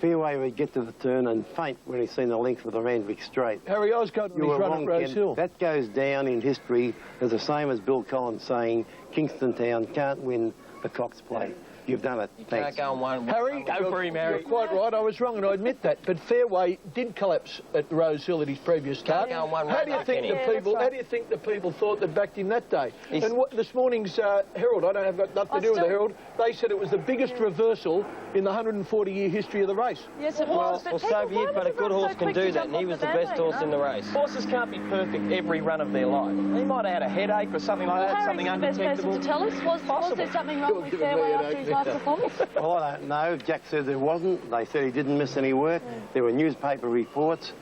Fairway would get to the turn and faint when he's seen the length of the Randwick Straight. Harry Osgood, when he's run at Rosehill. That goes down in history as the same as Bill Collins saying Kingston Town can't win the Cox Plate. You've done it. Thanks. Can't go on one. Harry, go for him, Harry. You're quite right. I was wrong, and I admit that. But Fairway did collapse at Rosehill at his previous start. Can't go on one How do you think the people? How do you think the people thought that backed him that day? And what this morning's Herald, I don't have got nothing to do with the Herald. They said it was the biggest reversal in the 140-year history of the race. Yes, it was. Well, so be it, but a good horse can do that, and he was the best horse in the race. Horses can't be perfect every run of their life. He might have had a headache or something like that, something undetectable. The best person to tell us was there something wrong with Fairway after his last performance? Well, I don't know. Jack said there wasn't. They said he didn't miss any work. There were newspaper reports.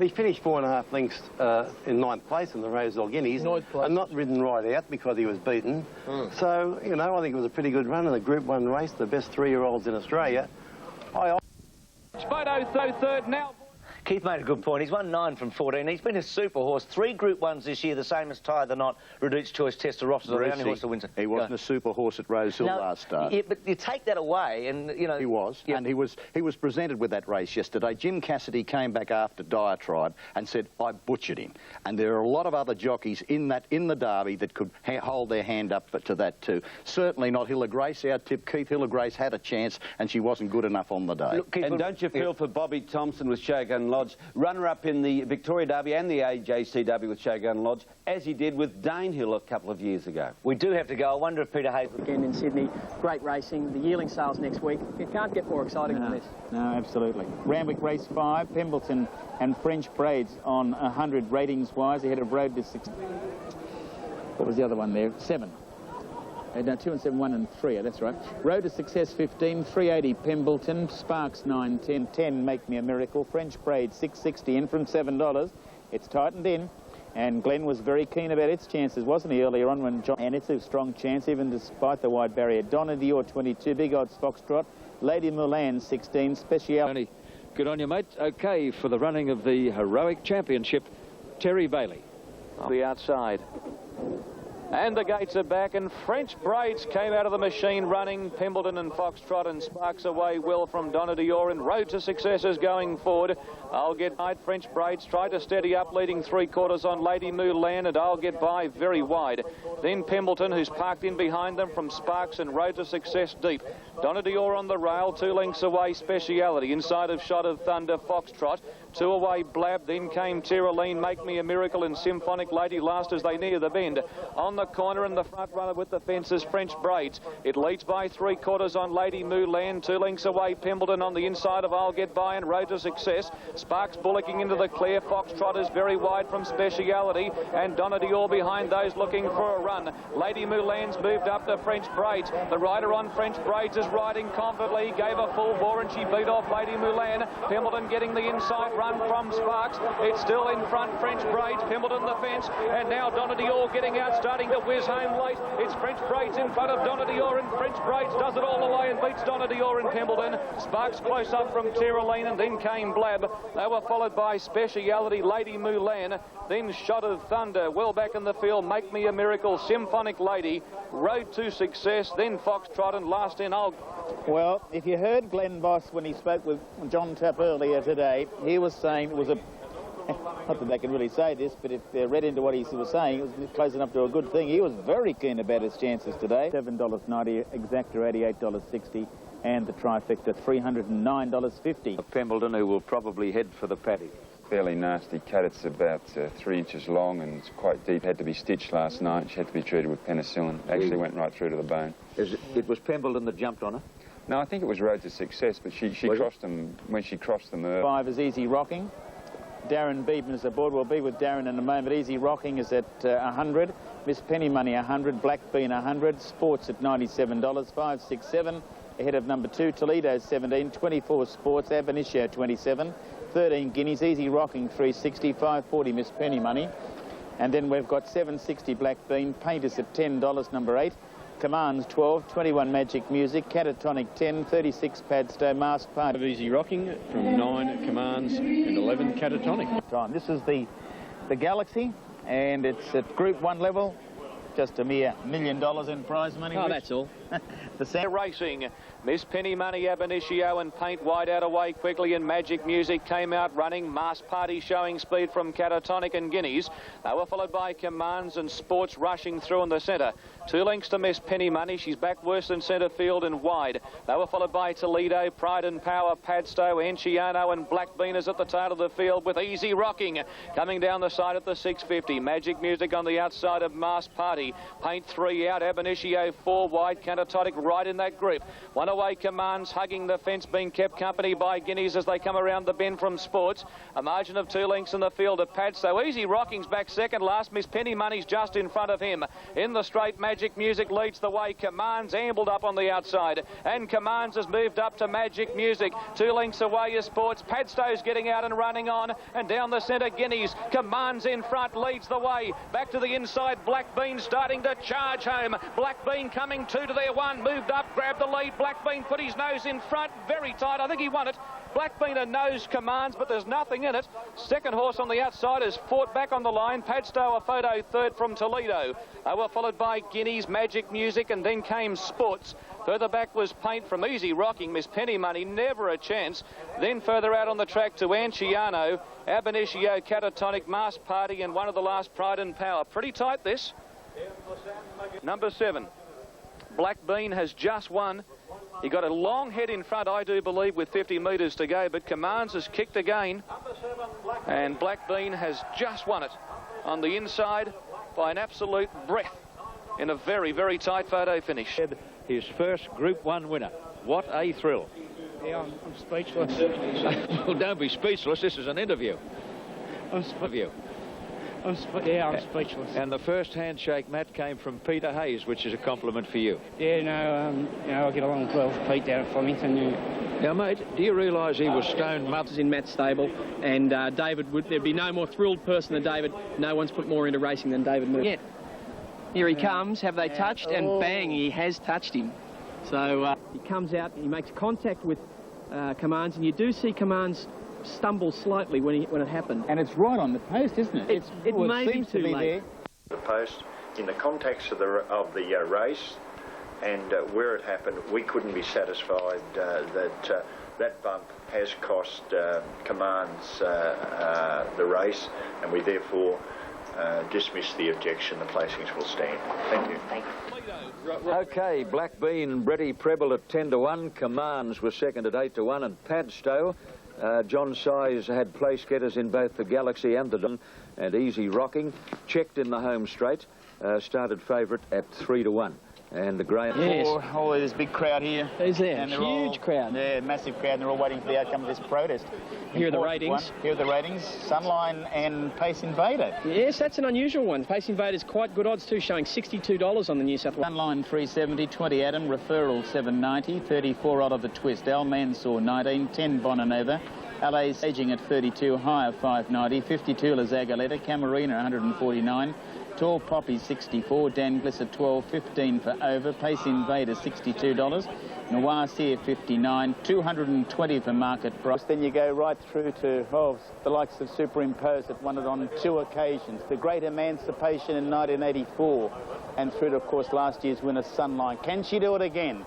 He finished 4.5 lengths in 9th place in the Rosehill Guineas and not ridden right out because he was beaten. So, you know, I think it was a pretty good run in the Group 1 race, the best 3-year-olds in Australia. Spodo third now. Keith made a good point. He's won 9 from 14. He's been a super horse. 3 Group 1s this year, the same as Tie the Knot, Reduced Choice, Testarossa, the only horse to win. He wasn't a super horse at Rosehill last start. Yeah, but you take that away and, you know... He was, and he was presented with that race yesterday. Jim Cassidy came back after diatribe and said, I butchered him. And there are a lot of other jockeys in the Derby that could hold their hand up to that too. Certainly not Hilla Grace, our tip. Keith Hilla Grace had a chance and she wasn't good enough on the day. Look, and don't you feel for Bobby Thompson with Shogun Lodge, runner-up in the Victoria Derby and the AJCW with Shogun Lodge, as he did with Danehill a couple of years ago. We do have to go. I wonder if Peter Hayes... Again in Sydney, great racing. The yearling sales next week. You can't get more exciting than this. No, absolutely. Randwick race 5, Pemberton and French Braids on 100 ratings-wise ahead of Road to 6. What was the other one there? 7. No, 2 and 7, 1 and 3, that's right. Road to Success 15, 380 Pemberton, Sparks 9, 10, 10 Make Me a Miracle, French Braid 660 in from $7. It's tightened in, and Glenn was very keen about its chances, wasn't he, earlier on when John... And it's a strong chance, even despite the wide barrier. Donna Dior 22, Big Odds Foxtrot, Lady Mulan 16, Special... Good on you, mate. OK, for the running of the Heroic Championship, Terry Bailey. On the outside. And the gates are back, and French Braids came out of the machine running. Pemberton and Foxtrot and Sparks away well from Donna Dior, and Road to Success is going forward. I'll Get By. French Braids tried to steady up, leading 3/4 on Lady Mulan, and I'll Get By very wide. Then Pemberton, who's parked in behind them from Sparks, and Road to Success deep. Donna Dior on the rail, 2 lengths away, Speciality. Inside of Shot of Thunder, Foxtrot. 2 away, Blab. Then came Tyroline, Make Me a Miracle, and Symphonic Lady last as they near the bend. On the corner and the front runner with the fences, French Braids. It leads by 3/4 on Lady Mulan. 2 lengths away, Pemberton on the inside of I'll Get By and Road to Success. Sparks bullocking into the clear. Foxtrot is very wide from Speciality, and Donna Dior behind those looking for a run. Lady Mulan's moved up to French Braids. The rider on French Braids is riding confidently. Gave a full bore and she beat off Lady Mulan. Pemberton getting the inside run from Sparks. It's still in front, French Braids, Pemberton the fence, and now Donna Dior getting out, starting to whiz home late. It's French Braids in front of Donna Dior, and French Braids does it all the way and beats Donna Dior in Pemberton. Sparks close up from Tyrrelline, and then came Blab. They were followed by Speciality, Lady Mulan, then Shot of Thunder, well back in the field, Make Me a Miracle, Symphonic Lady, Road to Success, then Foxtrot, and last in Old. Well, if you heard Glenn Boss when he spoke with John Tapp earlier today, he was saying it was a... Not that they can really say this, but if they're read into what he was saying, it was close enough to a good thing. He was very keen about his chances today. $7.90, Exacta $88.60, and the trifecta $309.50. Pemberton, who will probably head for the paddy. Fairly nasty cat. It's about 3 inches long and it's quite deep. Had to be stitched last night. She had to be treated with penicillin. Actually went right through to the bone. It was Pemberton that jumped on her? No, I think it was Road to Success, but she crossed them when she crossed them early. 5 is Easy Rocking. Darren Beebman is aboard. We'll be with Darren in a moment. Easy Rocking is at 100. Miss Penny Money 100. Black Bean 100. Sports at $97. 5, 6, 7 ahead of number 2. Toledo 17. 24 Sports. Ab Initio 27. 13 Guineas. Easy Rocking 360. 540 Miss Penny Money. And then we've got 760 Black Bean. Paint is at $10. Number 8. Commands 12, 21 Magic Music, Catatonic 10, 36 Padstow, Mask Party. Easy Rocking from 9 Commands and 11 Catatonic. This is the Galaxy, and it's at Group 1 level. Just a mere $1 million in prize money. Oh, that's all. The Sam Racing, Miss Penny Money, Ab Initio, and Paint wide out away quickly, and Magic Music came out running. Mask Party showing speed from Catatonic and Guineas. They were followed by Commands and Sports rushing through in the centre. 2 lengths to Miss Penny Money. She's back worse than centre field and wide. They were followed by Toledo, Pride and Power, Padstow, Enciano, and Black Beaners at the tail of the field with Easy Rocking coming down the side at the 650. Magic Music on the outside of Mask Party. Paint 3 out, Ab Initio 4 wide, Catatonic right in that group. 1 away Commands hugging the fence, being kept company by Guineas as they come around the bend from Sports. A margin of 2 lengths in the field of Padstow. Easy Rocking's back second last. Miss Penny Money's just in front of him. In the straight, Magic Music leads the way. Commands ambled up on the outside, and Commands has moved up to Magic Music. 2 lengths away is Sports. Padstow's getting out and running on, and down the centre Guineas. Commands in front leads the way. Back to the inside, Black Bean starting to charge home. Black Bean coming 2 to their 1, moved up, grabbed the lead. Black Bean put his nose in front, very tight. I think he won it. Black Bean a nose Commands, but there's nothing in it. Second horse on the outside has fought back on the line. Padstow a photo third from Toledo. They were followed by Guineas, Magic Music, and then came Sports. Further back was Paint from Easy Rocking. Miss Penny Money, never a chance. Then further out on the track to Enciano, Ab Initio, Catatonic, Mask Party, and one of the last, Pride and Power. Pretty tight this. Number 7. Black Bean has just won. He got a long head in front, I do believe, with 50 metres to go, but Commands has kicked again, and Black Bean has just won it on the inside by an absolute breath in a very, very tight photo finish. His first Group 1 winner. What a thrill. Yeah, I'm speechless. Well, don't be speechless. This is an interview. I'm speechless. And the first handshake, Matt, came from Peter Hayes, which is a compliment for you. Yeah, no, I get along well with Pete down at Flemington. Now, mate, do you realise he was stone mothers in Matt's stable, and David there'd be no more thrilled person than David. No one's put more into racing than David Moore. Yeah. Here he comes. Have they touched? And bang, he has touched him. So he comes out, he makes contact with Commands, and you do see Commands stumble slightly when it happened. And it's right on the post, isn't it? It may be too late. The post, in the context of the race and where it happened, we couldn't be satisfied that that bump has cost Commands the race, and we therefore dismiss the objection. The placings will stand. Thank you. Okay, Black Bean, Bretty Preble at 10 to 1. Commands was second at 8 to 1, and Padstow. John Size had place getters in both the Galaxy and the Don, and Easy Rocking. Checked in the home straight, started favourite at 3 to 1. And the Graham... Yes. Oh, there's a big crowd here. Is there? Huge crowd. Yeah, massive crowd, and they're all waiting for the outcome of this protest. Here are the ratings. Here are the ratings. Sunline and Pace Invader. Yes, that's an unusual one. Pace Invader's quite good odds too, showing $62 on the New South Wales. Sunline 370, 20 Adam, Referral 790, 34 odd of the Twist. Al Mansour 19, 10 Bonanova, LA staging at 32, high of 590, 52 La Zagaleta, Camarina 149, Tall Poppy 64, Dan Glisser 12, 15 for over, Pace Invader $62, Noir Sear 59, 220 for market price. Then you go right through to the likes of Superimpose that won it on 2 occasions, the Great Emancipation in 1984, and through to, of course, last year's winner Sunline. Can she do it again?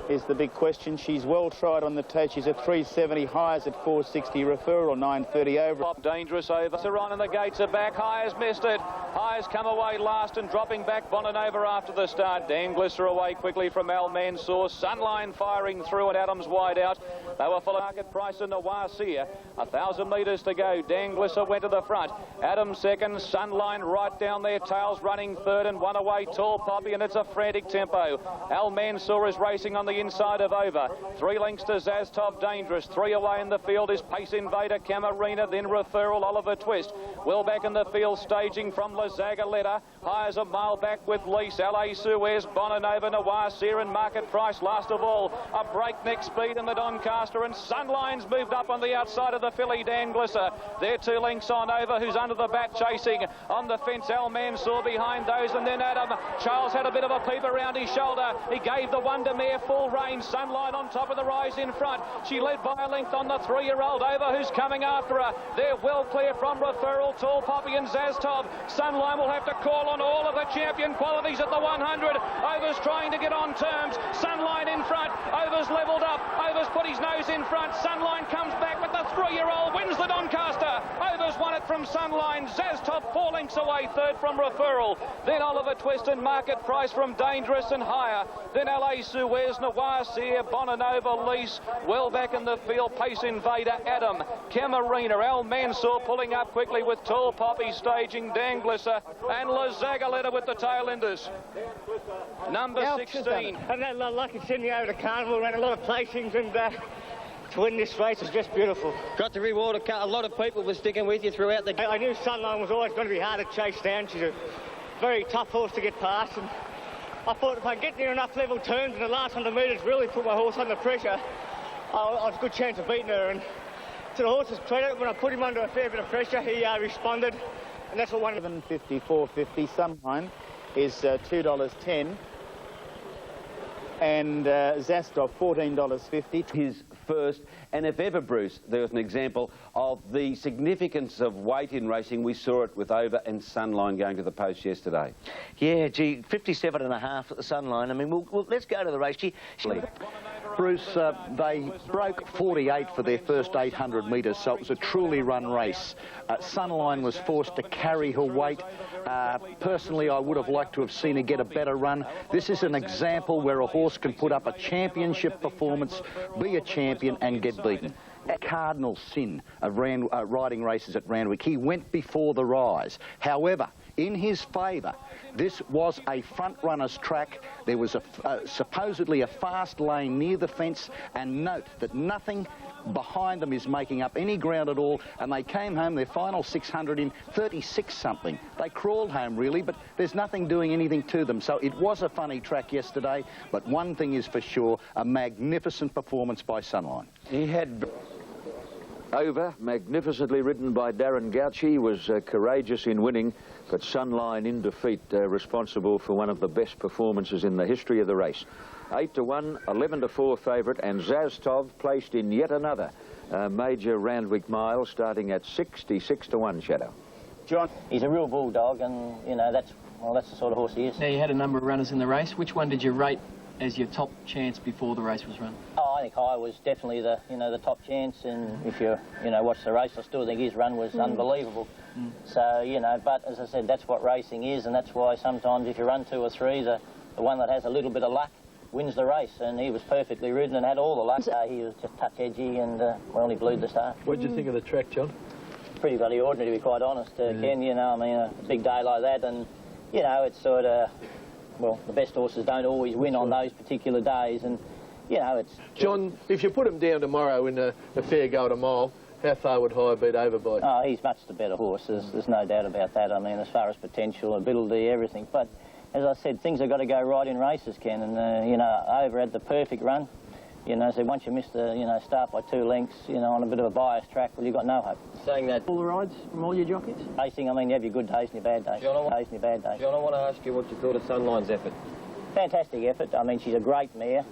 Is the big question. She's well tried on the tape. She's at 370, highs at 460, referral 930 over. Top dangerous over. Saron and the gates are back. Hires missed it. Hires come away last and dropping back. Bonanova after the start. Dan Glisser away quickly from Al Mansour. Sunline firing through and Adams wide out. They were full of market price in the Noir-Sear. 1,000 metres to go. Dan Glisser went to the front. Adams second. Sunline right down there. Tails running third and one away. Tall Poppy, and it's a frantic tempo. Al Mansour is racing on the inside of over. 3 lengths to Zastov dangerous. 3 away in the field is Pace Invader, Camarina, then Referral, Oliver Twist. Well back in the field, staging from La Zagaleta. Hires a mile back with Lease, LA Suez, Bonanova, Noir-Sear and market price. Last of all, a breakneck speed in the Doncaster, and Sunline's moved up on the outside of the filly, Dan Glisser. They're 2 lengths on over, who's under the bat chasing. On the fence, Al Mansour behind those, and then Adam. Charles had a bit of a peep around his shoulder. He gave the Wonder Mare full rein. Sunline on top of the rise in front. She led by a length on the 3-year-old over, who's coming after her. They're well clear from Referral, Tall Poppy and Zastov. Sunline will have to call on all of the champion qualities at the 100. Over's trying to get on terms. Sunline in front. Over's levelled up. Over's put his nose in front. Sunline comes back, but the 3-year-old wins the Doncaster. Over's won it from Sunline. Zastov 4 lengths away, third from Referral. Then Oliver Twist and market price from Dangerous and higher. Then LA Suez, Noir-Sear, Bonanova, Lease. Well back in the field, Pace Invader, Adam. Camarina, Al Mansour pulling up quickly with Tall Poppy staging, Dan Glisser, and La Zagaleta with the tail enders. Number 16. I've had a lot of luck in Sydney over the carnival, ran a lot of placings, and to win this race is just beautiful. Got to reward a lot of people for sticking with you throughout the game. I knew Sunline was always going to be hard to chase down. She's a very tough horse to get past, and I thought if I get near enough level turns in the last 100 metres, really put my horse under pressure, I was a good chance of beating her. And to the horse's credit, when I put him under a fair bit of pressure, he responded, and that's what won. 750, 450. Sunline is $2.10, and Zastov $14.50. His first, and if ever, Bruce, there was an example of the significance of weight in racing, we saw it with Over and Sunline going to the post yesterday. Yeah, gee, 57.5 at the Sunline. I mean, let's go to the race. Bruce, they broke 48 for their first 800 metres, so it was a truly run race. Sunline was forced to carry her weight. Personally, I would have liked to have seen her get a better run. This is an example where a horse can put up a championship performance, be a champion and get beaten. A cardinal sin of riding races at Randwick. He went before the rise. However, in his favour, this was a front runner's track. There was supposedly a fast lane near the fence, and note that nothing behind them is making up any ground at all, and they came home their final 600 in 36 something. They crawled home really, but there's nothing doing anything to them. So it was a funny track yesterday, but one thing is for sure, a magnificent performance by Sunline. He had Over, magnificently ridden by Darren Gauci, was courageous in winning, but Sunline in defeat, responsible for one of the best performances in the history of the race. 8-1, 11-4 favourite, and Zastov placed in yet another major Randwick mile, starting at 66-1, Shadow. John, he's a real bulldog, and you know that's the sort of horse he is. Now you had a number of runners in the race. Which one did you rate as your top chance before the race was run? Oh, I think High was definitely the top chance, and if you watch the race, I still think his run was unbelievable. So but as I said, that's what racing is, and that's why sometimes if you run 2 or 3, the one that has a little bit of luck wins the race, and he was perfectly ridden and had all the luck. He was just touch edgy, and well, he blew the start. What did you think of the track, John? Pretty bloody ordinary, to be quite honest, Ken. I mean, a big day like that, and it's sort of, well, the best horses don't always win on those particular days, and it's... John, if you put him down tomorrow in a fair go at a mile, how far would High beat Over by? Oh, he's much the better horse. There's no doubt about that. I mean, as far as potential, ability, everything. But as I said, things have got to go right in races, Ken. And Over had the perfect run. You know, so once you miss the, start by 2 lengths, on a bit of a biased track, well, you've got no hope. Saying that all the rides from all your jockeys? Racing, I mean, you have your good days and your bad days. John, I want to ask you what you thought of Sunline's effort. Fantastic effort. I mean, she's a great mare.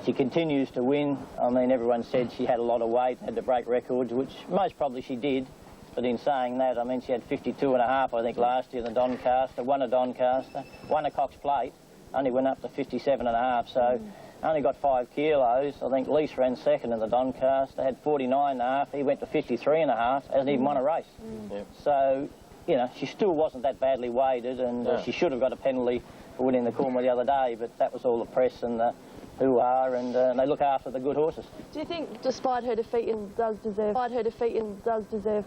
She continues to win. I mean, everyone said she had a lot of weight, had to break records, which most probably she did. But in saying that, I mean, she had 52.5, I think, last year in the Doncaster, won a Doncaster, won a Cox Plate, only went up to 57.5, so only got 5 kilos. I think Lease ran second in the Doncaster, had 49.5, he went to 53.5, hasn't even won a race. So, she still wasn't that badly weighted, and she should have got a penalty for winning the Cornwall the other day, but that was all the press and the hoo-ha, and they look after the good horses. Do you think, despite her defeat, does deserve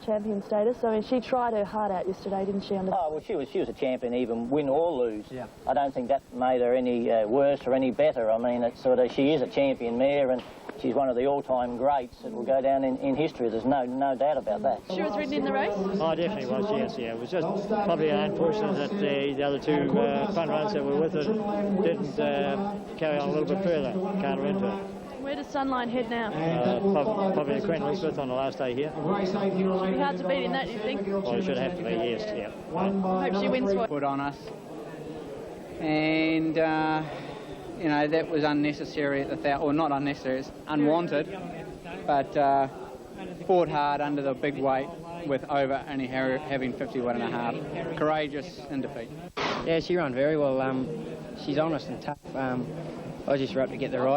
champion status? I mean, she tried her heart out yesterday, didn't she? Oh, well, she was a champion, even win or lose. Yeah. I don't think that made her any worse or any better. I mean, it's sort of, she is a champion mare, and she's one of the all-time greats that will go down in history. There's no doubt about that. She was ridden in the race? Oh, definitely was, yes, yeah. It was just probably unfortunate that the other 2 front runs that were with her didn't carry on a little bit further, counter into it. Where does Sunline head now? Probably the Queen Elizabeth on the last day here. It'll be hard to beat in that, you think? Well, it should have to be, yes, yeah. Hope she wins what? Put on us. And, that was unnecessary at the or not unnecessary, it's unwanted. But fought hard under the big weight with over only having 51.5. Courageous in defeat. Yeah, she ran very well. She's honest and tough. I just wrote to get the ride.